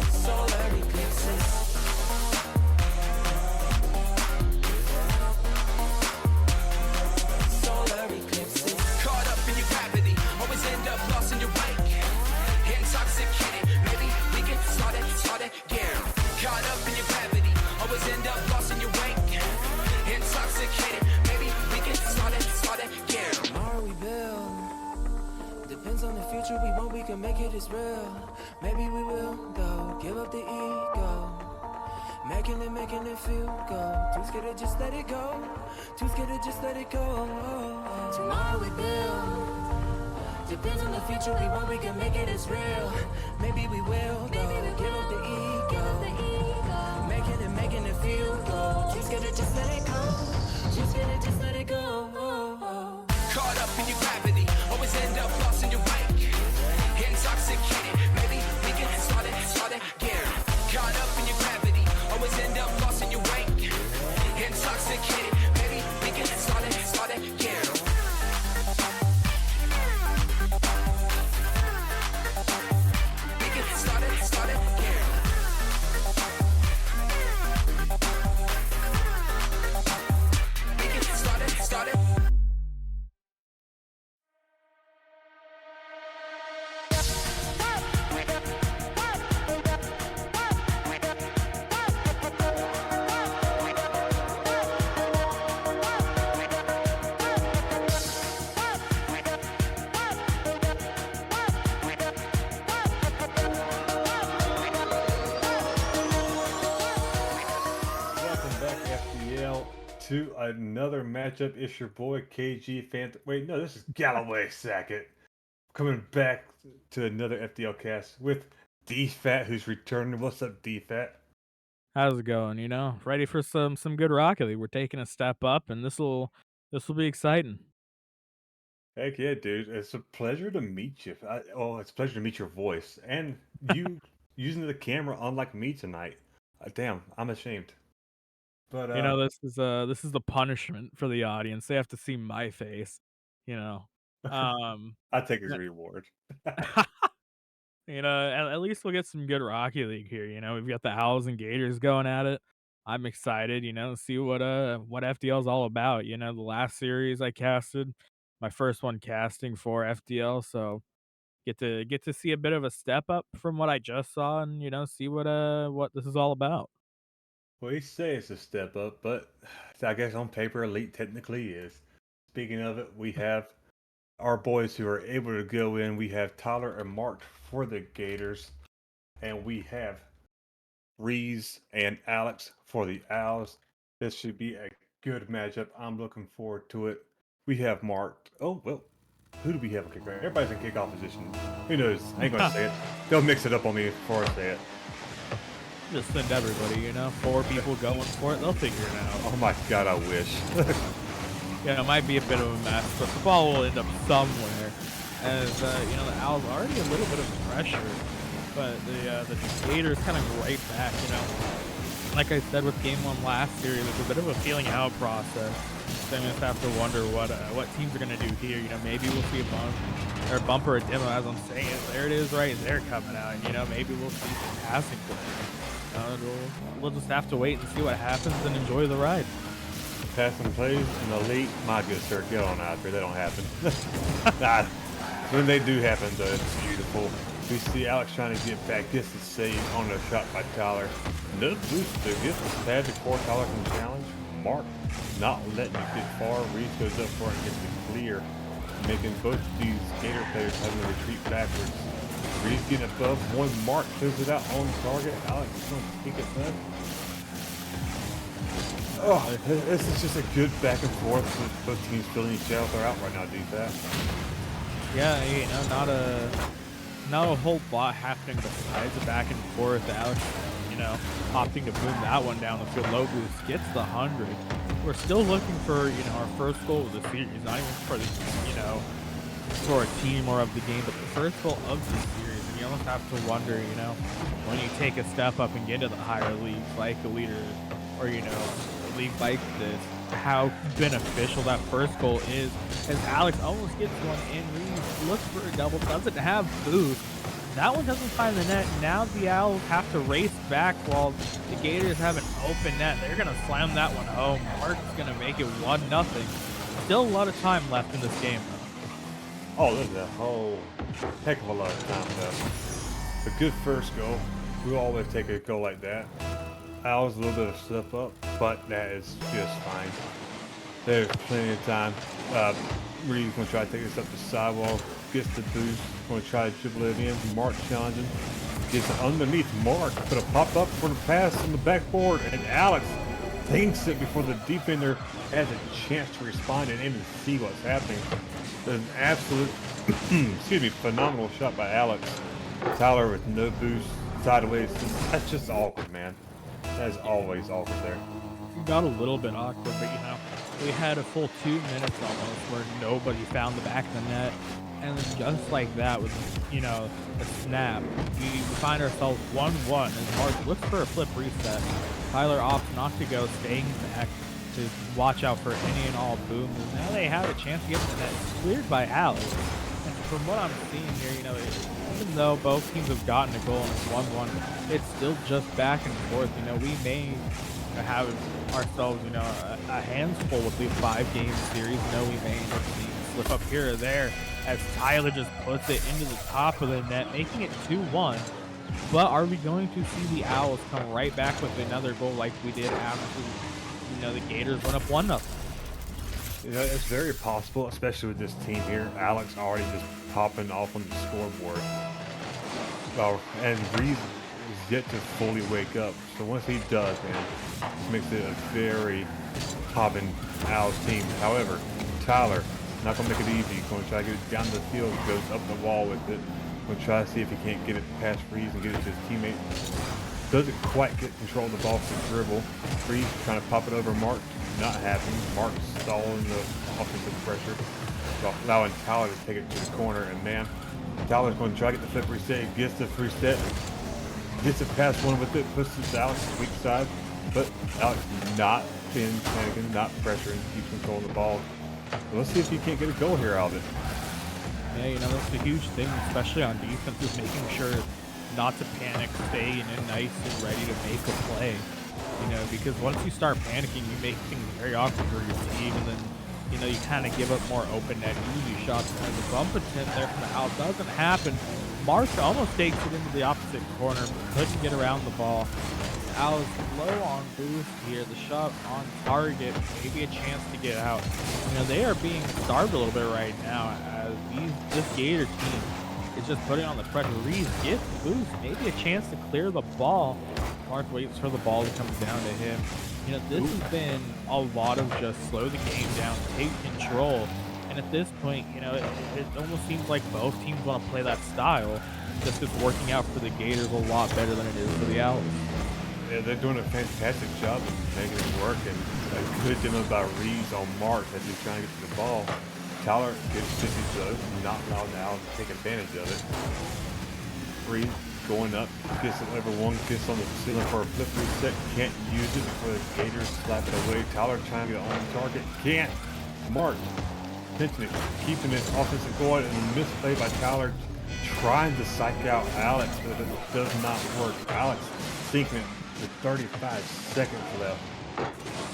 Solar eclipses. Solar eclipses. Caught up in your gravity, always end up lost in your wake. Intoxicated, maybe we can start it again. Caught up in your gravity, always end up lost in your wake. Intoxicated, maybe we can start it again. Tomorrow we build. Depends on the future we want, we can make it as real. Maybe we will, though. Give up the ego. Making it feel good. Too scared to just let it go. Too scared to just let it go. Tomorrow we build. Depends on the future we want, we can make it as real. Maybe we will, though. Give up the ego. Making it feel good. Too scared to just let it go. Too scared to just let it go. Caught up in your gravity, always end up lost in your wake. Intoxicated, maybe we can start it again. Caught up in your gravity, always end up lost in your wake. Intoxicated, maybe we can start it again. We can start it again. We can start it. Welcome back, FDL, to another matchup. It's your boy KG Fan. Wait, no, this is Galloway Sackett coming back to another FDL cast with DFAT, who's returning. What's up, DFAT? How's it going? You know, ready for some good Rocket League. We're taking a step up, and this will be exciting. Heck yeah, dude! It's a pleasure to meet you. It's a pleasure to meet your voice and you using the camera, unlike me tonight. Damn, I'm ashamed. But You know, this is the punishment for the audience. They have to see my face. You know, um, I take it as a reward. you know, at least we'll get some good Rocket League here. You know, we've got the Owls and Gators going at it. I'm excited. You know, see what FDL is all about. You know, the last series I casted, my first one casting for FDL, so get to see a bit of a step up from what I just saw, and you know, see what this is all about. Well, you say it's a step up, but I guess on paper, Elite technically is. Speaking of it, we have our boys who are able to go in. We have Tyler and Mark for the Gators, and we have Reese and Alex for the Owls. This should be a good matchup. I'm looking forward to it. We have Mark. Oh, well, who do we have in kickoff? Everybody's in kickoff position. Who knows? I ain't going to say it. They'll mix it up on me before I say it. Just send everybody, you know, 4 people going for it. They'll figure it out. Oh my god, I wish. Yeah, it might be a bit of a mess, but the ball will end up somewhere. As you know, the Owls are already a little bit of pressure, but the Gators kind of right back. You know, like I said with Game 1 last series, it's a bit of a feeling out process. So I just have to wonder what teams are gonna do here. You know, maybe we'll see a bump or a demo, as I'm saying it. There it is, right there coming out. And, you know, maybe we'll see some passing play. We'll just have to wait and see what happens and enjoy the ride. passing plays in the elite, my good sir, get on out there. They don't happen. Nah, when they do happen, though, it's beautiful. We see Alex trying to get back, gets the save on a shot by Tyler. No booster, gets the pad before Tyler can challenge. Mark not letting it get far. Reese goes up for it and gets the clear, making both these Gator players having to retreat backwards. Reese getting above one. Mark clears it out on target. Alex is going to take it back. Oh, this is just a good back and forth with both teams filling each other out right now, D-Fat. Yeah, you know, not a whole lot happening besides the back and forth. Alex, you know, opting to boom that one down the field. Low boost gets the 100. We're still looking for, you know, our first goal of the series, not even for the, you know, for a team or of the game, but the first goal of the series. And you almost have to wonder, you know, when you take a step up and get to the higher leagues like a leader or, you know, a league like this, how beneficial that first goal is. As Alex almost gets one in, Reeves looks for a double, doesn't have boost. That one doesn't find the net. Now the Owls have to race back while the Gators have an open net. They're going to slam that one home. Mark's going to make it 1-0. Still a lot of time left in this game, though. Oh, there's a whole heck of a lot of time left. A good first goal. We always take a goal like that. Owls a little bit of step up, but that is just fine. There's plenty of time. Reed's going to try to take this up the sidewalk. Gets the boost. Going to try to dribble it in. Mark challenging. Gets it underneath Mark. But a pop up for the pass on the backboard. And Alex thinks it before the defender has a chance to respond and even see what's happening. An absolute, excuse me, phenomenal shot by Alex. Tyler with no boost. Sideways. That's just awkward, man. That is always awkward there. Got a little bit awkward, but you know, we had a full 2 minutes almost where nobody found the back of the net. And then just like that, with, you know, a snap, we find ourselves 1-1 as Mark looks for a flip reset. Tyler opts not to go, staying back to watch out for any and all booms. And now they have a chance to get to the net. It's cleared by Alex. And from what I'm seeing here, you know, even though both teams have gotten a goal and it's 1-1, it's still just back and forth. You know, we may have ourselves, you know, a handful with the 5-game series. You know, we may end up seeing a slip up here or there as Tyler just puts it into the top of the net, making it 2-1. But are we going to see the Owls come right back with another goal like we did after, you know, the Gators went up 1-0? You know, it's very possible, especially with this team here. Alex already just popping off on the scoreboard. Well, and Reed is yet to fully wake up. So once he does, man, this makes it a very popping Owls team. However, Tyler, not going to make it easy. Going to try to get it down the field. Goes up the wall with it. Going to try to see if he can't get it past Reeves and get it to his teammate. Doesn't quite get control of the ball to dribble. Reeves trying to pop it over Mark. Not happening. Mark stalling the offensive pressure, allowing Tyler to take it to the corner. And man, Tyler's going to try to get the flip reset. Gets the free step. Gets it past one with it. Puts it to Alex's weak side. But Alex not being panicking, not pressuring. Keeps control of the ball. But let's see if he can't get a goal here out of it. Yeah, you know, that's a huge thing, especially on defense, is making sure not to panic, stay in nice and ready to make a play. You know, because once you start panicking, you make things very awkward for your team, and then, you know, you kind of give up more open net, easy shots. And the bump attempt there from the out doesn't happen. Marsh almost takes it into the opposite corner, but couldn't get around the ball. Owls low on boost here. The shot on target, maybe a chance to get out. You know, they are being starved a little bit right now as this Gator team is just putting on the pressure. Reeves gets boost, maybe a chance to clear the ball. Mark waits for the ball to come down to him. You know, this has been a lot of just slow the game down, take control. And at this point, you know, it almost seems like both teams want to play that style. Just it's working out for the Gators a lot better than it is for the Owls. Yeah, they're doing a fantastic job of making it work, and a good demo by Reeves on Mark as he's trying to get to the ball. Tyler gets 50 though, not allowed now to take advantage of it. Reeves going up, gets it over one, gets on the ceiling for a flip reset, can't use it before the Gators slap it away. Tyler trying to get on target, can't. Mark pinching it, keeping it offensive going, and a misplay by Tyler trying to psych out Alex, but it does not work. Alex sinking it with 35 seconds left.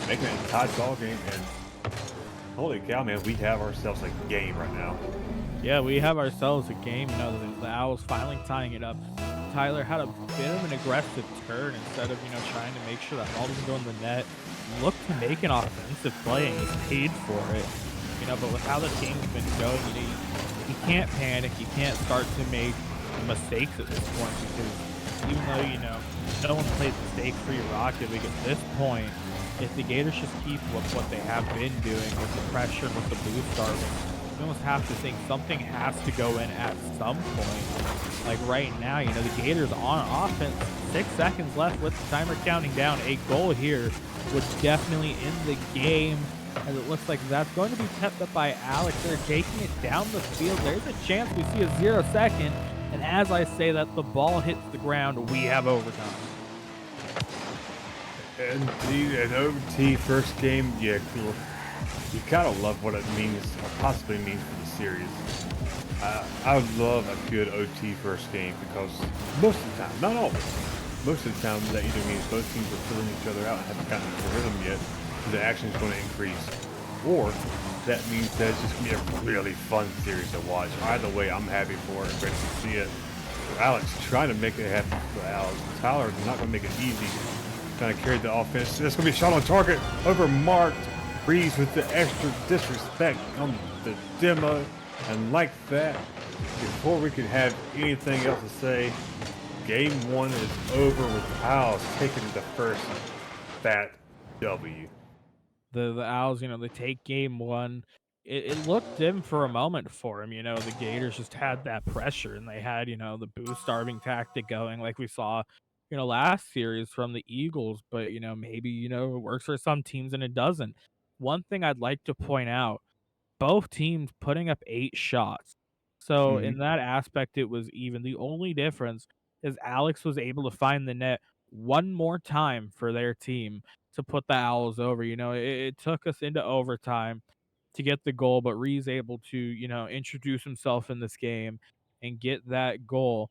making it a tied ball game. And holy cow, man, we have ourselves a game right now. Yeah, we have ourselves a game. You know, the Owls finally tying it up. Tyler had a bit of an aggressive turn instead of, trying to make sure that ball doesn't go in the net. Looked to make an offensive play and he's paid for it. But with how the team's been going, you can't panic. You can't start to make mistakes at this point because even though, no one played the stake-free Rocket League at this point, if the Gators just keep with what they have been doing with the pressure and with the boost starting, you almost have to think something has to go in at some point. Like right now, the Gators on offense, 6 seconds left with the timer counting down. A goal here would definitely end the game, as it looks like that's going to be kept up by Alex. They're taking it down the field. There's a chance we see a 0 second, and as I say that, the ball hits the ground. We have overtime. Indeed, an OT first game, yeah, cool. You kind of love what it means, or possibly means for the series. I would love a good OT first game because most of the time, not always, most of the time that either means both teams are filling each other out and haven't gotten into the rhythm yet, so the action is going to increase. Or that means that it's just going to be a really fun series to watch. Either way, I'm happy for it, ready to see it. Alex trying to make it happen for Alex. Tyler not going to make it easy. Trying to carry the offense. There's going to be a shot on target over Mark. Breeze with the extra disrespect on the demo. And like that, before we could have anything else to say, game one is over with Owls taking the first fat W. The Owls, they take game one. It looked dim for a moment for them. The Gators just had that pressure and they had, the boost starving tactic going like we saw, last series from the Eagles. But, maybe, it works for some teams and it doesn't. One thing I'd like to point out, both teams putting up 8 shots. So in that aspect, it was even. The only difference is Alex was able to find the net one more time for their team to put the Owls over. It took us into overtime to get the goal, but Ree's able to, introduce himself in this game and get that goal.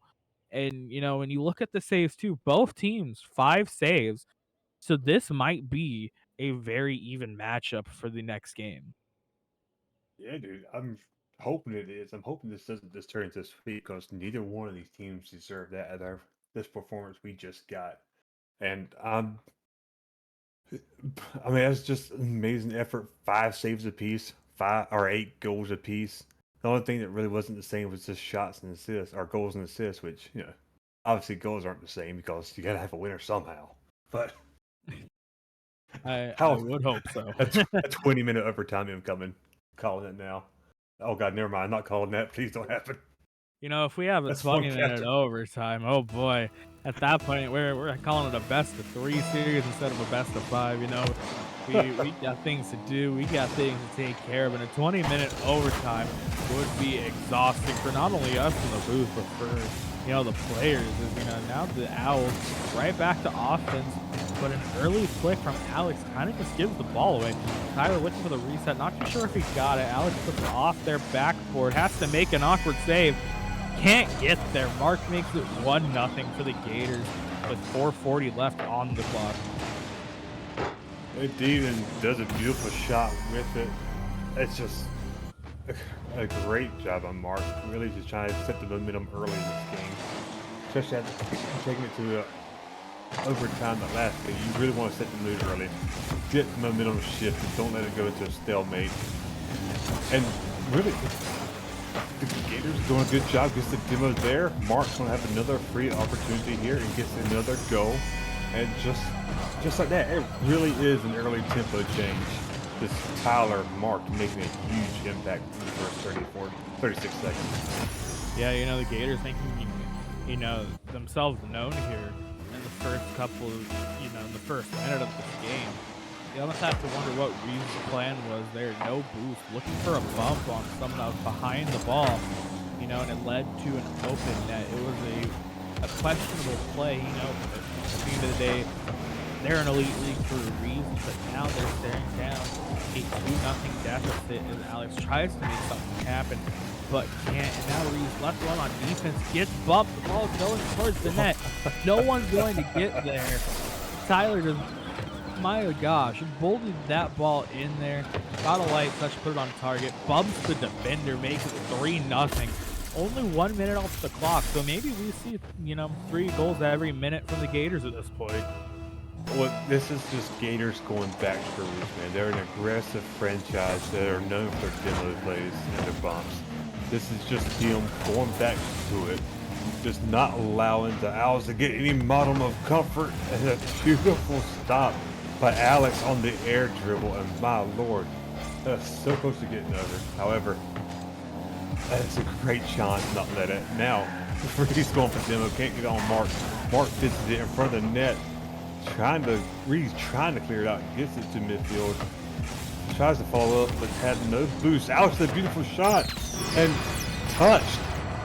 And, when you look at the saves too, both teams, 5 saves. So this might be a very even matchup for the next game. Yeah, dude, I'm hoping it is. I'm hoping this doesn't just turn into a sweep because neither one of these teams deserve that at this performance we just got. And I mean, that's just an amazing effort. 5 saves apiece, 5 or 8 goals apiece. The only thing that really wasn't the same was just shots and assists, or goals and assists, which, obviously goals aren't the same because you got to have a winner somehow. But I how would hope so. a 20-minute overtime incoming. Calling it now. Oh God, never mind. I'm not calling that. Please don't happen. If we have a That's 20-minute overtime, oh boy, at that point we're calling it a best of 3 series instead of a best of 5. We got things to do, we got things to take care of, and a 20-minute overtime would be exhausting for not only us in the booth, but for the players. Now the Owls right back to offense, but an early flick from Alex kind of just gives the ball away. Tyler looking for the reset, not too sure if he got it. Alex puts it off their backboard, has to make an awkward save. Can't get there. Mark makes it 1-0 for the Gators with 4:40 left on the clock. Indeed, and does a beautiful shot with it. It's just a great job on Mark. Really just trying to set the momentum early in this game. Especially after taking it to overtime that last game. You really want to set the mood early. Get the momentum shifted. Don't let it go into a stalemate. And really, the Gators are doing a good job. Gets the demo there. Mark's going to have another free opportunity here and gets another goal. And just like that, it really is an early tempo change. This Tyler Mark making a huge impact in the first 36 seconds. Yeah, the Gators making, themselves known here in the first couple of, in the first minute of this game. You almost have to wonder what Reeves' plan was there. No boost, looking for a bump on someone that was behind the ball, and it led to an open net. It was a questionable play, at the end of the day, they're an elite league for a reason, but now they're staring down a 2-0 deficit as Alex tries to make something happen, but can't. And now Reeves left one on defense, gets bumped, the ball's going towards the net. No one's going to get there. Tyler does my gosh, bolted that ball in there, got a light touch, put it on target, bumps the defender, makes it 3-0. Only 1 minute off the clock, so maybe we see, 3 goals every minute from the Gators at this point. Well, this is just Gators going back to roots, man. They're an aggressive franchise that are known for their demo plays and their bumps. This is just them going back to it, just not allowing the Owls to get any bottom of comfort. And a beautiful stop by Alex on the air dribble, and my lord, that's so close to getting over. However, that's a great chance not let it. Now, Freeze going for demo, can't get on Mark. Mark fits it in front of the net. Reed's trying to clear it out, gets it to midfield, tries to follow up, but had no boost. Alex, a beautiful shot, and touched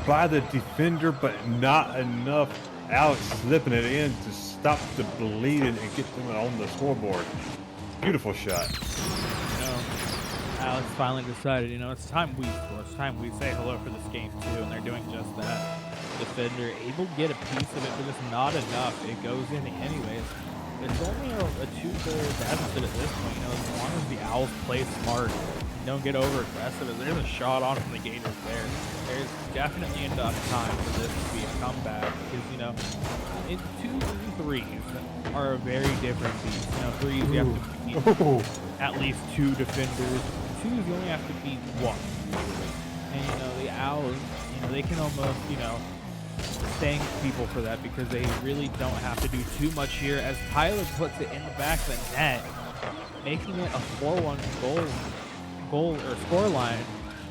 by the defender, but not enough. Alex slipping it in to stop the bleeding and get them on the scoreboard. Beautiful shot. Alex finally decided, it's time we score. It's time we say hello for this game too, and they're doing just that. Defender able to get a piece of it, but it's not enough. It goes in anyways. It's only a 2-goal deficit at this point. As long as the Owls play smart, don't get over aggressive. If there's a shot on from the Gators there's definitely enough time for this to be a comeback, because in 2s and 3s are a very different beast. 3s you have to beat at least 2 defenders. 2s you only have to beat 1. And the Owls, they can almost thank people for that, because they really don't have to do too much here, as Tyler puts it in the back of the net, making it a 4-1 goal or score line.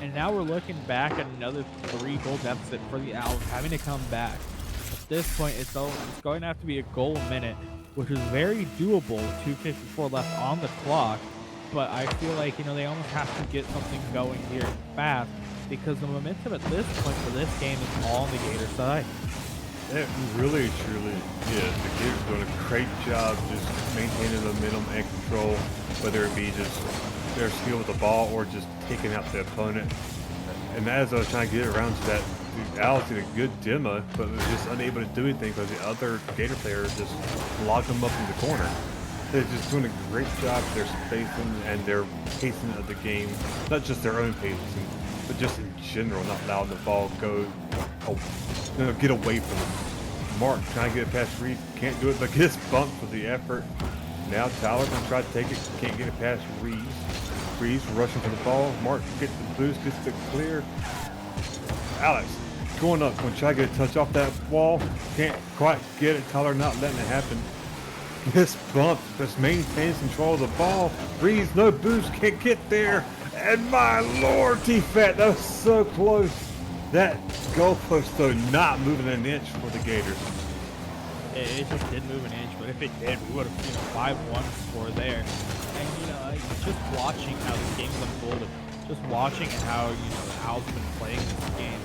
And now we're looking back at another 3-goal deficit for the Owls, having to come back. At this point, it's going to have to be a goal a minute, which is very doable. 2:54 left on the clock, but I feel like they almost have to get something going here fast, because the momentum at this point for this game is all on the Gator side. It really, truly is. The Gators doing a great job just maintaining the momentum and control, whether it be just their skill with the ball or just taking out the opponent. And as I was trying to get around to that, the Owls did a good demo, but was just unable to do anything because the other Gator players just locked them up in the corner. They're just doing a great job with their spacing and their pacing of the game, not just their own pacing, but just in general, not allowing the ball get away from them. Mark trying to get it past Reed, can't do it, but gets bumped for the effort. Now Tyler gonna try to take it, can't get it past Reed. Reed rushing for the ball. Mark gets the boost, gets the clear. Alex going up, gonna try to get a touch off that wall, can't quite get it. Tyler not letting it happen. This bump just maintains control of the ball. Reed's no boost, can't get there. And my lord, T-Fat, that was so close. That goalpost, though, not moving an inch for the Gators. It just didn't move an inch, but if it did, we would have seen a 5-1 score there. And, just watching how this game unfolded, just watching how, the Owls have been playing this game,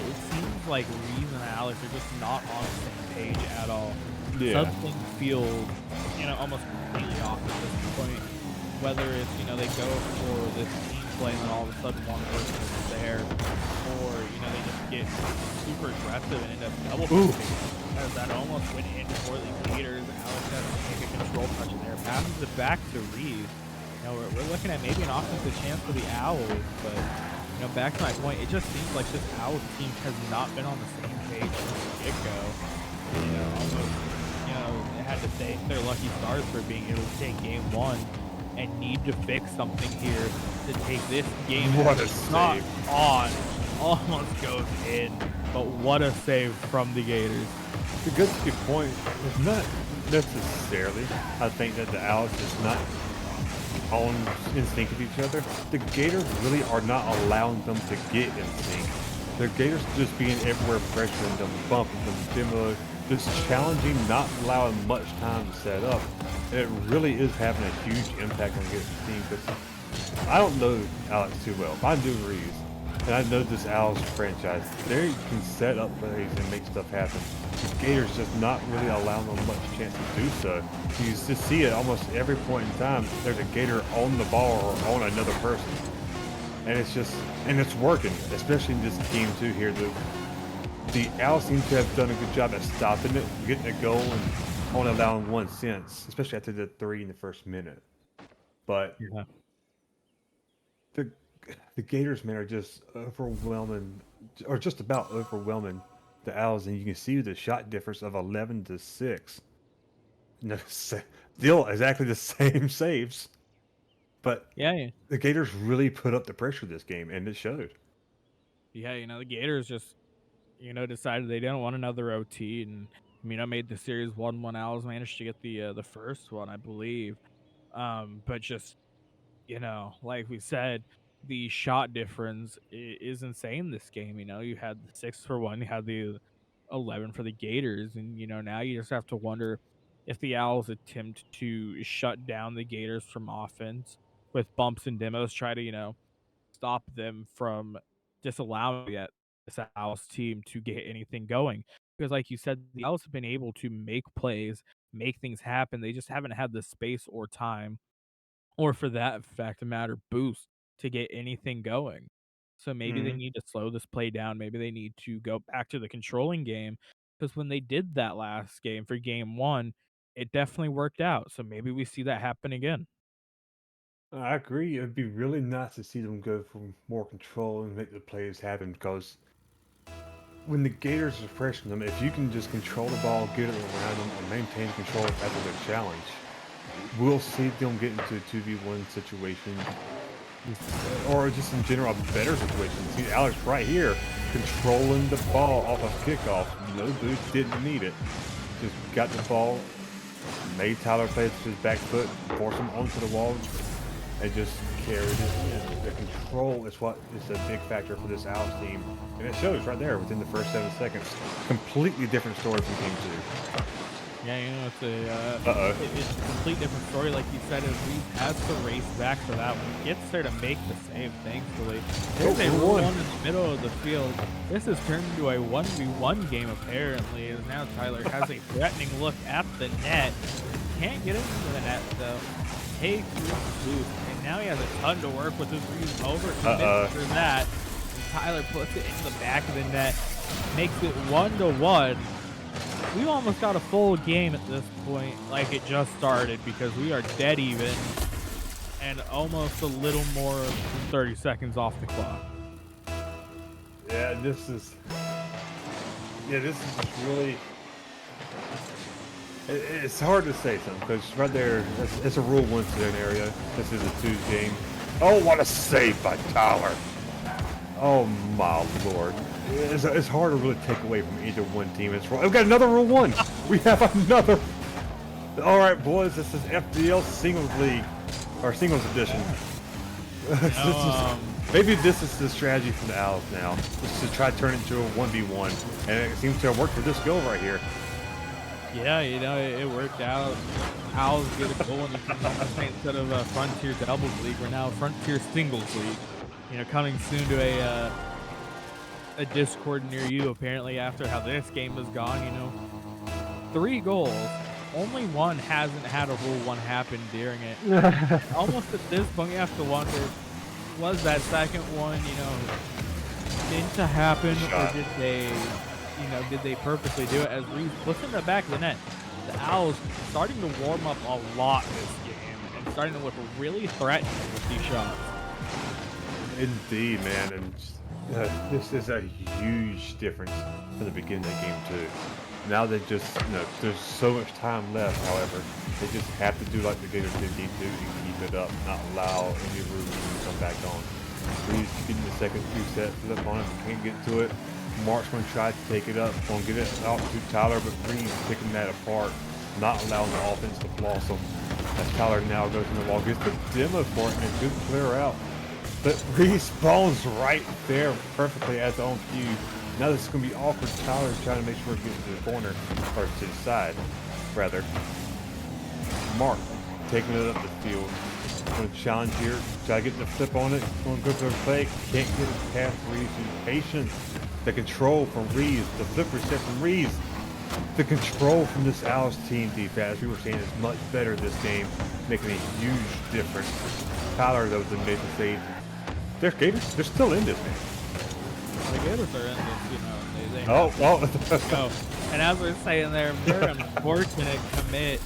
it seems like Reed and Alex are just not on the same page at all. Yeah. Something feels, almost completely off at this point. Whether it's, they go for this team play and then all of a sudden one person is there, or, they just get super aggressive and end up double punching. As that almost went in for the Gators. Alex has to take a control touch in there, passes it back to Reed. We're looking at maybe an offensive chance for the Owls, but, back to my point, it just seems like this Owls team has not been on the same page from the get-go. Almost, they had to thank their lucky stars for being able to take game 1 and need to fix something here to take this game. What a not save. on, almost goes in, but what a save from the Gators. The good point is not necessarily, I think, that the Owls is not on in sync with each other. The Gators really are not allowing them to get in sync. The Gators just being everywhere, pressuring them, bumping them, demoing, just challenging, not allowing much time to set up. And it really is having a huge impact on Gators' team, because I don't know Alex too well. I do Reeves, and I know this Owls franchise. They can set up plays and make stuff happen. The Gators just not really allowing them much chance to do so. You just see it almost every point in time. There's a Gator on the ball or on another person. And it's working, especially in this game too here. The Owls seem to have done a good job at stopping it, getting a goal, and only allowing 1 since, especially after the 3 in the first minute. But Yeah. the Gators, man, are just overwhelming, or just about overwhelming the Owls, and you can see the shot difference of 11-6. No, still exactly the same saves, but Yeah. the Gators really put up the pressure this game, and it showed. Yeah, the Gators just, decided they didn't want another OT, and made the series 1-1. Owls managed to get the first one, I believe. But just, like we said, the shot difference is insane this game. You had the 6 for one, you had the 11 for the Gators, and now you just have to wonder if the Owls attempt to shut down the Gators from offense with bumps and demos, try to stop them from disallowing this Owls team to get anything going. Because, like you said, the Owls have been able to make plays, make things happen. They just haven't had the space or time, or for that fact of matter, boost to get anything going. So maybe they Hmm. need to slow this play down. Maybe they need to go back to the controlling game. Because when they did that last game for game one, it definitely worked out. So maybe we see that happen again. I agree. It'd be really nice to see them go for more control and make the plays happen because when the Gators are pressing them, if you can just control the ball, get it around them, and maintain control after their challenge, we'll see them get into a 2v1 situation or just in general a better situation. See Alex right here controlling the ball off of kickoff. No boost, didn't need it. Just got the ball, made Tyler play with his back foot, forced him onto the wall, and just carried it in. The control is what is a big factor for this Owls team. And it shows right there within the first 7 seconds. Completely different story from game 2. Yeah, it's a complete different story. Like you said, Reed has to race back for that one. Gets there to make the save, thankfully. There's a rule one in the middle of the field. This has turned into a 1v1 game, apparently, as now Tyler has a threatening look at the net. Can't get into the net, though. Takes Reed's boost, and now he has a ton to work with. His Reed's over for that. Tyler puts it into the back of the net, makes it 1-1. We almost got a full game at this point, like it just started, because we are dead even and almost a little more than 30 seconds off the clock. Yeah, this is just really. It's hard to say something because right there, it's a Rule 1 scenario. This is a 2 game. Oh, what a save by Tyler! Oh my lord. It's hard to really take away from either one team. We've got another Rule 1. We have another. All right, boys. This is FDL Singles League, or Singles Edition. Maybe this is the strategy for the Owls now. Just to try to turn it into a 1v1, and it seems to have worked for this goal right here. Yeah, it worked out. Owls get a goal in the instead of Frontier Doubles League. We're now Frontier Singles League. Coming soon to a Discord near you, apparently, after how this game has gone. 3 goals. Only one hasn't had a Rule 1 happen during it. Almost at this point, you have to wonder, was that second one, meant to happen, or did they purposely do it? As Reed puts in the back of the net, the Owls starting to warm up a lot this game and starting to look really threatening with these shots. Indeed, man, and this is a huge difference from the beginning of game 2. Now they just, there's so much time left, however, they just have to do like the Gators did game 2 and keep it up, not allow any room to come back on. Reed's getting the second 2-set flip on it, can't get to it. Mark's going to try to take it up, going to get it out to Tyler, but Reed's picking that apart, not allowing the offense to blossom. As Tyler now goes in the wall, gets the demo for it, and a good clear out. But Reed spawns right there perfectly at the own cue. Now this is going to be awkward. Tyler's trying to make sure it gets to the corner, or to the side, rather. Mark taking it up the field. Going to challenge here, try to get the flip on it. Going to go for a fake, can't get it past Reed. Patient. The control from Reeves, the flip reset from Reeves. The control from this Owls team defense, as we were saying, is much better this game, making a huge difference. Tyler, though, the mid save. They're Gators, they're still in this, man. the Gators are in this, they Oh, have well. to go. And as we're saying there, very unfortunate commit.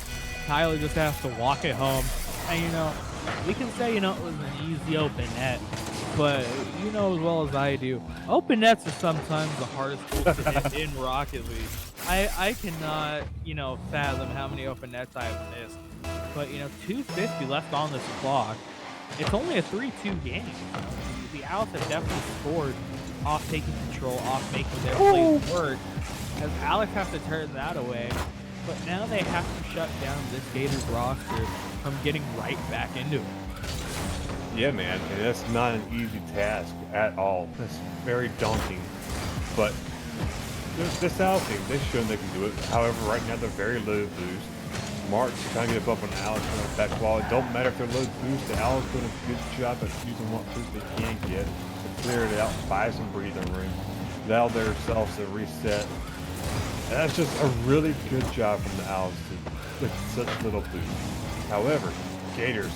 Tyler just has to walk it home. And, we can say, it was an easy open net, but you know as well as I do, open nets are sometimes the hardest holes to hit in Rocket League. I cannot, fathom how many open nets I have missed. But, 250 left on this clock. It's only a 3-2 game. The Owls have definitely scored off taking control, off making their plays work, as Alex has to turn that away. But now they have to shut down this Gators roster from getting right back into it. Yeah, man, and that's not an easy task at all. That's very daunting. But this South team, they've shown they can do it. However, right now they're very low boost. Mark's trying to get up on Alex on the back wall. It don't matter if they're low boost. The Owls doing a good job of using what boost they can get to clear it out, buy some breathing room, allow themselves to reset. And that's just a really good job from the Owls with such little boost. However, Gators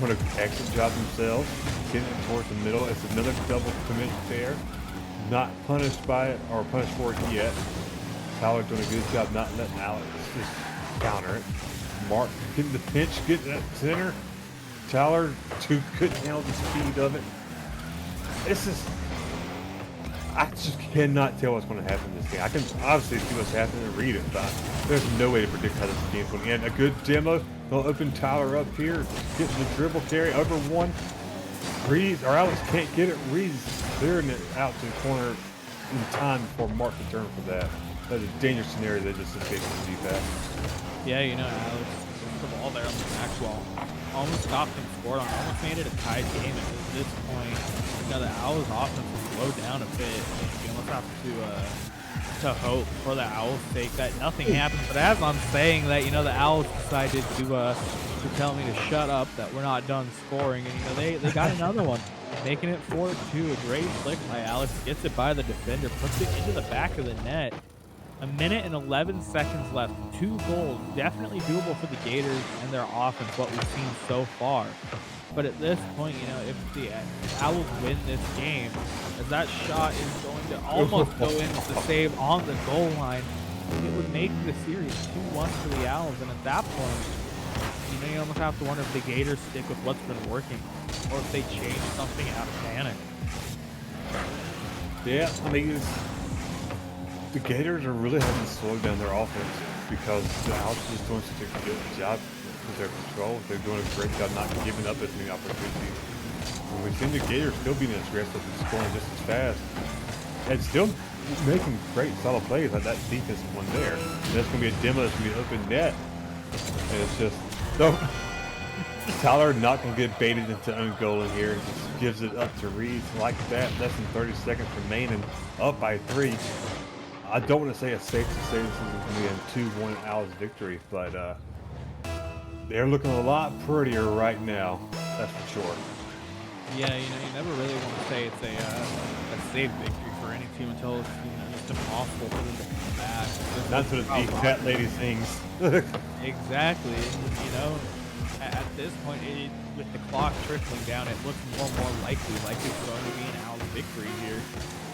doing an excellent job themselves, getting it towards the middle. It's another double commit there. Not punished by it or punished for it yet. Tyler doing a good job not letting Alex just counter it. Mark getting the pinch, getting that center. Tyler too couldn't handle the speed of it. I just cannot tell what's going to happen in this game. I can obviously see what's happening and read it, but there's no way to predict how this game's going to end. A good demo. They'll open Tyler up here, getting the dribble carry over one. Reeves, or Alex can't get it. Reeves clearing it out to the corner in time before Mark can turn for that. That's a dangerous scenario that just escaped the defense. Yeah, Alex took the ball there on the back wall. Almost stopped and scored on. Almost made it a tied game at this point. The Owls offense will slow down a bit. You almost have to hope for the Owls' sake that nothing happens. But as I'm saying that, the Owls decided to tell me to shut up, that we're not done scoring, and they got another one, making it 4-2. A great flick by Alex, gets it by the defender, puts it into the back of the net. A minute and 11 seconds left. 2 goals, definitely doable for the Gators and their offense, what we've seen so far. But at this point, if the Owls win this game, as that shot is going to almost go in with the save on the goal line, it would make the series 2-1 for the Owls. And at that point, you almost have to wonder if the Gators stick with what's been working, or if they change something out of panic. Yeah, I mean, the Gators are really having to slow down their offense because the Owls are just doing such a good job with their control. They're doing a great job not giving up as many opportunities. And we've seen the Gators still being as aggressive and scoring just as fast. And still making great solid plays like that defensive one there. And that's going to be a demo, it's going to be an open net. And it's just, no. Tyler not going to get baited into own goal in here. Just gives it up to Reeves like that. Less than 30 seconds remaining, up by 3. I don't want to say it's safe to say this is going to be a 2-1 Owls victory, but they're looking a lot prettier right now. That's for sure. Yeah, you never really want to say it's a safe victory for any team until it's just impossible for them to come back. That's what that lady sings. Exactly. At this point, with the clock trickling down, it looks more and more likely like it's going to be an Owls victory here,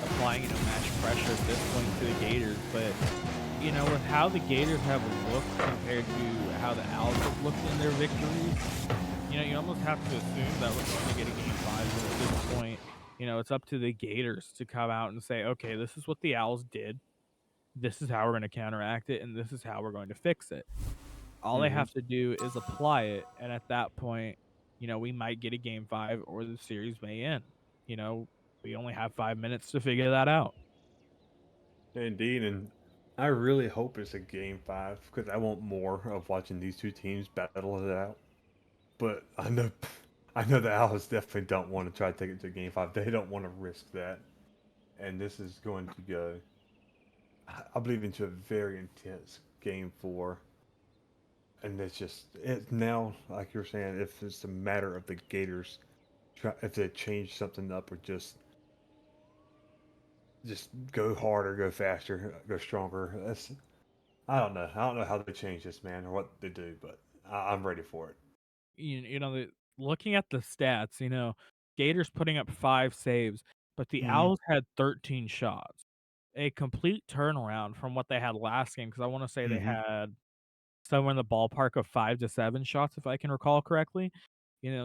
applying match pressure at this point to the Gators. But with how the Gators have looked compared to how the Owls have looked in their victories, you almost have to assume that we're going to get a game 5. At this point, it's up to the Gators to come out and say, okay, this is what the Owls did. This is how we're going to counteract it, and this is how we're going to fix it. All they have to do is apply it, and at that point, we might get a game 5 or the series may end. We only have 5 minutes to figure that out. Indeed, and I really hope it's a game 5 because I want more of watching these two teams battle it out. But I know the Owls definitely don't want to try to take it to game 5. They don't want to risk that, and this is going to go, I believe, into a very intense game 4. And it's now, like you're saying, if it's a matter of the Gators, if they change something up or just go harder, go faster, go stronger. I don't know. I don't know how they change this, man, or what they do, but I'm ready for it. Looking at the stats, Gators putting up 5 saves. but the Mhm. Owls had 13 shots. A complete turnaround from what they had last game, because I wanna say they Mhm. had somewhere in the ballpark of 5 to 7 shots, if I can recall correctly.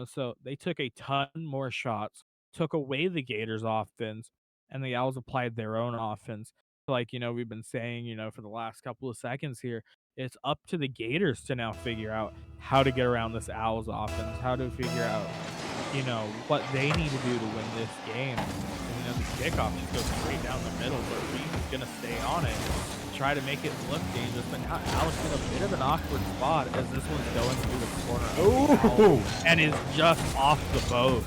So they took a ton more shots, took away the Gators' offense, and the Owls applied their own offense. Like, we've been saying, for the last couple of seconds here, it's up to the Gators to now figure out how to get around this Owls offense, how to figure out, what they need to do to win this game. And, the kickoff just goes straight down the middle, but Reese is going to stay on it and try to make it look dangerous. But now Alex in a bit of an awkward spot as this one's going through the corner of the Ooh, Owls and is just off the post.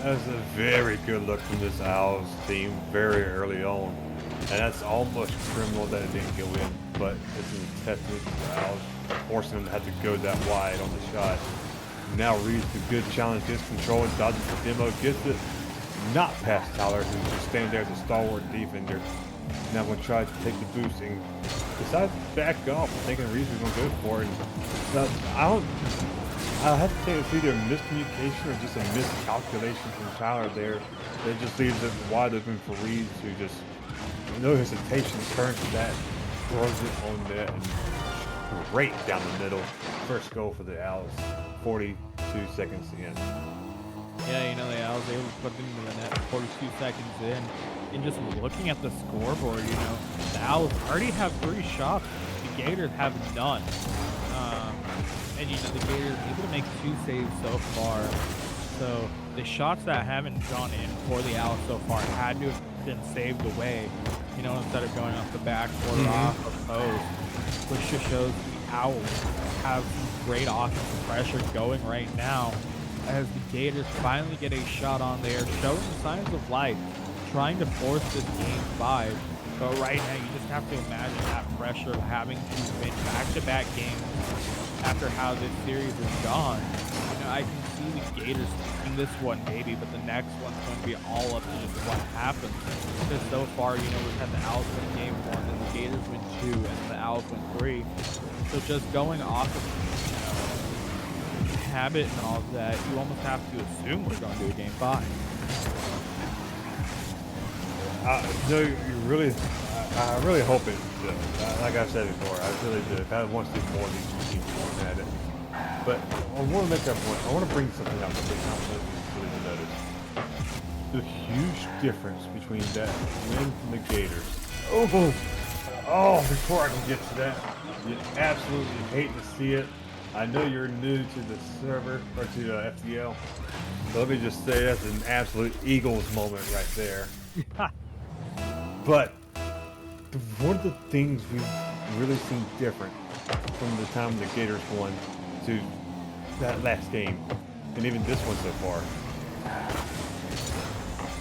that's a very good look from this Owls team very early on. And that's almost criminal that it didn't go in, but this is a testament to the Owls, forcing them to have to go that wide on the shot. Now Reed's a good challenge, gets control, and dodges the demo, gets it not past Tyler, who's just standing there as a stalwart defender. Now going to try to take the boost and decides to back off, thinking Reed's going to go for it. And, I have to think it's either a miscommunication or just a miscalculation from Tyler there. That just leaves it wide open for Reed to just, no hesitation, turns to that, throws it on net, and right down the middle. First goal for the Owls, 42 seconds in. Yeah, the Owls able to put them into the net 42 seconds in. And just looking at the scoreboard, the Owls already have 3 shots. The Gators have none. And the Gators able to make 2 saves so far. So the shots that haven't gone in for the Owls so far had to have been saved away, instead of going off the backboard or off the post, which just shows the Owls have some great offensive pressure going right now as the Gators finally get a shot on there, showing signs of life, trying to force this game 5. But right now, you just have to imagine that pressure of having to win back-to-back games after how this series has gone. I can see the Gators taking this one maybe, but the next one's going to be all up to just what happens. Because so far, we've had the Owls win game 1, and the Gators win 2, and the Owls win 3. So just going off of habit and all of that, you almost have to assume we're going to do a game 5. No, I really hope it does. Like I said before, I really do. I want to see more of these teams going at it. But I want to make that point. I want to bring something up that they really notice. The huge difference between that win from the Gators. Oh, before I can get to that, you absolutely hate to see it. I know you're new to the server, or to the FTL. So let me just say that's an absolute Eagles moment right there. But one of the things we've really seen different from the time the Gators won to that last game, and even this one so far,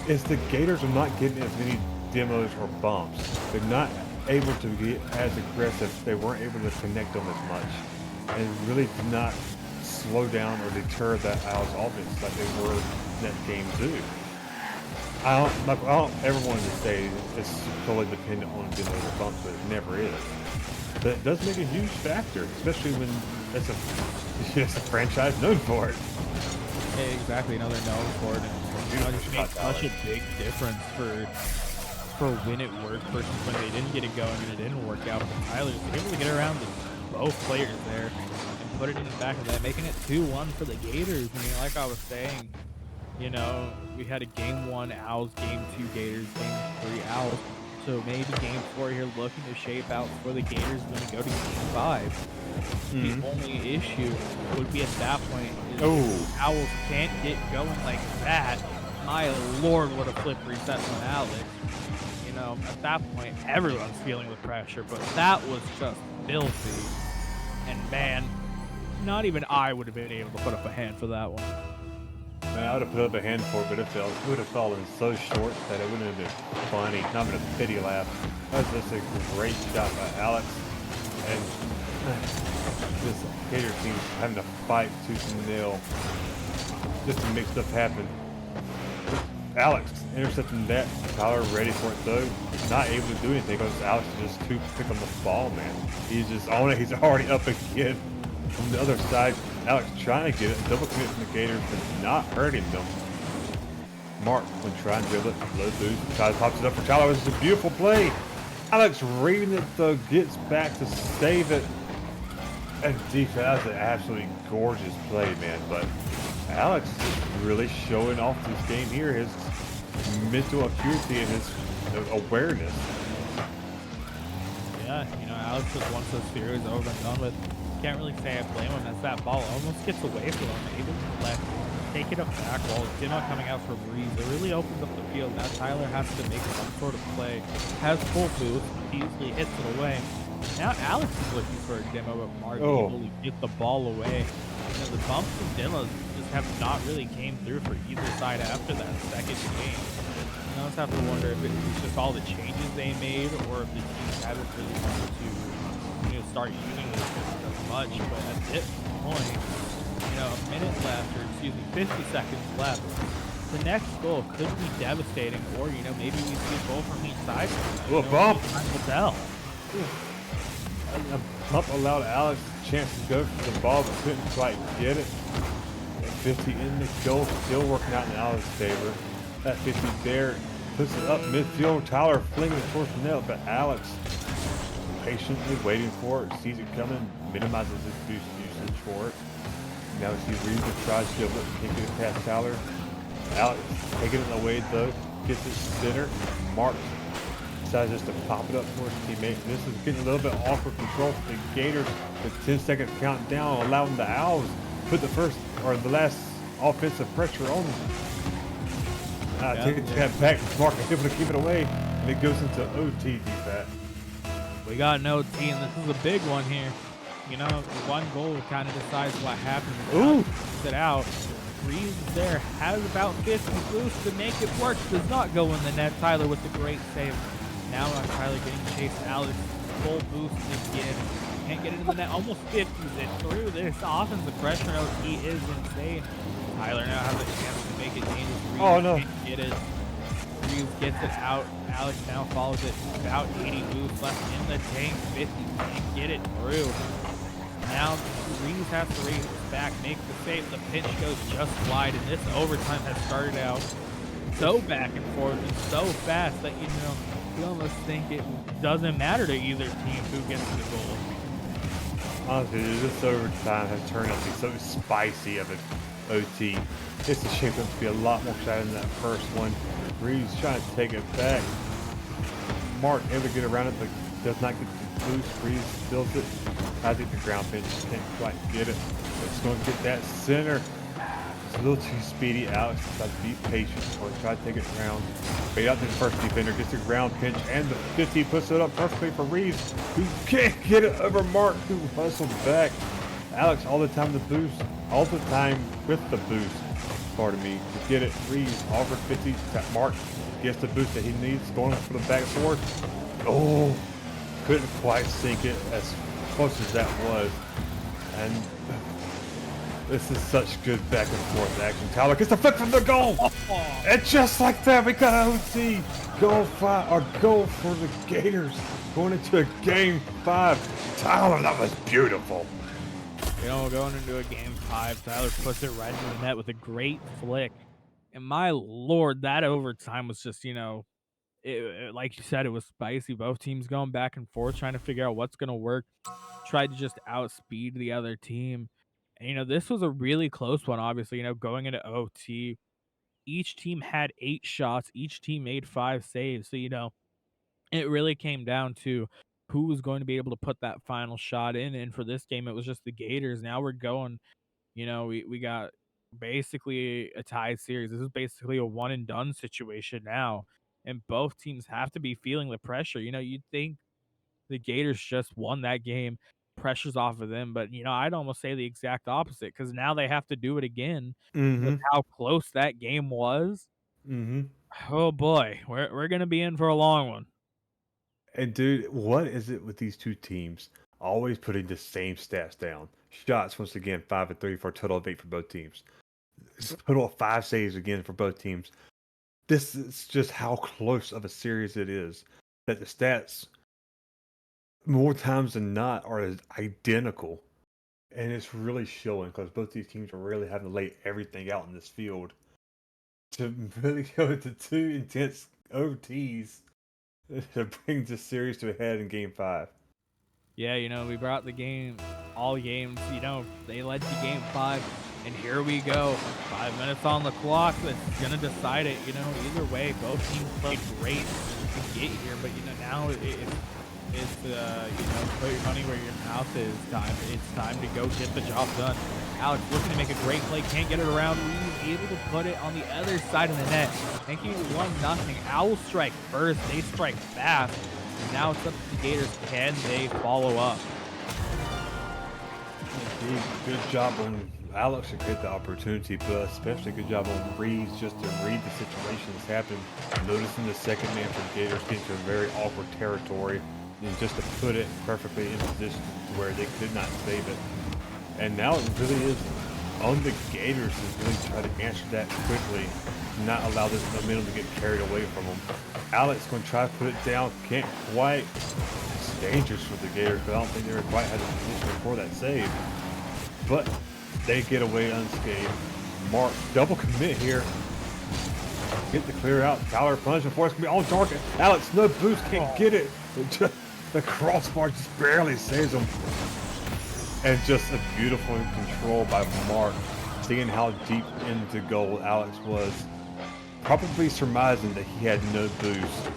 is the Gators are not getting as many demos or bumps. They're not able to get as aggressive. They weren't able to connect them as much, and really did not slow down or deter that Owls offense like they were in that game 2. I don't ever want to say it's totally dependent on demos or bumps, but it never is. But it does make a huge factor, especially when it's a franchise known for it. Yeah, exactly. They're known for it, and it makes such a big difference for when it worked versus when they didn't get it going and it didn't work out. But Tyler's able to get around both players there and put it in the back of that, making it 2-1 for the Gators. Like I was saying, we had a game 1 Owls, game 2 Gators, game 3 Owls. So maybe game 4 here looking to shape out for the Gators when we go to game 5. The only issue would be at that point is if the Owls can't get going like that. My lord, what a flip reset from Alex. At that point, everyone's feeling the pressure, but that was just filthy. And man, not even I would have been able to put up a hand for that one. Man, I would have put up a hand for it, but it would have fallen so short that it wouldn't have been funny, not been a pity laugh. That was just a great shot by Alex. And this Gator team having to fight tooth and nail just to make stuff happen. Alex intercepting that, Tyler ready for it though, not able to do anything because Alex is just too quick on the ball, man. He's just on it, he's already up again. From the other side, Alex trying to get it, double commit from the Gators, but not hurting them. Mark, when trying to dribble it, low boost, tries to pops it up for Tyler. This is a beautiful play. Alex reading it though, gets back to save it. And defense, that was an absolutely gorgeous play, man. But Alex is really showing off this game here, his mental acuity and his awareness. Yeah, Alex just wants this series over and done with. Can't really say I blame him as that ball almost gets away from him, able to take it up back while Dima coming out for Breeze. It really opens up the field. Now Tyler has to make some sort of play. Has full boost, easily hits it away. Now Alex is looking for a demo, but Mark able to get the ball away. The bumps and demos just have not really came through for either side after that second game. I just have to wonder if it was just all the changes they made, or if the teams haven't really wanted to start using this as much. But at this point, a minute left, or 50 seconds left. The next goal could be devastating, or maybe we see a goal from each side. Bump! Time will tell. A bump allowed Alex a chance to go for the ball, but couldn't quite get it. At 50 in the goal, still working out in Alex's favor. That 50 there puts it up midfield. Tyler flinging it towards the net, but Alex patiently waiting for it, sees it coming, minimizes his boost usage for it. Now we see Reeves tries to dribble it, can't get it past Tyler. Alex taking it away though, gets it center. Mark decides just to pop it up towards his teammate. This is getting a little bit awkward control for the Gators. With 10 seconds countdown, allowing the Owls put the first or the last offensive pressure on them. Take it back. Mark is able to keep it away, and it goes into OT defense. We got an OT, and this is a big one here. One goal kind of decides what happens. Ooh! It out. Reeves there has about 50 boosts to make it work. Does not go in the net. Tyler with the great save. Now Tyler getting chased. Alex full boost again. Can't get into the net. Almost 50s it through. This offensive pressure OT is insane. Tyler now has a chance to make it dangerous. Reeves can't get it. Reeves gets it out. Alex now follows it. About 80 boosts left in the tank. 50 can't get it through. Now Reeves has to raise it back, make the save. The pinch goes just wide, and this overtime has started out so back and forth and so fast that you almost think it doesn't matter to either team who gets the goal. Honestly, this overtime has turned out to be so spicy of an OT. It's a shame to be a lot more exciting than that first one. Reeves trying to take it back. Mark able to get around it, but does not get the boost. Reeves steals it. I think the ground pinch can't quite get it. It's going to get that center. It's a little too speedy. Alex decides to be patient or try to take it around. Bait out the first defender, gets the ground pinch, and the 50 puts it up perfectly for Reeves, who can't get it over Mark, who hustled back. Alex all the time the boost, all the time with the boost. Pardon me, to get it. Reeves offers 50. Mark gets the boost that he needs, going for the back forward. Oh, couldn't quite sink it as close as that was. And this is such good back and forth action. Tyler gets the flip from the goal. And just like that, we got an OT. Goal for the Gators going into a game 5. Tyler, that was beautiful. Going into a game 5, Tyler puts it right in the net with a great flick. And my lord, that overtime was just, like you said, it was spicy. Both teams going back and forth, trying to figure out what's going to work. Tried to just outspeed the other team. And, this was a really close one, obviously, going into OT. Each team had 8 shots. Each team made 5 saves. So, it really came down to who was going to be able to put that final shot in. And for this game, it was just the Gators. Now we're going, we got basically a tied series. This is basically a one and done situation now. And both teams have to be feeling the pressure. You'd think the Gators just won that game, pressure's off of them. But, I'd almost say the exact opposite, because now they have to do it again with how close that game was. Oh boy, we're gonna be in for a long one. And dude, what is it with these two teams always putting the same stats down? Shots, once again, 5 and 3 for a total of 8 for both teams. Total of 5 saves again for both teams. This is just how close of a series it is that the stats, more times than not, are identical. And it's really showing because both these teams are really having to lay everything out in this field to really go into 2 intense OTs to bring the series to a head in Game 5. Yeah, we brought the game, all games, they led to game 5, and here we go. 5 minutes on the clock, that's going to decide it, either way, both teams played great to get here, but, now it's put your money where your mouth is time. It's time to go get the job done. Alex looking to make a great play, can't get it around. He's able to put it on the other side of the net, making it 1-0. Owls strike first, they strike fast. Now it's up to the Gators. Can they follow up? Good job on Alex to get the opportunity, but especially good job on Reeves just to read the situation that's happened. Noticing the second man for the Gators getting to a very awkward territory and just to put it perfectly in position to where they could not save it. And now it really is on the Gators to really try to answer that quickly, not allow this momentum to get carried away from them. Alex going to try to put it down, can't quite. It's dangerous for the Gators, but I don't think they quite had a position for that save. But they get away unscathed. Mark, double commit here. Get the clear out. Tyler punching for it's going to be on target. Alex, no boost, can't get it. The crossbar just barely saves him. And just a beautiful control by Mark, seeing how deep into goal Alex was. Probably surmising that he had no boost.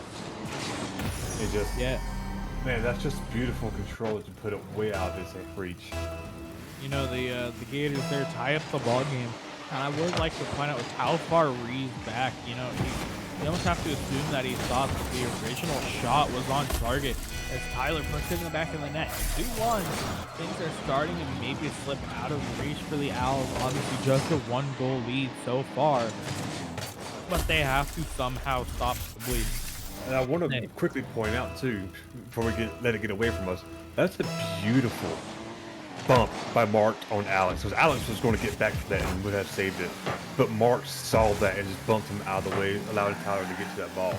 It just, man, that's just beautiful control to put it way out of his reach. The Gators there tie up the ball game, and I would like to point out with how far Reeves back. You almost have to assume that he thought that the original shot was on target as Tyler puts it in the back of the net. 2-1. Things are starting to maybe slip out of reach for the Owls. Obviously, just a 1-goal lead so far. But they have to somehow stop the bleed. And I want to quickly point out too, before we let it get away from us, that's a beautiful bump by Mark on Alex, because Alex was going to get back to that and would have saved it. But Mark saw that and just bumped him out of the way, allowed Tyler to get to that ball.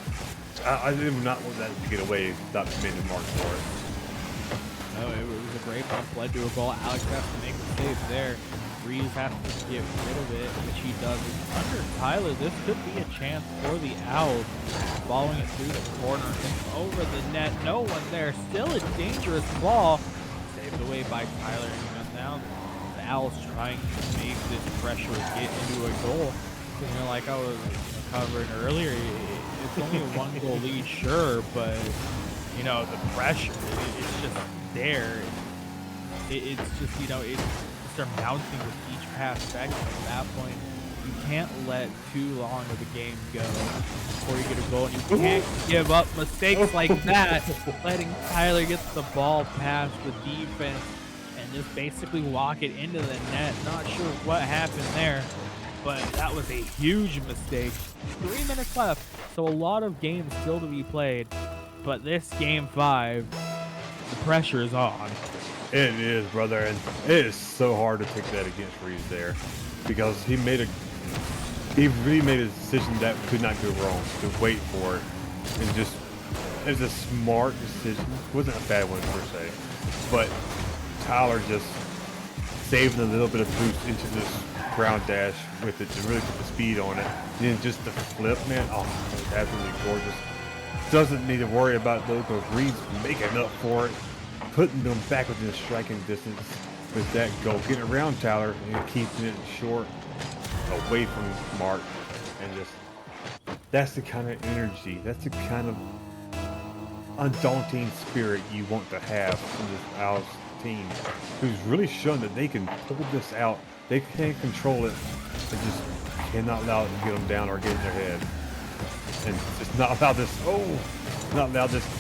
I did not want that to get away without committing Mark for it. No, it was a great bump, led to a goal. Alex has to make the save there. Reeves has to get rid of it, which he does. Under Tyler, this could be a chance for the Owls. Following it through the corner and over the net. No one there. Still a dangerous ball. Saved away by Tyler. And now the Owls trying to make this pressure get into a goal. Because, like I was covering earlier, it's only a 1-goal lead, sure, but, the pressure, it's just there. It's just, they're bouncing with each pass back. At that point, you can't let too long of the game go before you get a goal. And you can't give up mistakes like that, letting Tyler get the ball past the defense and just basically walk it into the net. Not sure what happened there, but that was a huge mistake. 3 minutes left, so a lot of games still to be played. But this game 5, the pressure is on. It is, brother, and it is so hard to take that against Reeves there, because he really made a decision that could not go wrong, to wait for it, and just, it's a smart decision. It wasn't a bad one per se, but Tyler just saving a little bit of boost into this ground dash with it to really put the speed on it. And then just the flip, man, oh, it was absolutely gorgeous. Doesn't need to worry about those, because Reeves making up for it, putting them back within striking distance with that goal, getting around Tyler and keeping it short, away from Mark, and just, that's the kind of energy, that's the kind of undaunting spirit you want to have from this Owls team, who's really shown that they can pull this out, they can control it, they just cannot allow it to get them down or get in their head, and just not allow this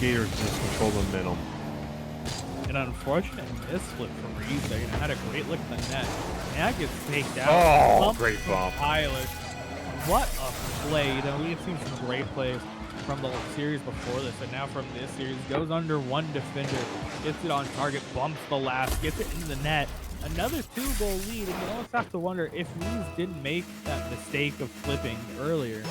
Gators to just control the momentum. An unfortunate misflip from Reeves there. Had a great look at the net. That gets faked out. Oh, great bump. Tyler. What a play. We've seen some great plays from the series before this, and now from this series. Goes under one defender, gets it on target, bumps the last, gets it into the net. Another 2-goal lead, and you almost have to wonder if Reeves didn't make that mistake of flipping earlier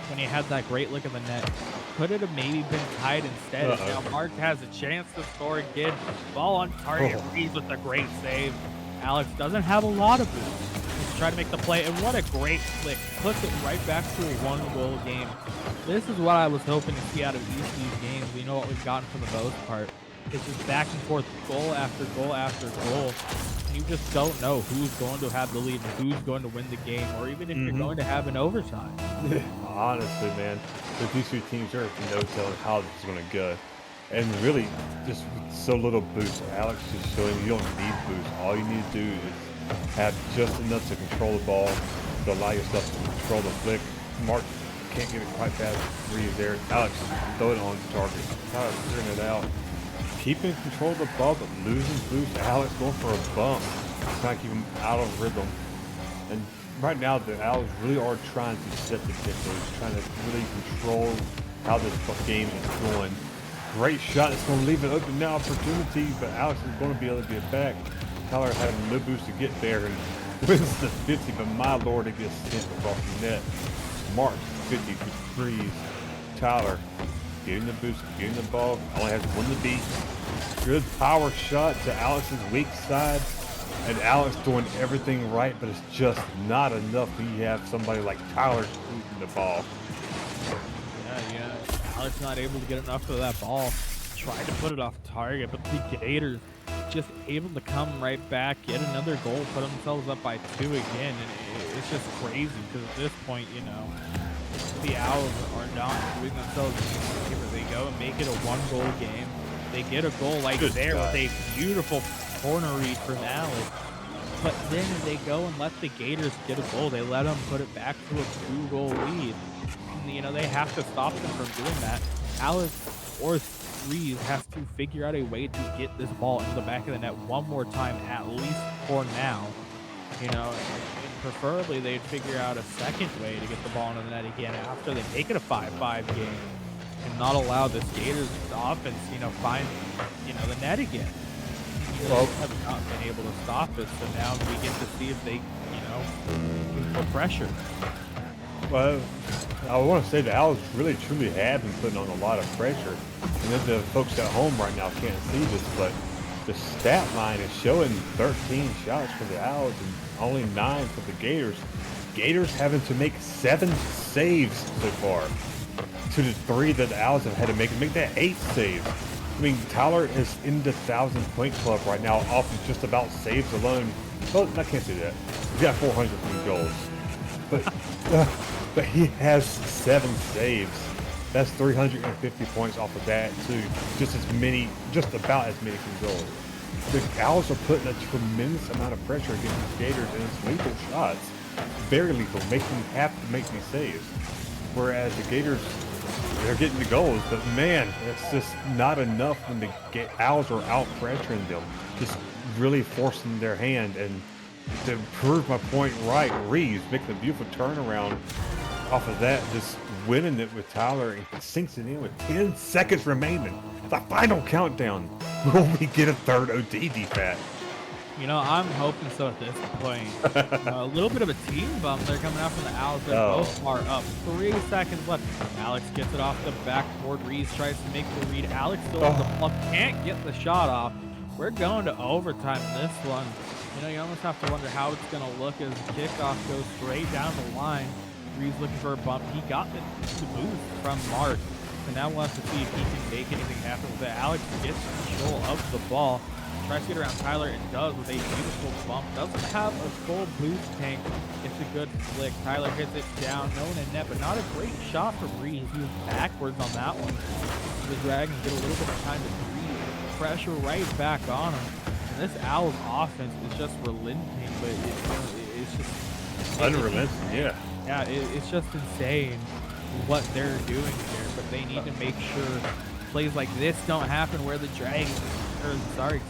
when he had that great look at the net. Could it have maybe been tied instead? Now Mark has a chance to score again. Ball on target. Reeves with a great save. Alex doesn't have a lot of boost. try to make the play, and what a great flick. Puts it right back to a 1-goal game. This is what I was hoping to see out of each of these games. We know what we've gotten for the most part. It's just back and forth, goal after goal after goal. And you just don't know who's going to have the lead and who's going to win the game, or even if you're going to have an overtime. Honestly, man, with these two teams, there's no telling how this is going to go. And really, just with so little boost. Alex just showing you don't need boost. All you need to do is have just enough to control the ball, to allow yourself to control the flick. Mark can't get it quite fast. Reeves there. Alex throw it on target. Tyler's figuring it out. Keeping control of the ball, but losing boost. Alex going for a bump. Trying to keep him out of rhythm. And right now, the Owls really are trying to set the tempo. He's trying to really control how this game is going. Great shot. It's going to leave an open now opportunity, but Alex is going to be able to get back. Tyler having no boost to get there and wins the 50, but my lord, it gets sent across the net. Mark 50 threes. Tyler getting the boost, getting the ball, only has one to beat. Good power shot to Alex's weak side, and Alex doing everything right, but it's just not enough when you have somebody like Tyler shooting the ball. Yeah. Alex not able to get enough of that ball. Tried to put it off target, but the Gators just able to come right back, get another goal, put themselves up by 2 again, and it's just crazy because at this point, you know, the Owls are not doing themselves any favor. They go and make it a 1-goal game. They get a goal like Good there God. with a beautiful corner read from Alex. But then they go and let the Gators get a goal. They let them put it back to a 2-goal lead. And, you know, they have to stop them from doing that. Alex or Reeves has to figure out a way to get this ball into the back of the net one more time, at least for now. You know, and preferably they'd figure out a second way to get the ball into the net again after they make it a 5-5 game and not allow this Gators offense, you know, find, you know, the net again. They have not been able to stop it, so now we get to see if they, you know, can put pressure. Well, I want to say the Owls really truly have been putting on a lot of pressure. And then the folks at home right now can't see this, but the stat line is showing 13 shots for the Owls and only 9 for the Gators. Gators having to make 7 saves so far to the 3 that the Owls have had to make that 8 saves. I mean, Tyler is in the 1,000-point club right now off of just about saves alone. Well, I can't say that. He's got 400 from goals. But he has 7 saves. That's 350 points off of that too. Just about as many from goals. The Owls are putting a tremendous amount of pressure against the Gators, and it's lethal shots. Very lethal, making them have to make these saves. Whereas the Gators, they're getting the goals, but man, it's just not enough when the Owls are out pressuring them, just really forcing their hand. And to prove my point right, Reeves making a beautiful turnaround off of that, just winning it with Tyler, and sinks it in with 10 seconds remaining. The final countdown. Will we get a third OT defat? You know, I'm hoping so at this point. A little bit of a team bump. They're coming out from the Owls. They're both are up. 3 seconds left. Alex gets it off the backboard. Reeves tries to make the read. Alex still on the plug. Can't get the shot off. We're going to overtime in this one. You know, you almost have to wonder how it's going to look as the kickoff goes straight down the line. Reeves looking for a bump. He got the boost from Mark. And now we'll have to see if he can make anything happen with that. Alex gets control of the ball. Tries to get around Tyler and does with a beautiful bump. Doesn't have a full boost tank. It's a good flick. Tyler hits it down. No one in net, but not a great shot from Reeves. He was backwards on that one. The Dragons get a little bit of time to breathe. Pressure right back on him. And this Owls offense is just relenting, but it's just Unrelenting, yeah. Yeah, it's just insane what they're doing here, but they need to make sure plays like this don't happen where the Dragons,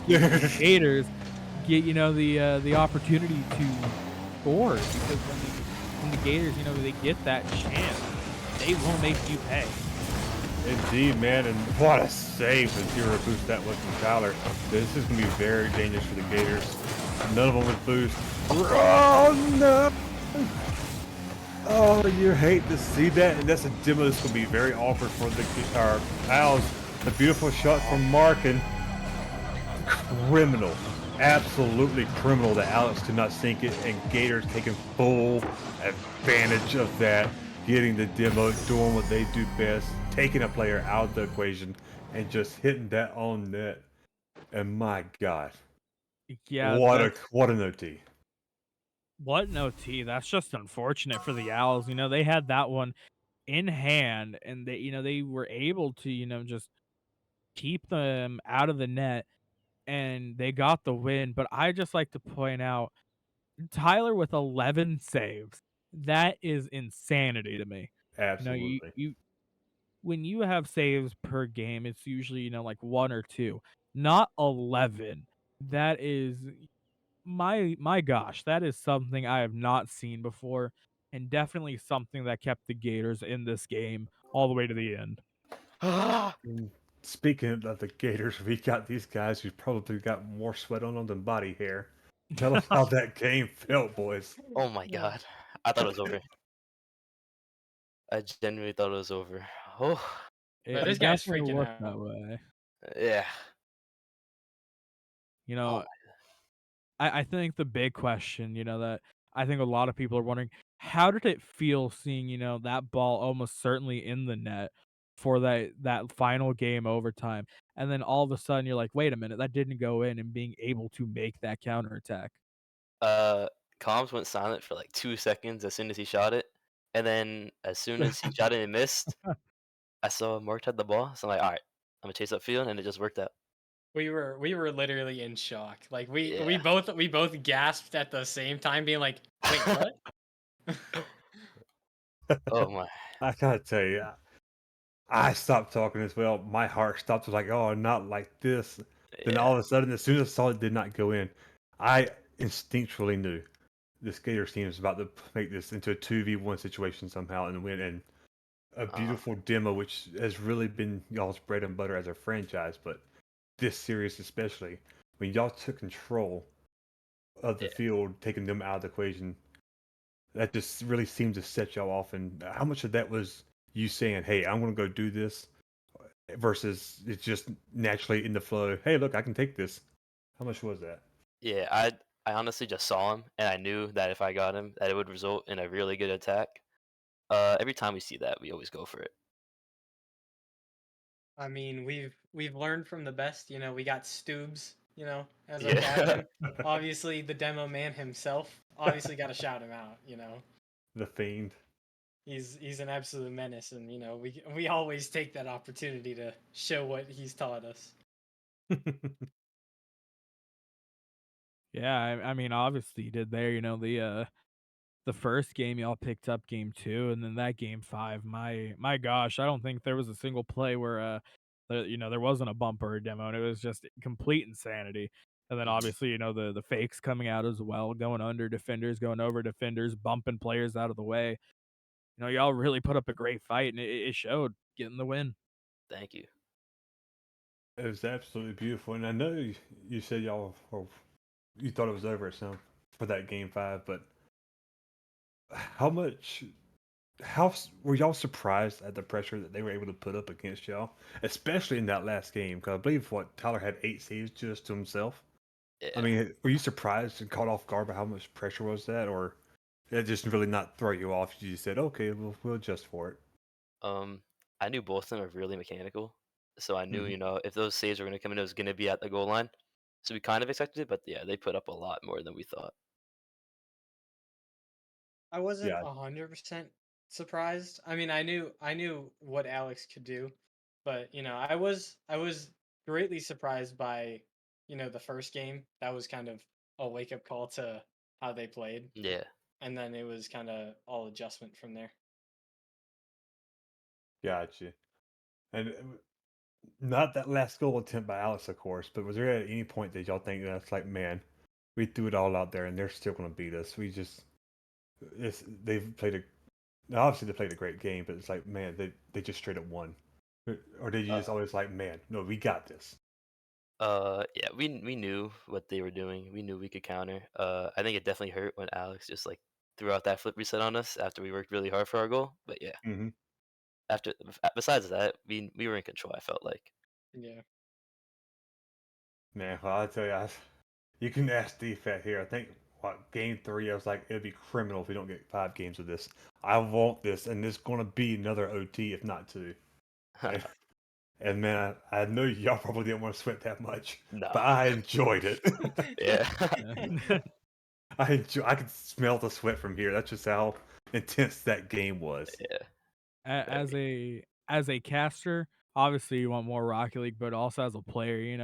the Gators get, you know, the opportunity to score, because when the Gators, you know, they get that chance, they will make you pay. Indeed, man, and what a save with zero boost that was from Tyler. This is going to be very dangerous for the Gators. None of them with boost. Oh, no! Oh, you hate to see that, and that's a demo that's going to be very awkward for the Owls. A beautiful shot from Mark, and criminal absolutely criminal that Alex could not sink it, and Gators taking full advantage of that, getting the demo, doing what they do best, taking a player out of the equation, and just hitting that on net. And my God, Yeah, that's what an OT. what no T. That's just unfortunate for the Owls. They had that one in hand, and they were able to, just keep them out of the net, and they got the win. But I just like to point out Tyler with 11 saves. That is insanity to me. You Absolutely. you when you have saves per game, it's usually, like 1 or 2, not 11. That is my gosh, that is something I have not seen before, and definitely something that kept the Gators in this game all the way to the end. And speaking of the Gators, we got these guys who probably got more sweat on them than body hair. Tell us how that game felt, boys. Oh my god. I thought it was over. I genuinely thought it was over. Oh, It Bro, it this guy's definitely freaking looked out. that way. yeah. You Oh know, my. I think the big question, that I think a lot of people are wondering, how did it feel seeing, that ball almost certainly in the net for that final game overtime, and then all of a sudden you're like, "Wait a minute, that didn't go in," and being able to make that counterattack. Uh, Comms went silent for like 2 seconds as soon as he shot it, and then as soon as he shot it and missed, I saw Mark had the ball, so I'm like, all right, I'm gonna chase upfield, and it just worked out. We were literally in shock. Like we Yeah. we both we both gasped at the same time, being like, "Wait, what?" Oh my. I gotta tell you, I stopped talking as well. My heart stopped. I was like, oh, not like this. Then Yeah. all of a sudden, as soon as I saw it did not go in, I instinctually knew this Gators team is about to make this into a 2v1 situation somehow and win. And a Uh, beautiful demo, which has really been y'all's bread and butter as a franchise, but this series especially, when y'all took control of the yeah. field, taking them out of the equation, that just really seemed to set y'all off. And how much of that was you saying, "Hey, I'm going to go do this," versus it's just naturally in the flow. Hey, look, I can take this. How much was that? Yeah. I honestly just saw him, and I knew that if I got him, that it would result in a really good attack. Every time we see that, we always go for it. I mean, we've learned from the best. We got Stoobs, as our Yeah. captain. Obviously, the demo man himself. Obviously, got to shout him out. The fiend. He's an absolute menace, and we always take that opportunity to show what he's taught us. Yeah, I mean, obviously you did there, the first game y'all picked up game 2, and then that game 5, my gosh, I don't think there was a single play where, there wasn't a bump or a demo, and it was just complete insanity. And then obviously, the fakes coming out as well, going under defenders, going over defenders, bumping players out of the way. Y'all really put up a great fight, and it showed, getting the win. Thank you. It was absolutely beautiful, and I know you said y'all or you thought it was over at some for that game 5, but how much were y'all surprised at the pressure that they were able to put up against y'all, especially in that last game? Because I believe what Tyler had 8 saves just to himself. I Yeah. mean, were you surprised and caught off guard by how much pressure was that, or did it just really not throw you off? You just said, okay, we'll adjust for it. Um, I knew both of them are really mechanical, so I knew, Hmm. if those saves were gonna come in, it was gonna be at the goal line. So we kind of expected it, but yeah, they put up a lot more than we thought. I wasn't Yeah. 100% surprised. I mean, I knew what Alex could do, but I was greatly surprised by the first game. That was kind of a wake up call to how they played, Yeah. and then it was kind of all adjustment from there. Gotcha. And not that last goal attempt by Alex, of course, but was there at any point that y'all think that's like, man, we threw it all out there and they're still going to beat us? They've played a obviously they played a great game, but it's like, man, they just straight up won. Or did you Uh, just always like, man, no, we got this? yeah, we knew what they were doing. We knew we could counter. I think it definitely hurt when Alex just like threw out that flip reset on us after we worked really hard for our goal. But yeah, Hmm. after besides that, we were in control. I felt like. Yeah. Man, well, I tell you, You can ask DFAT here. I think what game 3, I was like, it'd be criminal if we don't get 5 games of this. I want this, and it's gonna be another OT, if not 2. And man, I know y'all probably didn't want to sweat that much, No. but I enjoyed it. Yeah. I could smell the sweat from here. That's just how intense that game was. Yeah. As a caster, obviously you want more Rocket League, but also as a player, you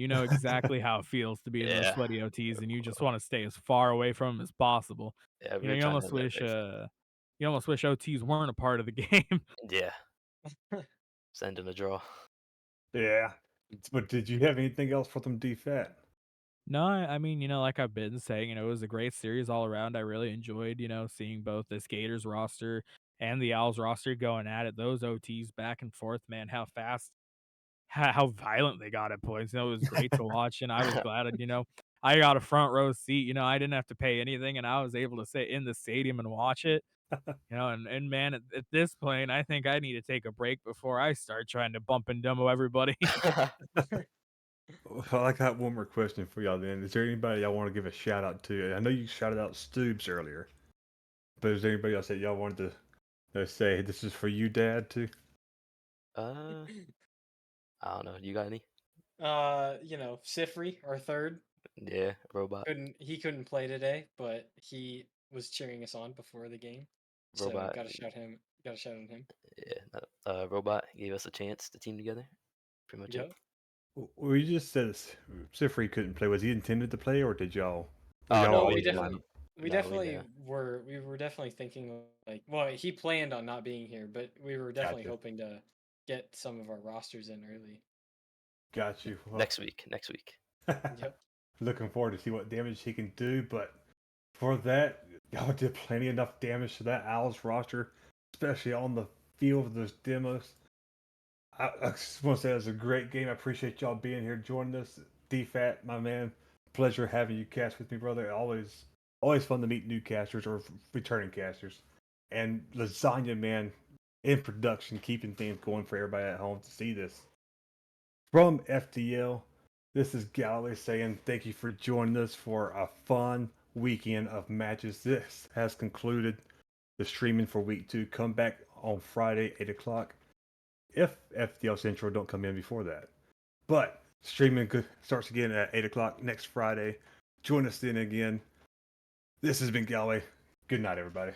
know exactly how it feels to be in those Yeah. sweaty OTs, and you just want to stay as far away from them as possible. Yeah, we've You know, been you trying to almost have that wish fixed. you almost wish OTs weren't a part of the game. Yeah. Send in a draw. Yeah. But did you have anything else for them DFAT? No, I mean, like I've been saying, it was a great series all around. I really enjoyed, seeing both this Gators roster and the Owls roster going at it. Those OTs back and forth, man, how fast, how violent they got at points. It was great to watch, and I was glad, I got a front row seat. I didn't have to pay anything, and I was able to sit in the stadium and watch it. And man, at this point, I think I need to take a break before I start trying to bump and demo everybody. Well, I got one more question for y'all then. Is there anybody y'all want to give a shout out to? I know you shouted out Stoobs earlier, but is there anybody else that y'all wanted to say, this is for you, Dad, too? I don't know. You got any? Sifri, our third, Yeah, robot. couldn't play today, but he was cheering us on before the game. So Robot. gotta shout out him. Yeah, robot gave us a chance to team together. Pretty much it. Yep. Well, you just said Sifri couldn't play. Was he intended to play, or did y'all? Oh, y'all no, We we always knew. line up? we No, we definitely knew. were definitely thinking like, well, he planned on not being here, but we were definitely Gotcha. hoping to get some of our rosters in early. Got you. Well, Next week. Yep. looking forward to see what damage he can do, but for that, y'all did plenty enough damage to that Owls roster, especially on the field of those demos. I just want to say it was a great game. I appreciate y'all being here joining us. DFAT, my man, pleasure having you cast with me, brother. Always fun to meet new casters or returning casters. And Lasagna, man, in production, keeping things going for everybody at home to see this. From FDL, this is Galloway saying thank you for joining us for a fun weekend of matches. This has concluded the streaming for week 2. Come back on Friday, 8 o'clock, if FDL Central don't come in before that. But streaming starts again at 8 o'clock next Friday. Join us then again. This has been Galloway. Good night, everybody.